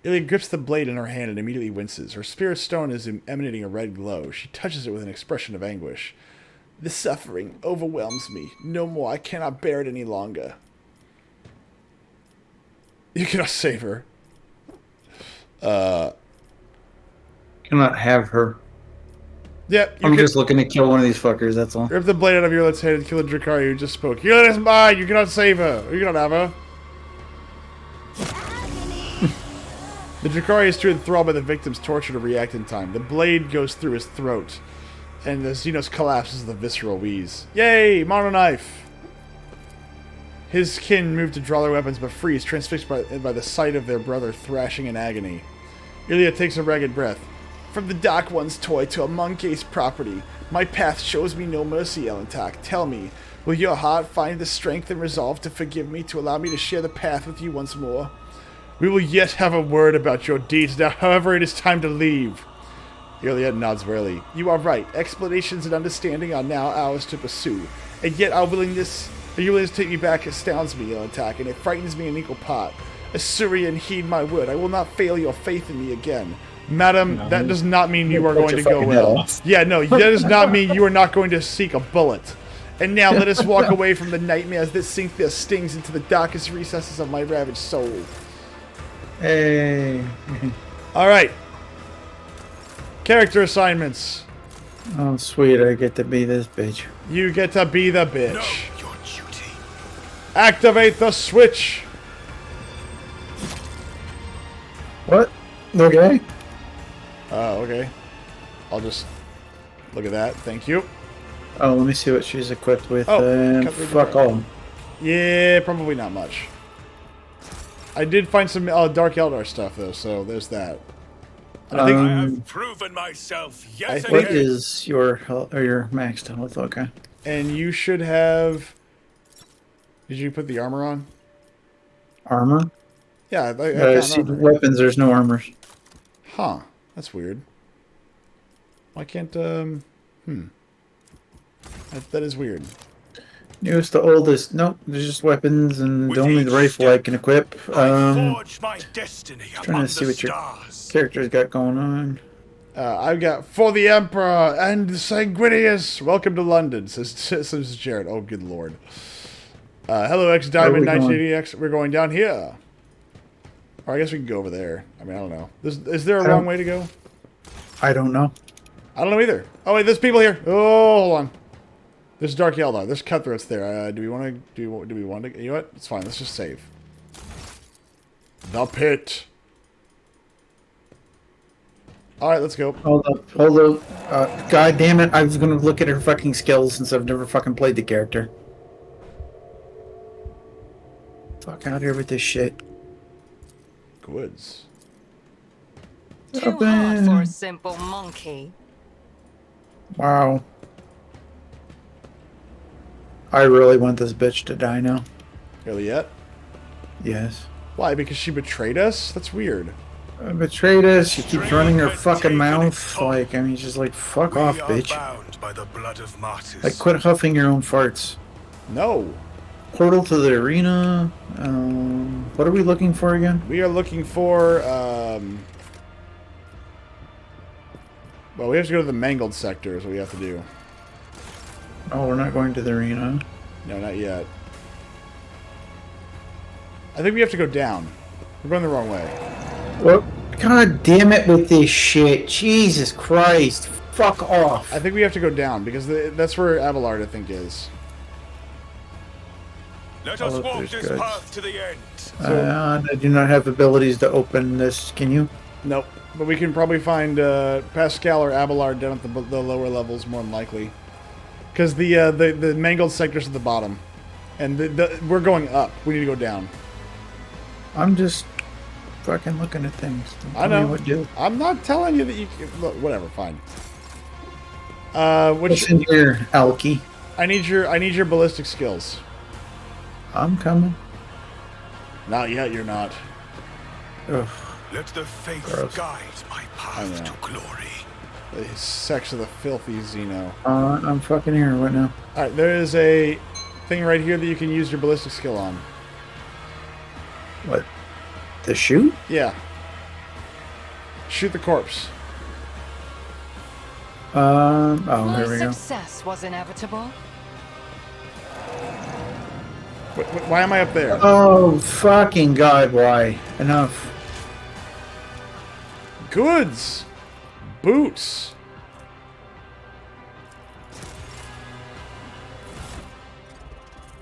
Iliet grips the blade in her hand and immediately winces. Her spirit stone is emanating a red glow. She touches it with an expression of anguish. The suffering overwhelms me. No more. I cannot bear it any longer. You cannot save her. Cannot have her. Yep, I'm just looking to kill one of these fuckers, that's all. rip the blade out of Iliet's head and kill the Drakari who just spoke. Iliet is mine! You cannot save her! You cannot have her! The Drakari is too enthralled by the victim's torture to react in time. The blade goes through his throat, and the Xenos collapses with a visceral wheeze. Yay! Mono knife! His kin move to draw their weapons, but freeze, transfixed by the sight of their brother thrashing in agony. Iliet takes a ragged breath. From the Dark One's toy to a monkey's property, my path shows me no mercy, Elentak. Tell me, will your heart find the strength and resolve to forgive me, to allow me to share the path with you once more? We will yet have a word about your deeds now, however it is time to leave. Iliet nods wearily. You are right. Explanations and understanding are now ours to pursue. And yet your willingness to take me back astounds me, Elentak, and it frightens me in equal part. Assyrian, heed my word. I will not fail your faith in me again. Madam, that does not mean you are going to go well. Yeah, no, that does not mean you are not going to seek a bullet. And now let us walk away from the nightmares that sink their stings into the darkest recesses of my ravaged soul. Hey. All right. Character assignments. Oh, sweet, I get to be this bitch. You get to be the bitch. Know your duty. Activate the switch. What? Okay. Oh, okay. I'll just look at that. Thank you. Oh, let me see what she's equipped with. Oh, cut through the Fuck door. all. Yeah, probably not much. I did find some Dark Eldar stuff, though, so there's that. And I think I have proven myself I yet think- What again. is your health, or your maxed health? Okay. and you should have... Did you put the armor on? Armor? Yeah, I found See, armor. weapons, there's no armors. Huh. That's weird. Why can't, that is weird. Newest to oldest. Nope, there's just weapons and With only each the rifle I step, can equip. I forge my destiny Trying among to see the what your stars. character's got going on. I've got For the Emperor and Sanguinius. Welcome to London, says Jared. Oh, good lord. Hello, X Diamond Where are we 1980X. We're going down here. Or I guess we can go over there. I mean, I don't know. Is there a I wrong don't- way to go? I don't know. I don't know either. Oh, wait, there's people here. Oh, hold on. There's Dark Eldar. There's Cutthroats there. Do we want to... Do we want to... You know what? It's fine. Let's just save. The pit. Alright, let's go. Hold up. God damn it, I was gonna look at her fucking skills since I've never fucking played the character. Fuck out here with this shit. Goods. Too hard Open. for a simple monkey. Wow. I really want this bitch to die now. Really yet? Yes. Why? Because she betrayed us? That's weird. Betrayed us. She keeps running her fucking mouth. Like, I mean, just like, fuck We off, are bitch. bound by the blood of martyrs. Like, quit huffing your own farts. No. Portal to the arena. What are we looking for again? We are looking for, well, we have to go to the Mangled sector is what we have to do. Oh, we're not going to the arena. No, not yet. I think we have to go down. We're going the wrong way. What? God damn it with this shit. Jesus Christ. Fuck off. I think we have to go down because that's where Abelard, I think, is. Let us look, walk there's this goods. path to the end. I do not have abilities to open this. Can you? Nope. But we can probably find Pascal or Abelard down at the lower levels, more than likely. Because the Mangled sector's at the bottom. And we're going up. We need to go down. I'm just fucking looking at things. Don't I tell me know. what to do. I'm not telling you that you can... Look, whatever, fine. What's in here, Alki? I need your ballistic skills. I'm coming. Not yet, you're not. Ugh. Let the faith Gross. guide my path know. to glory. The sex of the filthy Xeno. I'm fucking here. What now? Alright, there is a thing right here that you can use your ballistic skill on. What? The shoot? Yeah. Shoot the corpse. Oh, My there we go. success was inevitable. Why am I up there? Oh, fucking God, why? Enough. Goods! Boots!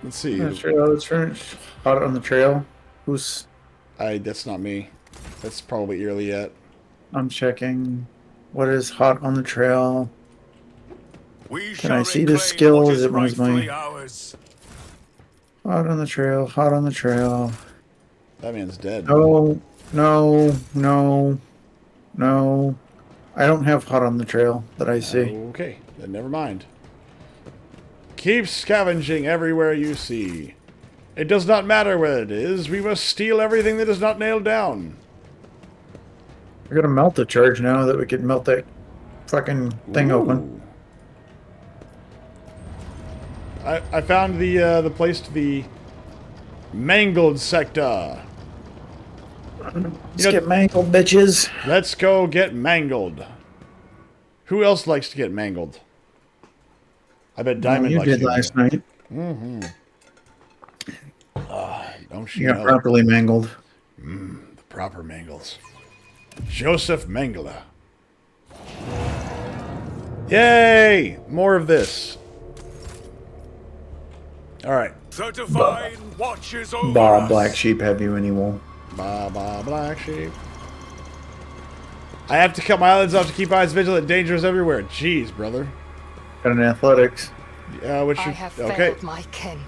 Let's see. Let's finish. Hot on the trail. Who's... That's not me. That's probably early yet. I'm checking. What is hot on the trail? We Can I shall see the reclaim skills? what is It was my- rightfully ours. Hot on the trail. Hot on the trail. That man's dead. No. No. No. No. I don't have hot on the trail that I see. Okay, then never mind. Keep scavenging everywhere you see. It does not matter where it is. We must steal everything that is not nailed down. We're gonna melt the charge now that we could melt that fucking thing open. Ooh. I found the place to the Mangled sector. Let's get mangled, bitches. Let's go get mangled. Who else likes to get mangled? I bet Diamond you likes did to. last night. Don't You you got know? properly mangled. The proper Mangles. Joseph Mengele. Yay! More of this. Alright. The divine watches over Bah, us. black sheep have you any wool. Bah, bah, black sheep. I have to cut my eyelids off to keep eyes vigilant. Dangers everywhere. Jeez, brother. Got an athletics. Which I you, have okay. failed my kin.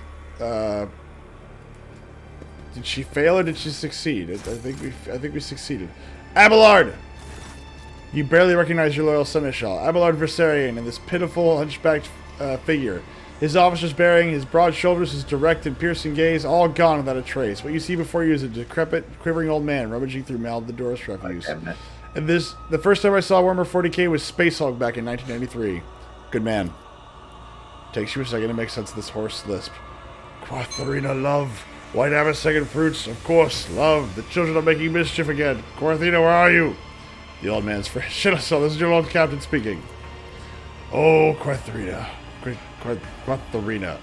Did she fail or did she succeed? I think we succeeded. Abelard! You barely recognize your loyal seneschal. Abelard Versarian and this pitiful, hunchbacked figure. His officers bearing, his broad shoulders, his direct and piercing gaze, all gone without a trace. What you see before you is a decrepit, quivering old man rummaging through Maldoror's refuse. And the first time I saw Warhammer 40k was Space Hulk back in 1993. Good man. Takes you a second to make sense of this hoarse lisp. Quatharina, love. Why'd have a second fruits? Of course, love. The children are making mischief again. Quatharina, where are you? The old man's friend. Shut up, this is your old captain speaking. Oh, Quatharina. Quatharina.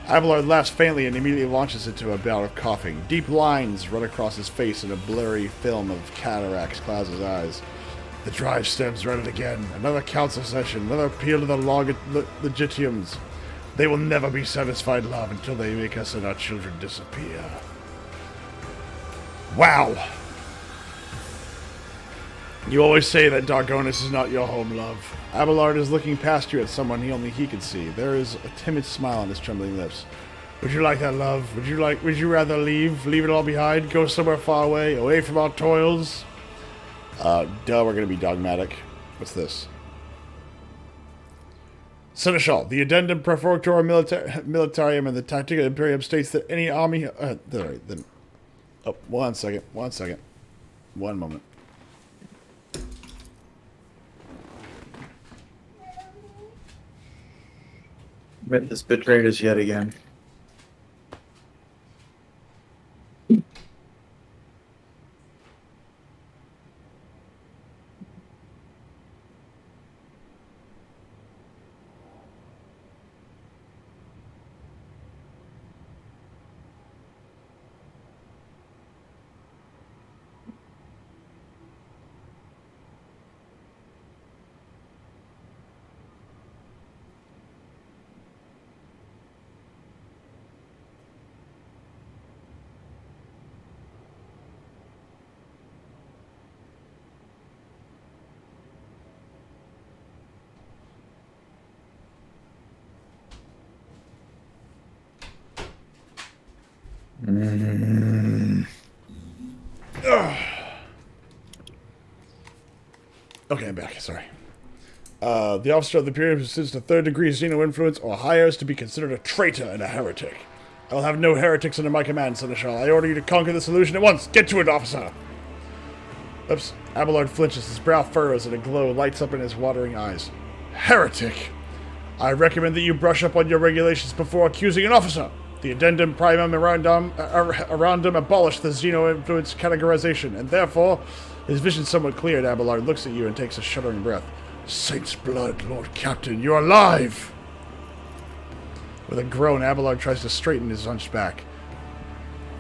Abelard laughs faintly and immediately launches into a bout of coughing. Deep lines run across his face and a blurry film of cataracts clouds his eyes. The drive stems run it again. Another council session. Another appeal to the legitiums. They will never be satisfied, love, until they make us and our children disappear. Wow. You always say that Dargonis is not your home, love. Abelard is looking past you at someone only he can see. There is a timid smile on his trembling lips. Would you like that, love? Would you rather leave? Leave it all behind? Go somewhere far away? Away from our toils? We're gonna be dogmatic. What's this? Seneschal, the addendum prefectura militarium and the tactica imperium states that any army... one second. One moment. Witness betrayed us yet again. Okay, I'm back. Sorry. The officer of the Imperium who sits to third degree Xeno influence or higher is to be considered a traitor and a heretic. I will have no heretics under my command, Seneschal. I order you to conquer this illusion at once. Get to it, officer! Oops. Abelard flinches, his brow furrows, and a glow lights up in his watering eyes. Heretic! I recommend that you brush up on your regulations before accusing an officer. The addendum primum arandum abolished the Xeno-influence categorization, and therefore, his vision somewhat cleared. Abelard looks at you and takes a shuddering breath. Saint's blood, Lord Captain, you're alive! With a groan, Abelard tries to straighten his hunched back.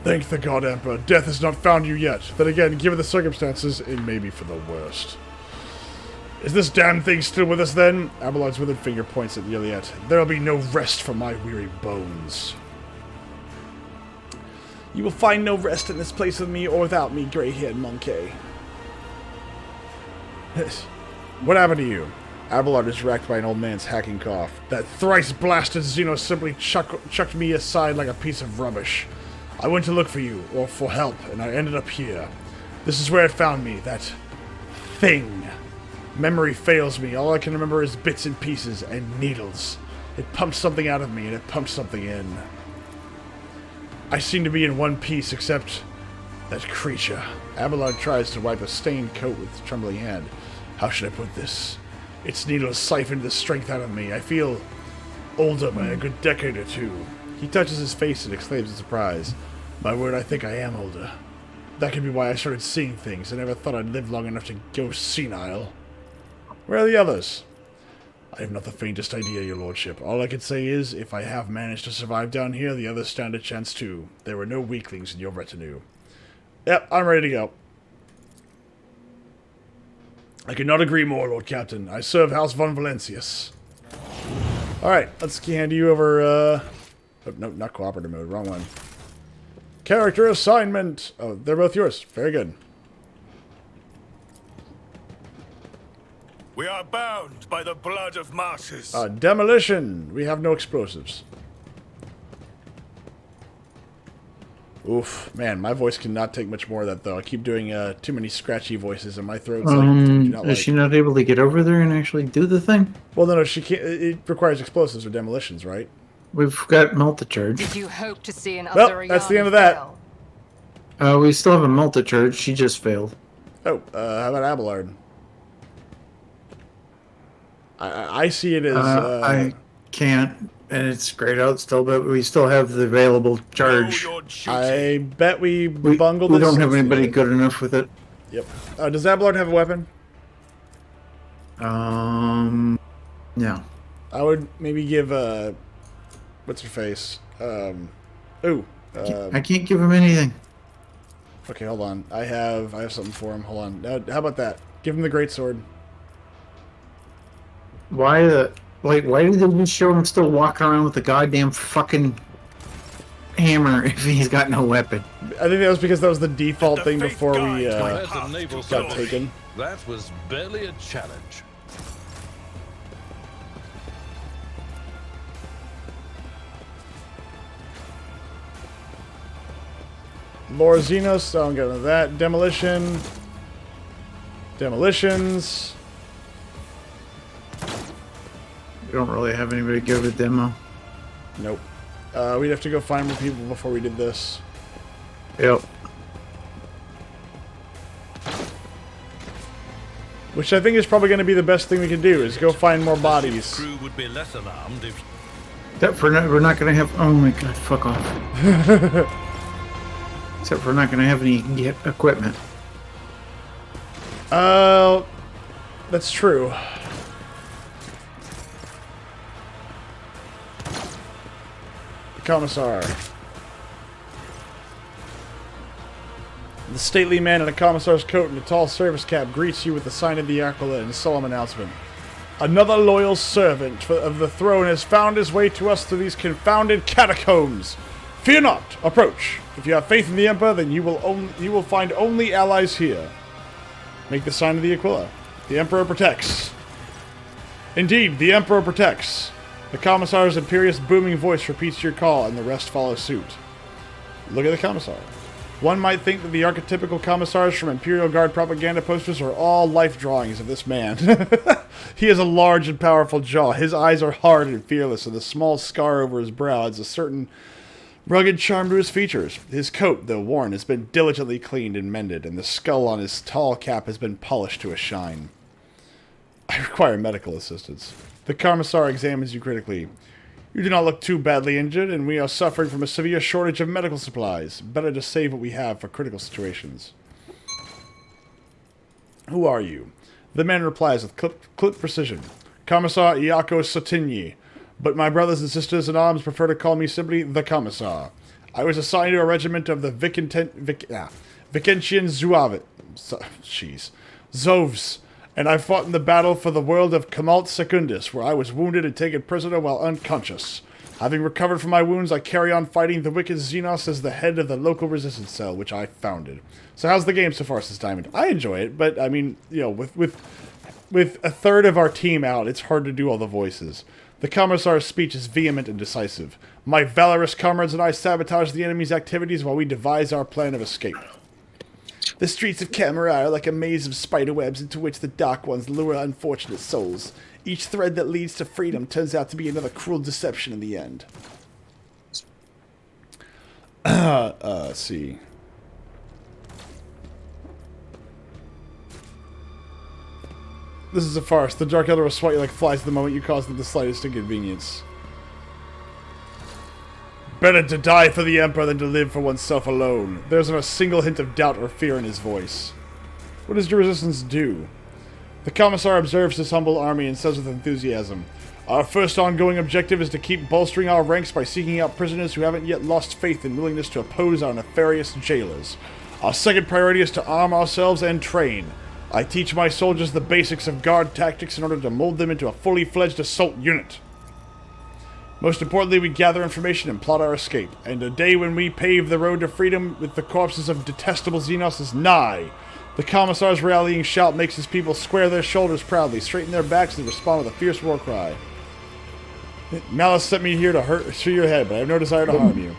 Thank the God Emperor, death has not found you yet. Then again, given the circumstances, it may be for the worst. Is this damn thing still with us then? Abelard's withered finger points at Yeliet. There'll be no rest for my weary bones. You will find no rest in this place with me or without me, gray-haired monkey. What happened to you? Abelard is racked by an old man's hacking cough. That thrice-blasted Xeno simply chucked me aside like a piece of rubbish. I went to look for you, or for help, and I ended up here. This is where it found me, that thing. Memory fails me. All I can remember is bits and pieces and needles. It pumped something out of me, and it pumped something in. I seem to be in one piece, except that creature. Abelard tries to wipe a stained coat with a trembling hand. How should I put this? Its needles siphoned the strength out of me. I feel older by a good decade or two. He touches his face and exclaims in surprise. My word, I think I am older. That could be why I started seeing things. I never thought I'd live long enough to go senile. Where are the others? I have not the faintest idea, your lordship. All I can say is, if I have managed to survive down here, the others stand a chance too. There were no weaklings in your retinue. Yep, I'm ready to go. I could not agree more, Lord Captain. I serve House von Valencius. Alright, let's hand you over, oh, no, not cooperative mode, wrong one. Character assignment! Oh, they're both yours. Very good. We are bound by the blood of martyrs. Demolition! We have no explosives. Oof, man, my voice cannot take much more of that, though. I keep doing too many scratchy voices, and my throat's is she not able to get over there and actually do the thing? Well, no, she can't. It requires explosives or demolitions, right? We've got multi-charge. Did you hope to see an Well, that's the end of that. We still have a multi-charge. She just failed. Oh, how about Abelard? I see it as... I can't And it's grayed out still, but we still have the available Know charge. your duty. I bet we We bungled this. don't have anybody good enough with it. Yep. Does Abelard have a weapon? No. I would maybe give what's her face? I can't give him anything. Okay, hold on. I have something for him. Hold on. How about that? Give him the great sword. Why did they just show him still walking around with the goddamn fucking hammer if he's got no weapon? I think that was because that was the default The thing faith before we guides my As a path naval to got glory. taken. That was barely a challenge. More Xenos, I don't get into that. Demolition. Demolitions. We don't really have anybody good with demo. Nope. We'd have to go find more people before we did this. Yep. Which I think is probably going to be the best thing we can do, is go find more bodies. Crew would be less alarmed if Except for we're not gonna have. Oh my god! Fuck off. Except for we're not gonna have any equipment. That's true. Commissar. The stately man in a commissar's coat and a tall service cap greets you with the sign of the Aquila and a solemn announcement. Another loyal servant of the throne has found his way to us through these confounded catacombs. Fear not, approach. If you have faith in the Emperor, then you will find only allies here. Make the sign of the Aquila. The Emperor protects. Indeed, the Emperor protects. The commissar's imperious booming voice repeats your call, and the rest follow suit. Look at the commissar. One might think that the archetypical commissars from Imperial Guard propaganda posters are all life drawings of this man. He has a large and powerful jaw. His eyes are hard and fearless, and the small scar over his brow adds a certain rugged charm to his features. His coat, though worn, has been diligently cleaned and mended, and the skull on his tall cap has been polished to a shine. I require medical assistance. The commissar examines you critically. You do not look too badly injured, and we are suffering from a severe shortage of medical supplies. Better to save what we have for critical situations. Who are you? The man replies with clipped precision. Commissar Iako Sotigny, but my brothers and sisters in arms prefer to call me simply the Commissar. I was assigned to a regiment of the Vicentian Zovs, and I fought in the battle for the world of Camalt Secundus, where I was wounded and taken prisoner while unconscious. Having recovered from my wounds, I carry on fighting the wicked Xenos as the head of the local resistance cell, which I founded. So how's the game so far, says Diamond? I enjoy it, but I mean, you know, with a third of our team out, it's hard to do all the voices. The Commissar's speech is vehement and decisive. My valorous comrades and I sabotage the enemy's activities while we devise our plan of escape. The streets of Camarilla are like a maze of spiderwebs into which the Dark Ones lure unfortunate souls. Each thread that leads to freedom turns out to be another cruel deception in the end. Let's see. This is a farce. The Dark Elder will swat you like flies the moment you cause them the slightest inconvenience. Better to die for the Emperor than to live for oneself alone. There's not a single hint of doubt or fear in his voice. What does your resistance do? The Commissar observes his humble army and says with enthusiasm, Our first ongoing objective is to keep bolstering our ranks by seeking out prisoners who haven't yet lost faith and willingness to oppose our nefarious jailers. Our second priority is to arm ourselves and train. I teach my soldiers the basics of guard tactics in order to mold them into a fully fledged assault unit. Most importantly, we gather information and plot our escape, and a day when we pave the road to freedom with the corpses of detestable Xenos is nigh. The Commissar's rallying shout makes his people square their shoulders proudly, straighten their backs, and respond with a fierce war cry. Malice sent me here to hurt through your head, but I have no desire to harm you.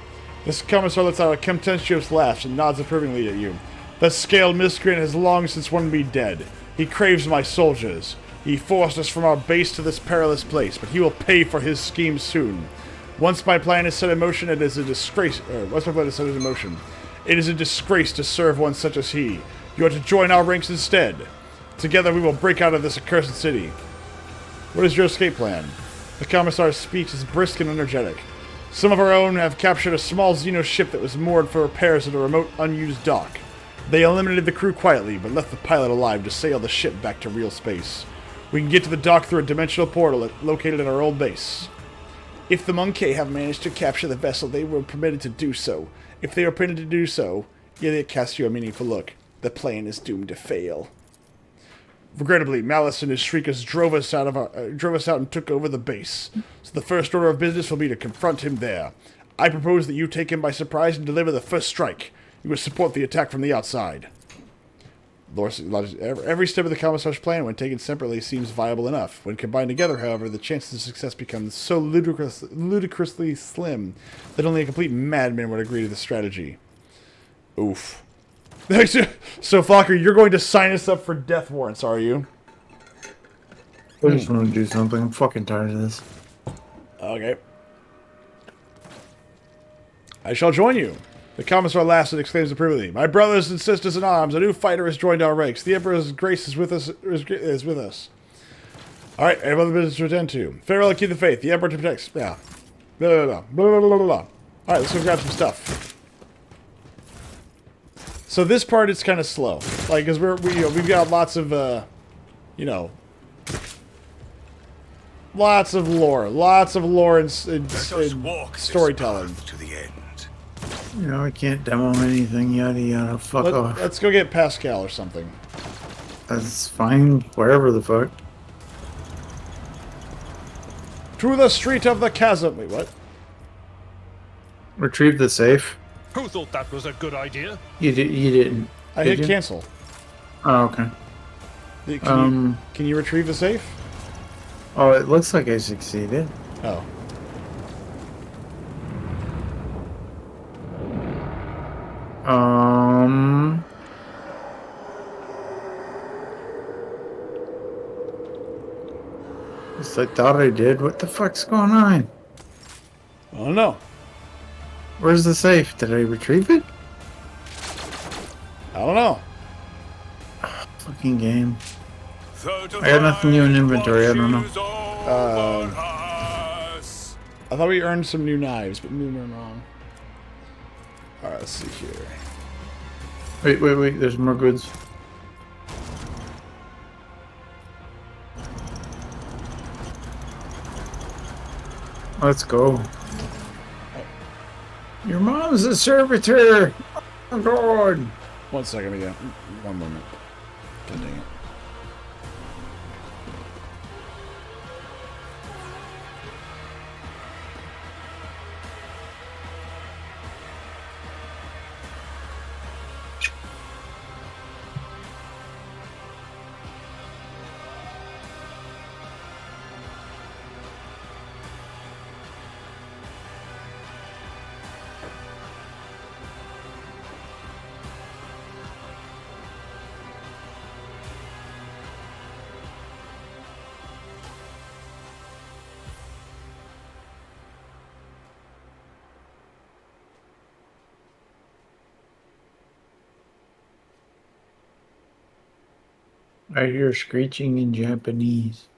This Commissar lets out a contemptuous laugh and nods approvingly at you. The scaled miscreant has long since wanted me dead. He craves my soldiers. He forced us from our base to this perilous place, but he will pay for his scheme soon. Once my plan is set in motion, it is a disgrace. It is a disgrace to serve one such as he. You are to join our ranks instead. Together we will break out of this accursed city. What is your escape plan? The Commissar's speech is brisk and energetic. Some of our own have captured a small Xeno ship that was moored for repairs at a remote, unused dock. They eliminated the crew quietly, but left the pilot alive to sail the ship back to real space. We can get to the dock through a dimensional portal located at our old base. If the Monkey have managed to capture the vessel, they were permitted to do so. If they are permitted to do so, Iliad casts you a meaningful look. The plan is doomed to fail. Regrettably, Malice and his Shriekers drove us out and took over the base. So the first order of business will be to confront him there. I propose that you take him by surprise and deliver the first strike. You will support the attack from the outside. Every step of the Commissar's plan, when taken separately, seems viable enough. When combined together, however, the chances of success become so ludicrously slim that only a complete madman would agree to the strategy. Oof. So, Fokker, you're going to sign us up for death warrants, are you? I just want to do something. I'm fucking tired of this. Okay. I shall join you. The Commissar laughs and exclaims approvingly, "My brothers and sisters in arms, a new fighter has joined our ranks. The Emperor's grace is with us. All right, I have other business to attend to. Farewell and keep the faith. The Emperor protects." Yeah. Blah, blah, blah, blah, blah, blah. All right, let's go grab some stuff. So this part is kind of slow, like, because we've got lots of lots of lore and storytelling. To the end. You know, I can't demo anything, yada yada. Fuck off. Let's go get Pascal or something. That's fine, wherever the fuck. To the street of the chasm. Wait, what? Retrieve the safe. Who thought that was a good idea? You didn't. I Did hit you? cancel. Oh, okay. Can you retrieve the safe? Oh, it looks like I succeeded. Oh. Yes, I thought I did. What the fuck's going on? I don't know. Where's the safe? Did I retrieve it? I don't know. Fucking game. I got nothing new in inventory. I don't know. I thought we earned some new knives, but maybe I'm wrong. Alright, let's see here. Wait. There's more goods. Let's go. Your mom's a servitor. Oh, God. 1 second again. 1 moment. God dang it. I hear screeching in Japanese.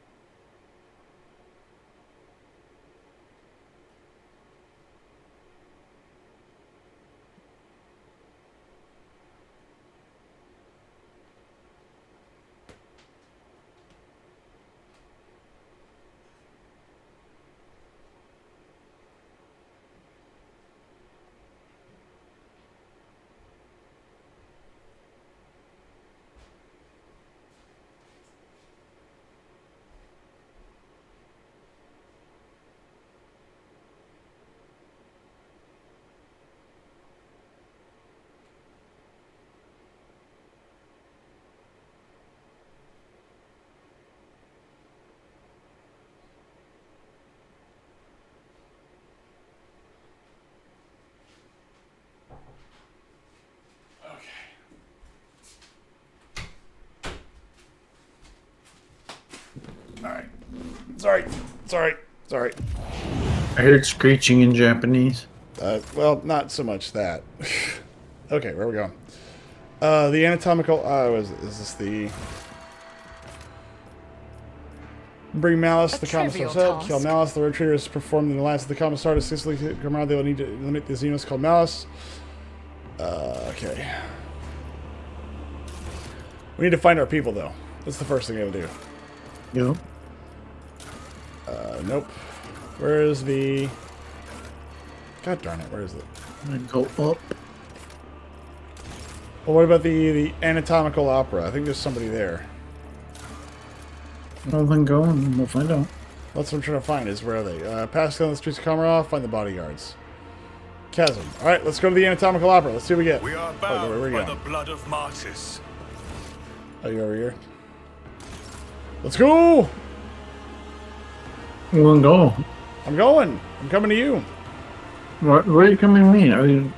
Sorry. I heard screeching in Japanese. Well, not so much that. Okay, where are we going? The anatomical... is this the... Bring Malice, A the Commissar's trivial head. Kill task. Malice. The retreater is performed in the alliance of the Commissar to successfully come around. They will need to eliminate the Xenos called Malice. Okay. We need to find our people, though. That's the first thing I gotta do. Yep. Nope. Where is the... God darn it, where is it? I'm gonna go up. Well, what about the anatomical opera? I think there's somebody there. Well, then go and we'll find out. That's what I'm trying to find, is where are they? Pass down the streets of Kamarov, find the bodyguards. Chasm. Alright, let's go to the anatomical opera. Let's see what we get. We are where bound we by going? the blood of martyrs. Oh, you over here? Let's go! We'll go. I'm going. I'm coming to you. Where are you coming to me? Are you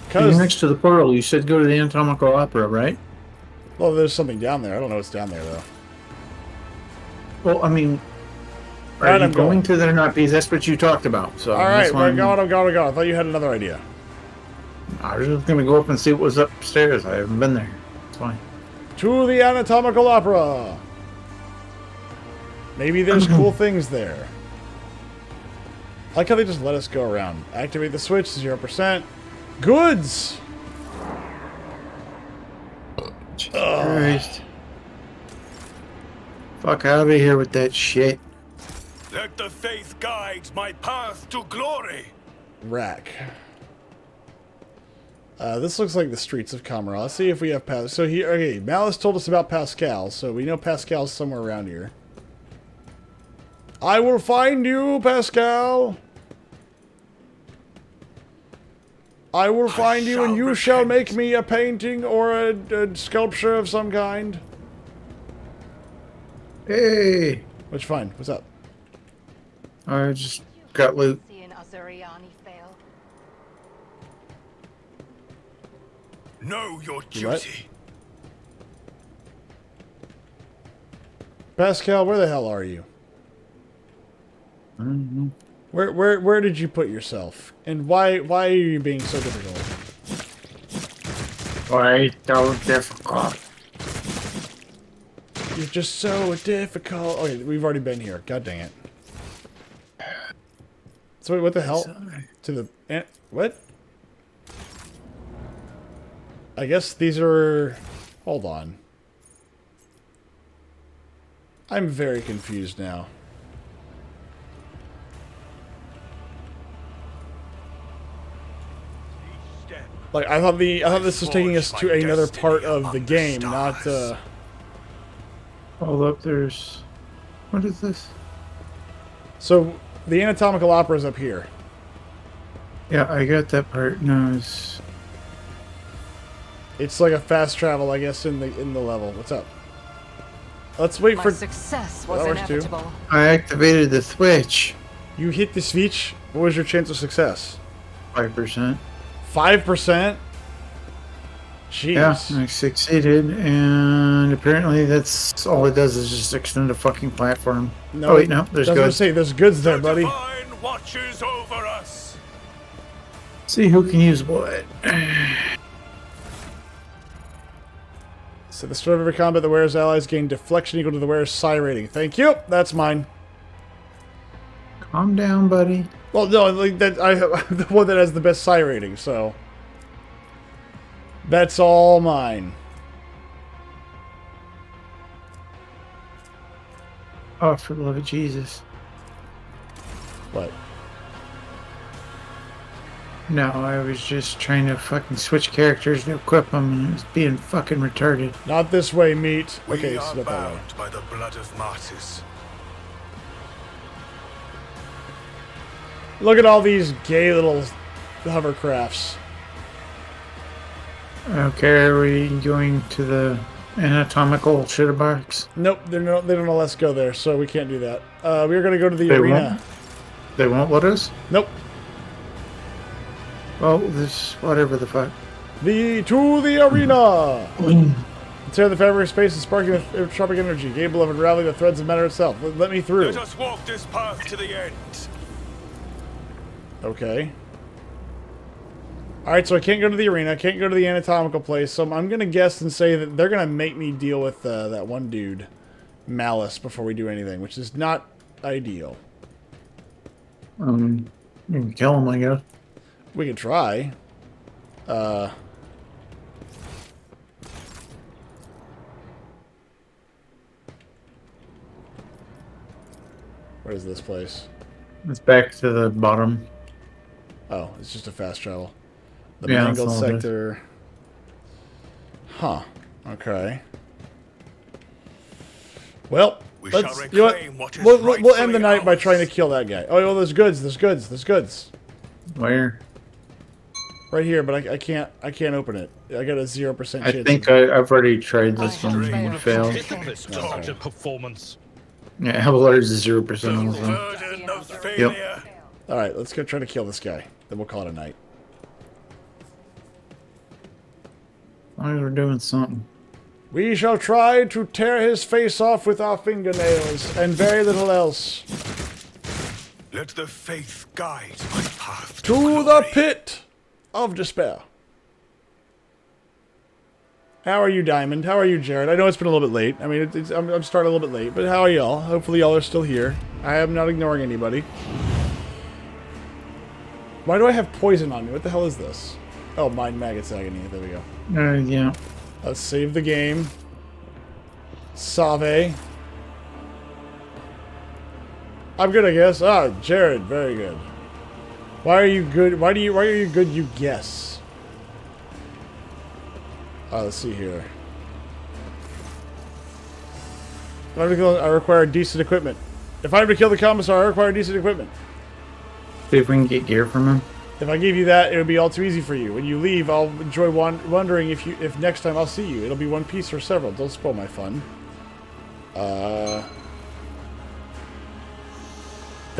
Because, next to the portal? You said go to the anatomical opera, right? well, there's something down there. I don't know what's down there, though. Well, I mean, are Alright, you I'm going going. to that or not? Because that's what you talked about. So Alright, that's why we're going, I'm going. I thought you had another idea. I was just gonna go up and see what was upstairs. I haven't been there. It's fine. To the anatomical opera! Maybe there's cool things there. I like how they just let us go around. Activate the switch, 0%. Goods! Christ. Fuck out of here with that shit. Let the faith guide my path to glory. Rack. This looks like the streets of Kamarov. Let's see if we have Pascal. So here, okay, Malice told us about Pascal, so we know Pascal's somewhere around here. I will find you, Pascal. I will find you, and you shall make me a painting or a sculpture of some kind. Hey, Which fine. What's up? I just got loot. Seeing Azuriani fail. Know your What? duty. Pascal, where the hell are you? I don't know. Where did you put yourself? And why are you being so difficult? Why so difficult? You're just so difficult. Okay, we've already been here. God dang it. So wait, what the hell? To the what? I guess these are... Hold on. I'm very confused now. Like I thought this was taking us to another part of the game, not Hold up, there's... What is this? So the anatomical opera is up here. Yeah, I got that part. No, It's like a fast travel, I guess, in the level. What's up? Let's wait My for... success was That works too. inevitable. I activated the switch. You hit the switch. What was your chance of success? 5%. 5%? Jeez. Yeah, I succeeded, and apparently that's all it does is just extend a fucking platform. No, Oh wait, no, there's I was gonna goods. say, there's goods there, The buddy. divine watches over us. See who can use what. So the start of every combat, the wearer's allies gain deflection equal to the wearer's psi rating. Thank you. That's mine. Calm down, buddy. Well, no, like that. I'm the one that has the best psi rating, so that's all mine. Oh, for the love of Jesus. What? No, I was just trying to fucking switch characters to equip them, and it was being fucking retarded. Not this way, meat. We Okay, are so not that way. bound by the blood of martyrs. Look at all these gay little hovercrafts. Okay, are we going to the anatomical shitterbox? Nope, they don't let us go there, so we can't do that. We are going to go to the They arena. They won't let us? Nope. Well, this, whatever the fuck. To the arena! Tear the fabric of space and sparking with tropic energy, capable of unraveling the threads of matter itself. Let me through. Let us walk this path to the end. Okay. Alright, so I can't go to the arena, can't go to the anatomical place, so I'm going to guess and say that they're going to make me deal with that one dude. malice before we do anything, which is not ideal. You can kill him, I guess. We could try. Where is this place? It's back to the bottom. Oh, it's just a fast travel. The Yeah, that's mangled all it is. sector. Huh. Okay. Well, We let's, shall you know what? reclaim what is We'll end the rightfully night by ours. trying to kill that guy. Oh, well, there's goods. There's goods. There's goods. Where? Right here, but I can't open it. I got a 0% chance. I think I've already tried this I have one and failed. it failed. Pitifulest target performance. Yeah, Avalar's is 0% The also. burden of failure. All right, let's go try to kill this guy. Then we'll call it a night. As long as we're doing something. We shall try to tear his face off with our fingernails, and very little else. Let the faith guide my path To the glory. pit of despair. How are you, Diamond? How are you, Jared? I know it's been a little bit late. I mean, I'm starting a little bit late, but how are y'all? Hopefully y'all are still here. I am not ignoring anybody. Why do I have poison on me? What the hell is this? Oh, Mind Maggot's Agony. There we go. Yeah. Let's save the game. Save. I'm good, I guess. Ah, Jared, very good. Why are you good? Why are you good? You guess. Let's see here. I require decent equipment. If I'm to kill the commissar, I require decent equipment. See if we can get gear from him. If I give you that, it would be all too easy for you. When you leave, I'll enjoy wondering if next time I'll see you. It'll be one piece or several. Don't spoil my fun. The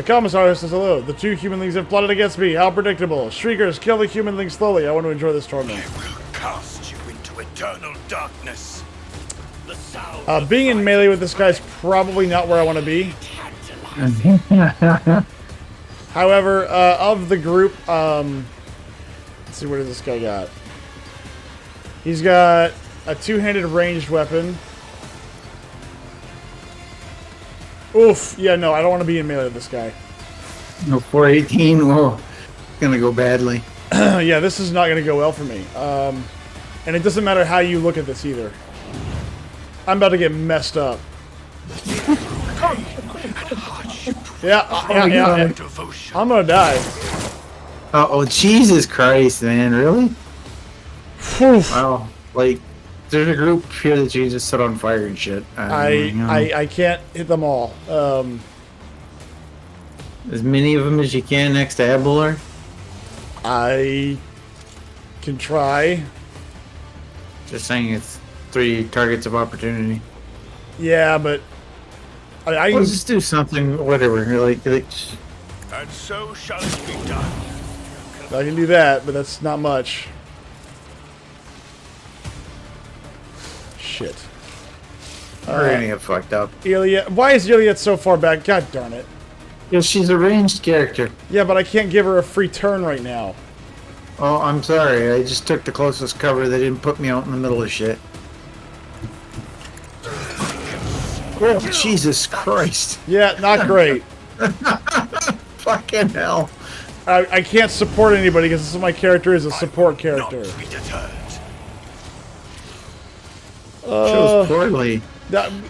commissar says hello. The two humanlings have plotted against me. How predictable. Shriekers, kill the humanling slowly. I want to enjoy this torment. I will cast you into eternal darkness. The sound Being in melee with this guy's probably not where I want to be. However, of the group, let's see, what does this guy got? He's got a two-handed ranged weapon. Oof, yeah, no, I don't want to be in melee with this guy. No, 418. Whoa. It's gonna go badly. Yeah, this is not going to go well for me. And it doesn't matter how you look at this either. I'm about to get messed up. Yeah. devotion. I'm going to die. Oh, Jesus Christ, man. Really? Phew. Wow. Like, there's a group here that you just set on fire and shit. I can't hit them all. As many of them as you can next to Abelar. I can try. Just saying it's 3 targets of opportunity. Yeah, but I Let's just do something, whatever. Like And so shall it be done. I can do that, but that's not much. Shit. we're gonna get fucked up. Ilya, why is Ilya so far back? God darn it. Because she's a ranged character. Yeah, but I can't give her a free turn right now. Oh, I'm sorry. I just took the closest cover. They didn't put me out in the middle of shit. Oh, Jesus Christ. Yeah, not great. Fucking hell. I can't support anybody because this is my character is a support character. Not be deterred. Chose poorly.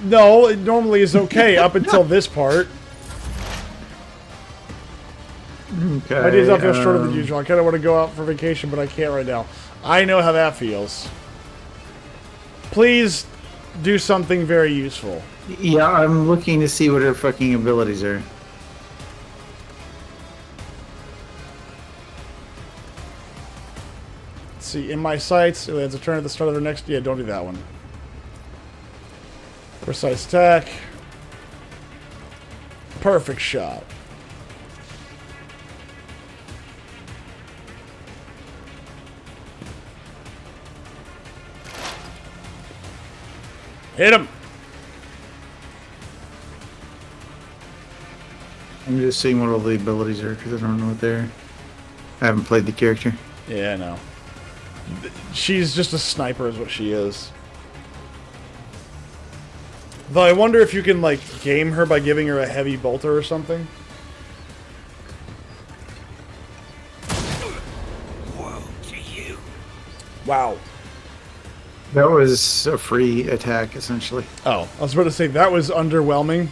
No, it normally is okay up until this part. Okay. My days off feel shorter than usual. I kind of want to go out for vacation, but I can't right now. I know how that feels. Please do something very useful. Yeah, I'm looking to see what her fucking abilities are. Let's see, in my sights, it has a turn at the start of their next... Yeah, don't do that one. Precise attack. Perfect shot. Hit him! I'm just seeing what all the abilities are because I don't know what they're. I haven't played the character. Yeah, I know. She's just a sniper is what she is. Though I wonder if you can, like, game her by giving her a heavy bolter or something. Woe to you. Wow. That was a free attack, essentially. Oh, I was about to say, that was underwhelming.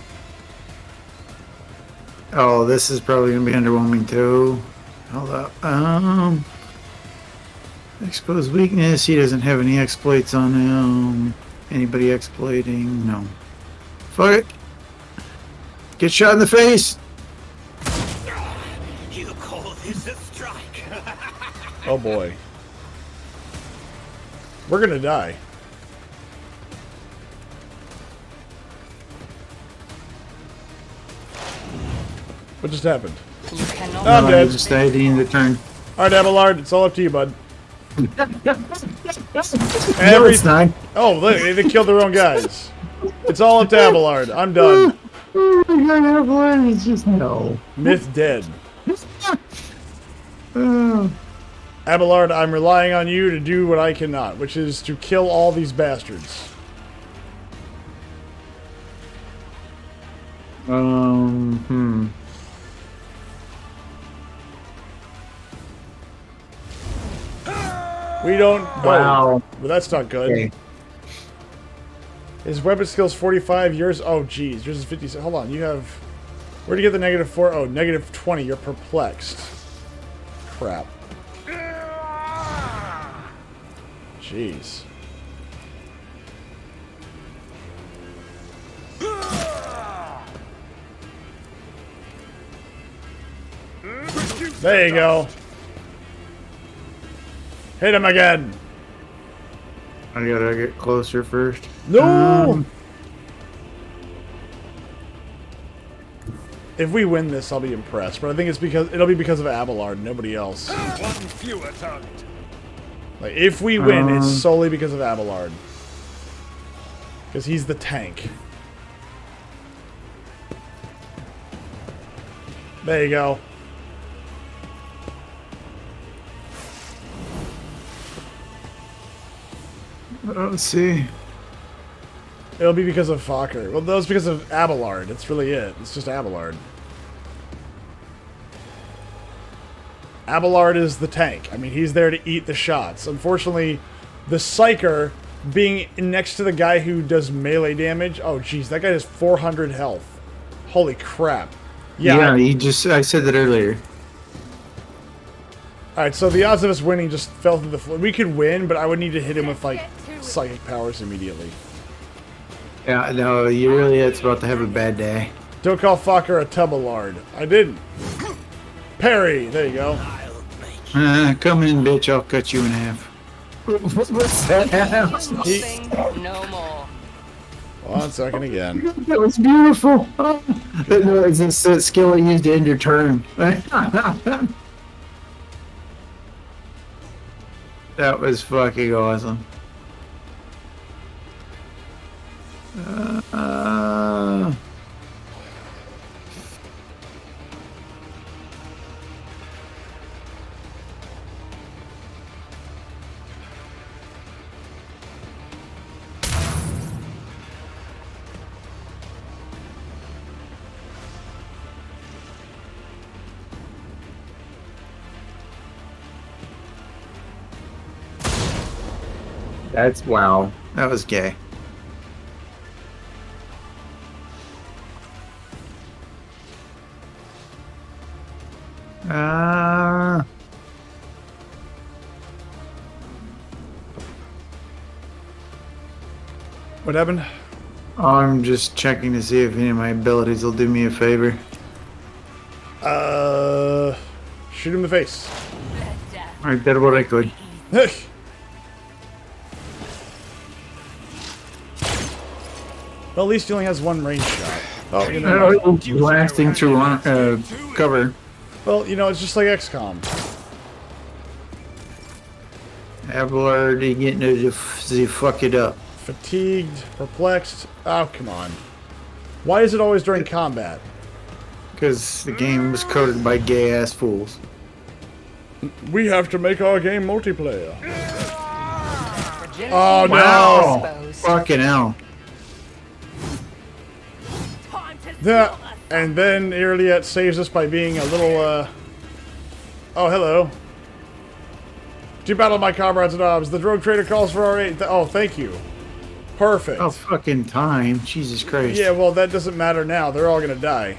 Oh, this is probably gonna be underwhelming too. Hold up. Exposed weakness. He doesn't have any exploits on him. Anybody exploiting? No. Fuck it. Get shot in the face. You call this a strike? Oh boy. We're gonna die. What just happened? You cannot. I'm dead. Just at the end of the turn. Alright, Abelard, it's all up to you, bud. No, it's not. Oh, look, they killed their own guys. It's all up to Abelard. I'm done. Oh my god, Avalon is just no. Myth dead. Abelard, I'm relying on you to do what I cannot, which is to kill all these bastards. We don't. Wow. Oh, well, that's not good. Okay. His weapon skill's 45. Yours. Oh, geez. Yours is 50. Hold on. You have. Where'd you get the -4? Oh, -20. You're perplexed. Crap. Jeez. There you go. Hit him again. I gotta get closer first. No! If we win this, I'll be impressed. But I think it'll be because of Abelard, nobody else. One fewer target. Like, if we win, it's solely because of Abelard. Because he's the tank. There you go. Let's see. It'll be because of Fokker. Well, that was because of Abelard. That's really it. It's just Abelard. Abelard is the tank. I mean, he's there to eat the shots. Unfortunately, the Psyker being next to the guy who does melee damage. Oh, jeez, that guy has 400 health. Holy crap. Yeah, I said that earlier. Alright, so the odds of us winning just fell through the floor. We could win, but I would need to hit him with, like, psychic powers immediately. Yeah, no, you really, it's about to have a bad day. Don't call Fokker a Tubbalard. I didn't. Parry! There you go. Come in, bitch, I'll cut you in half. What's that? No more. 1 second again. That was beautiful. No, it's this skill I used to end your turn. That was fucking awesome. That's wow. That was gay. What happened? I'm just checking to see if any of my abilities will do me a favor. Shoot him in the face. I did what I could. Well, at least he only has one range shot. Oh, you know. Blasting through cover. Well, you know, it's just like XCOM. Abelard getting to fuck it up. Fatigued, perplexed. Oh, come on. Why is it always during combat? Because the game was coded by gay-ass fools. We have to make our game multiplayer. Fragility Oh, no! exposed. Fucking hell. Yeah, and then Iliet saves us by being a little, Oh, hello. To battle my comrades at arms, the rogue trader calls for our aid. Oh, thank you. Perfect. Oh, fucking time. Jesus Christ. Yeah, well, that doesn't matter now. They're all gonna die.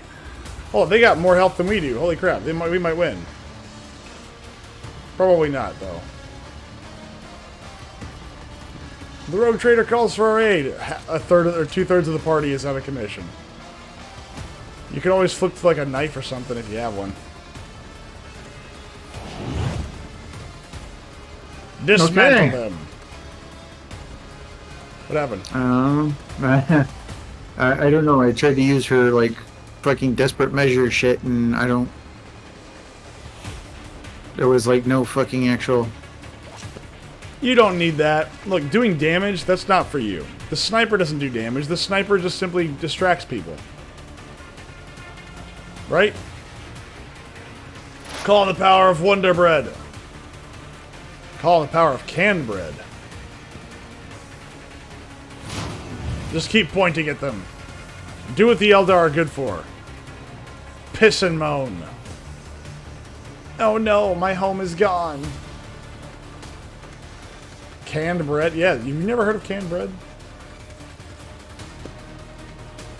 Oh, they got more health than we do. Holy crap. We might win. Probably not, though. The rogue trader calls for our aid. A third or 2/3 of the party is out of commission. You can always flip to like a knife or something if you have one. Dismantle them. What happened? I don't know. I tried to use her like fucking desperate measure shit, and I don't. There was like no fucking actual. You don't need that. Look, doing damage, that's not for you. The sniper doesn't do damage. The sniper just simply distracts people. Right? Call on the power of Wonder Bread. Call on the power of canned bread. Just keep pointing at them. Do what the Eldar are good for. Piss and moan. Oh no, my home is gone. Canned bread? Yeah, you've never heard of canned bread?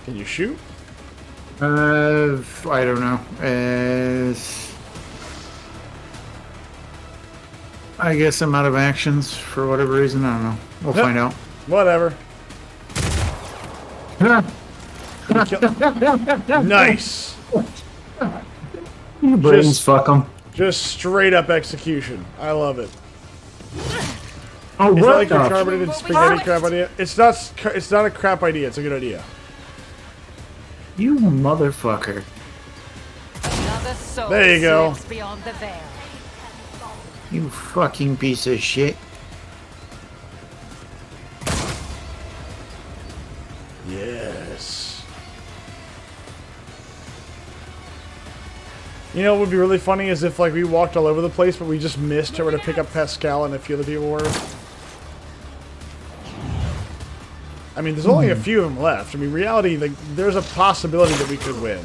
Can you shoot? I don't know. I guess I'm out of actions for whatever reason. I don't know. We'll find out. Whatever. Nice. You brains, fuck them. Just straight up execution. I love it. Oh, Is that what like your the carbonated spaghetti crap idea? It's not a crap idea. It's a good idea. You motherfucker. Another soul There you go. slips beyond the veil. You fucking piece of shit. Yes. You know what would be really funny is if like we walked all over the place, but we just missed where to pick up Pascal and a few other people were. I mean, there's only a few of them left. I mean, reality, like, there's a possibility that we could win.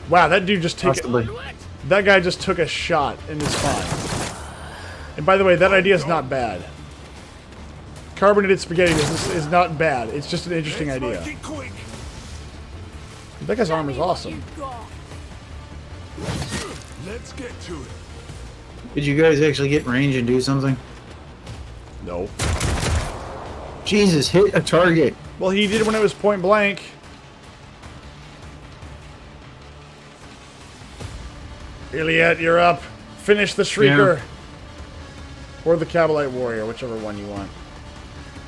Wow, that dude just that guy just took a shot and is fine. And by the way, that idea is not bad. Carbonated spaghetti is not bad. It's just an interesting idea. That guy's armor is awesome. Let's get to it. Did you guys actually get in range and do something? No. Jesus, hit a target. Well, he did when it was point blank. Iliet, you're up. Finish the Shrieker. Yeah. Or the Cabalite Warrior, whichever one you want.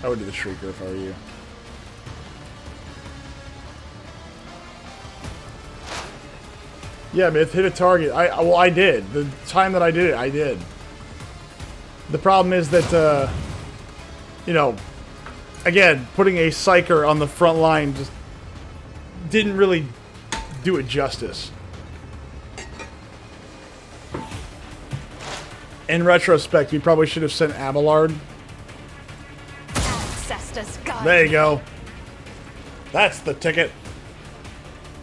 I would do the Shrieker if I were you. Yeah, Myth, hit a target. Well, I did. The time that I did it, I did. The problem is that, you know, again, putting a Psyker on the front line just didn't really do it justice. In retrospect, we probably should have sent Abelard. Ancestors guide There you go. That's the ticket.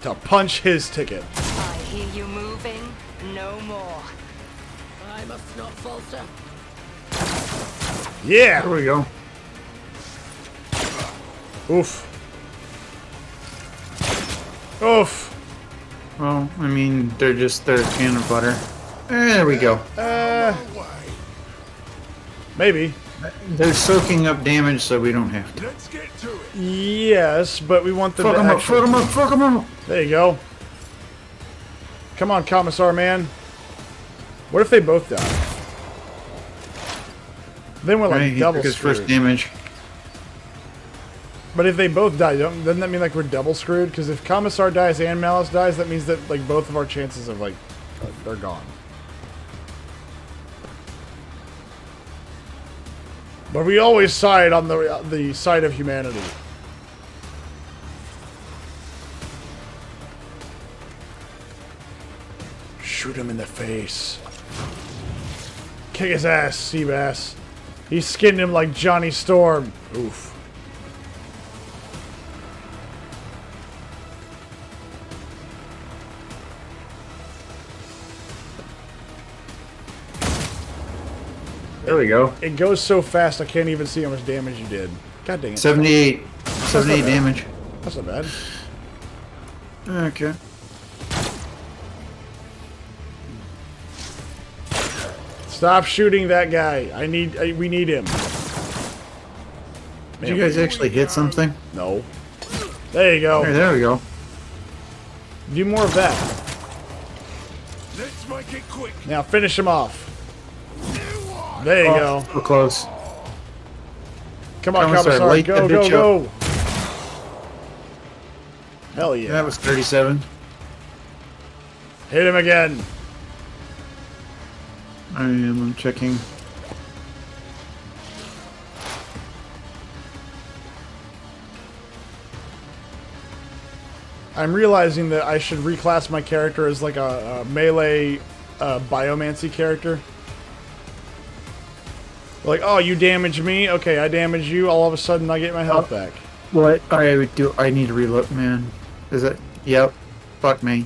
To punch his ticket. I hear you moving. No more. I must not falter. Yeah! There we go. Oof. Oof. Well, I mean, they're can of butter. There we go. Maybe. They're soaking up damage, so we don't have to. Let's get to it. Yes, but we want them Fuck to them up, actually... fuck them up, fuck them up! There you go. Come on, Commissar man. What if they both die? Then we're like Right, he double took his screwed. first damage. But if they both die, doesn't that mean like we're double screwed? Because if Commissar dies and Malice dies, that means that like both of our chances of like they're gone. But we always side on the side of humanity. Shoot him in the face. Kick his ass, Seabass. He skinned him like Johnny Storm. Oof. There we go. It goes so fast I can't even see how much damage you did. God dang it. 78. 78 damage. That's not bad. Okay. Stop shooting that guy. We need him. Did you guys actually hit something? No. There you go. There we go. Do more of that. Let's make it quick. Now finish him off. There you go. So close. Come on, Commissar, Commissar. light Go, that go, bitch go. Hell yeah. That was 37. Hit him again. I'm checking. I'm realizing that I should reclass my character as like a melee biomancy character. Like, oh, you damage me? Okay, I damage you. All of a sudden, I get my health back. What I would do, I need to reload, man. Is it? Yep. Fuck me.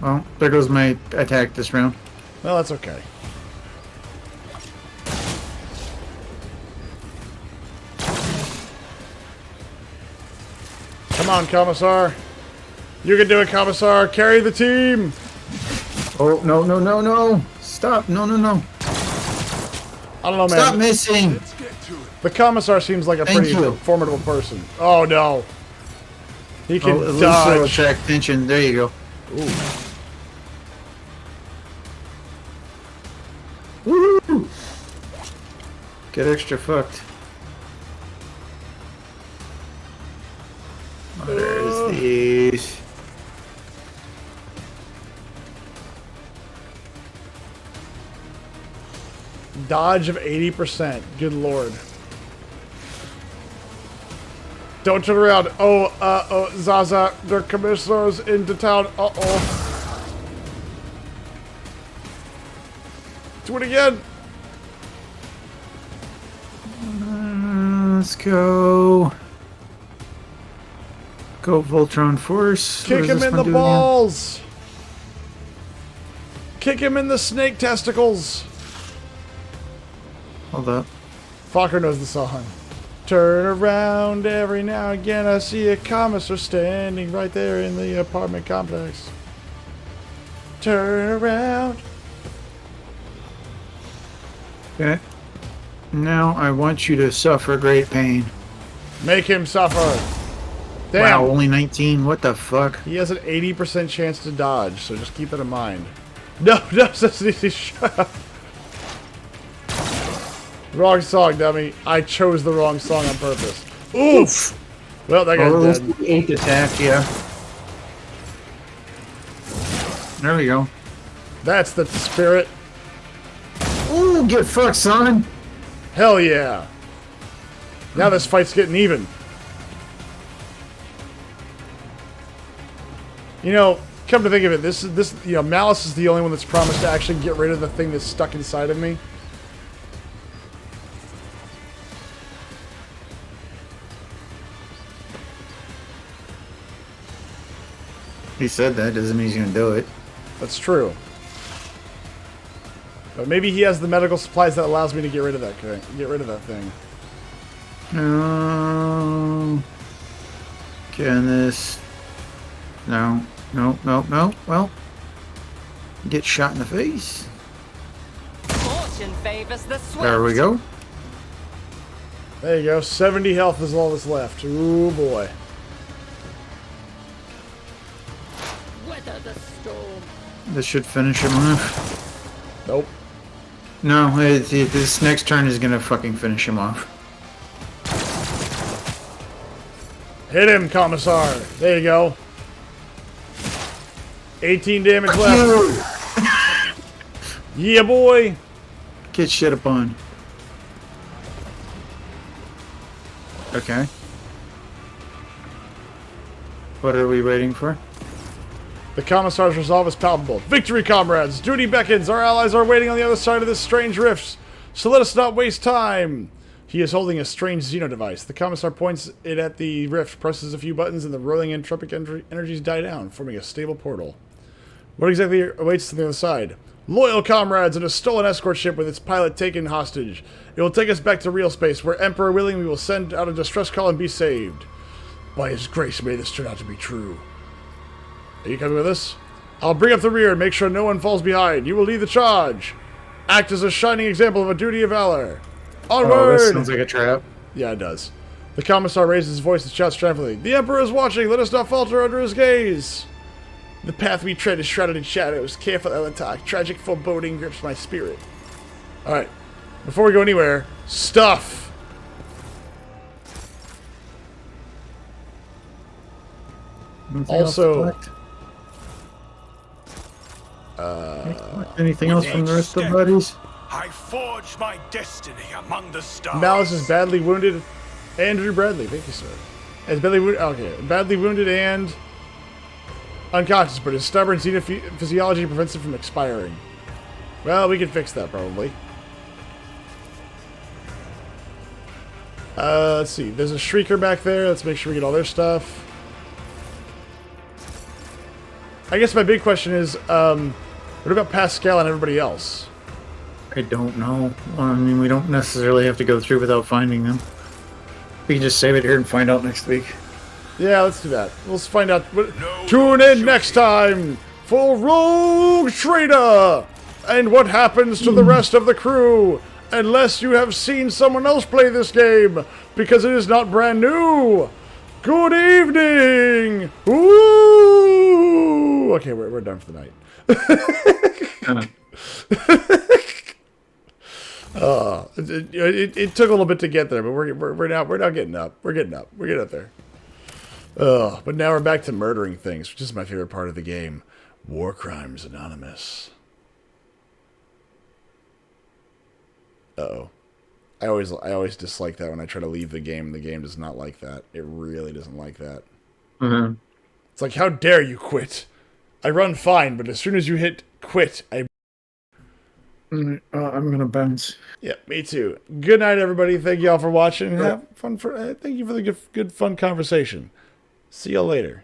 Well, there goes my attack this round. Well, that's okay. Come on, Commissar. You can do it, Commissar. Carry the team. Oh, no, no, no, no. Stop. No, no, no. I don't know, man. Stop missing. Let's get to it. The Commissar seems like a Thank pretty you. formidable person. Oh, no. He can Oh, at least dodge. it'll attract attention. There you go. Woo! Get extra fucked. There's these. Dodge of 80%. Good lord. Don't turn around. Oh, Zaza, their commissioners into town. Uh-oh. Do it again. Let's go. Go Voltron Force. What Kick does him this in one the do again? balls. Kick him in the snake testicles. Hold up. Fokker knows the song. Turn around every now and again. I see a commissar standing right there in the apartment complex. Turn around. Okay. Now I want you to suffer great pain. Make him suffer. Damn. Wow, only 19. What the fuck? He has an 80% chance to dodge, so just keep it in mind. No, shut up. Wrong song, dummy. I chose the wrong song on purpose. Oof! Well, that guy's dead. 8th attack, yeah. There we go. That's the spirit. Ooh, get fucked, son. Hell yeah. Now this fight's getting even. You know, come to think of it, this Malice is the only one that's promised to actually get rid of the thing that's stuck inside of me. He said that, doesn't mean he's gonna do it. That's true. But maybe he has the medical supplies that allows me to get rid of that thing. Can this... No, no, no, no. Well, get shot in the face. Fortune favors the swift. There we go. There you go. 70 health is all that's left. Ooh boy. Weather the storm. This should finish him off. Nope. No, this next turn is gonna fucking finish him off. Hit him, Commissar. There you go. 18 damage left. Yeah, boy. Get shit upon. Okay. What are we waiting for? The Commissar's resolve is palpable. Victory, comrades! Duty beckons! Our allies are waiting on the other side of this strange rift, so let us not waste time! He is holding a strange Xeno device. The Commissar points it at the rift, presses a few buttons, and the rolling entropic energies die down, forming a stable portal. What exactly awaits to the other side? Loyal comrades in a stolen escort ship with its pilot taken hostage. It will take us back to real space, where Emperor willing we will send out a distress call and be saved. By his grace, may this turn out to be true. Are you coming with us? I'll bring up the rear and make sure no one falls behind. You will lead the charge. Act as a shining example of a duty of valor. Onward! Oh, this sounds like a trap. Yeah, it does. The commissar raises his voice and shouts triumphantly, "The Emperor is watching! Let us not falter under his gaze!" The path we tread is shrouded in shadows. Careful, Elatok. Tragic foreboding grips my spirit. Alright. Before we go anywhere, stuff! Also... anything else from the rest of the buddies? I forged my destiny among the stars. Malice is badly wounded. Andrew Bradley, thank you, sir. Is badly wounded. Okay, badly wounded and unconscious, but his stubborn physiology prevents him from expiring. Well, we can fix that probably. Let's see. There's a shrieker back there. Let's make sure we get all their stuff. I guess my big question is, what about Pascal and everybody else? I don't know. I mean, we don't necessarily have to go through without finding them. We can just save it here and find out next week. Yeah, let's do that. Let's find out. Tune in next time for Rogue Trader and what happens to the rest of the crew, unless you have seen someone else play this game, because it is not brand new. Good evening. Ooh. Okay, we're done for the night. It took a little bit to get there, but we're now getting up. We're getting up there. But now we're back to murdering things, which is my favorite part of the game. War Crimes Anonymous. Uh-oh. I always dislike that when I try to leave the game. The game does not like that. It really doesn't like that. Mm-hmm. It's like, how dare you quit? I run fine, but as soon as you hit quit, I'm gonna bounce. Yeah, me too. Good night, everybody. Thank you all for watching. Have fun thank you for the good fun conversation. See y'all later.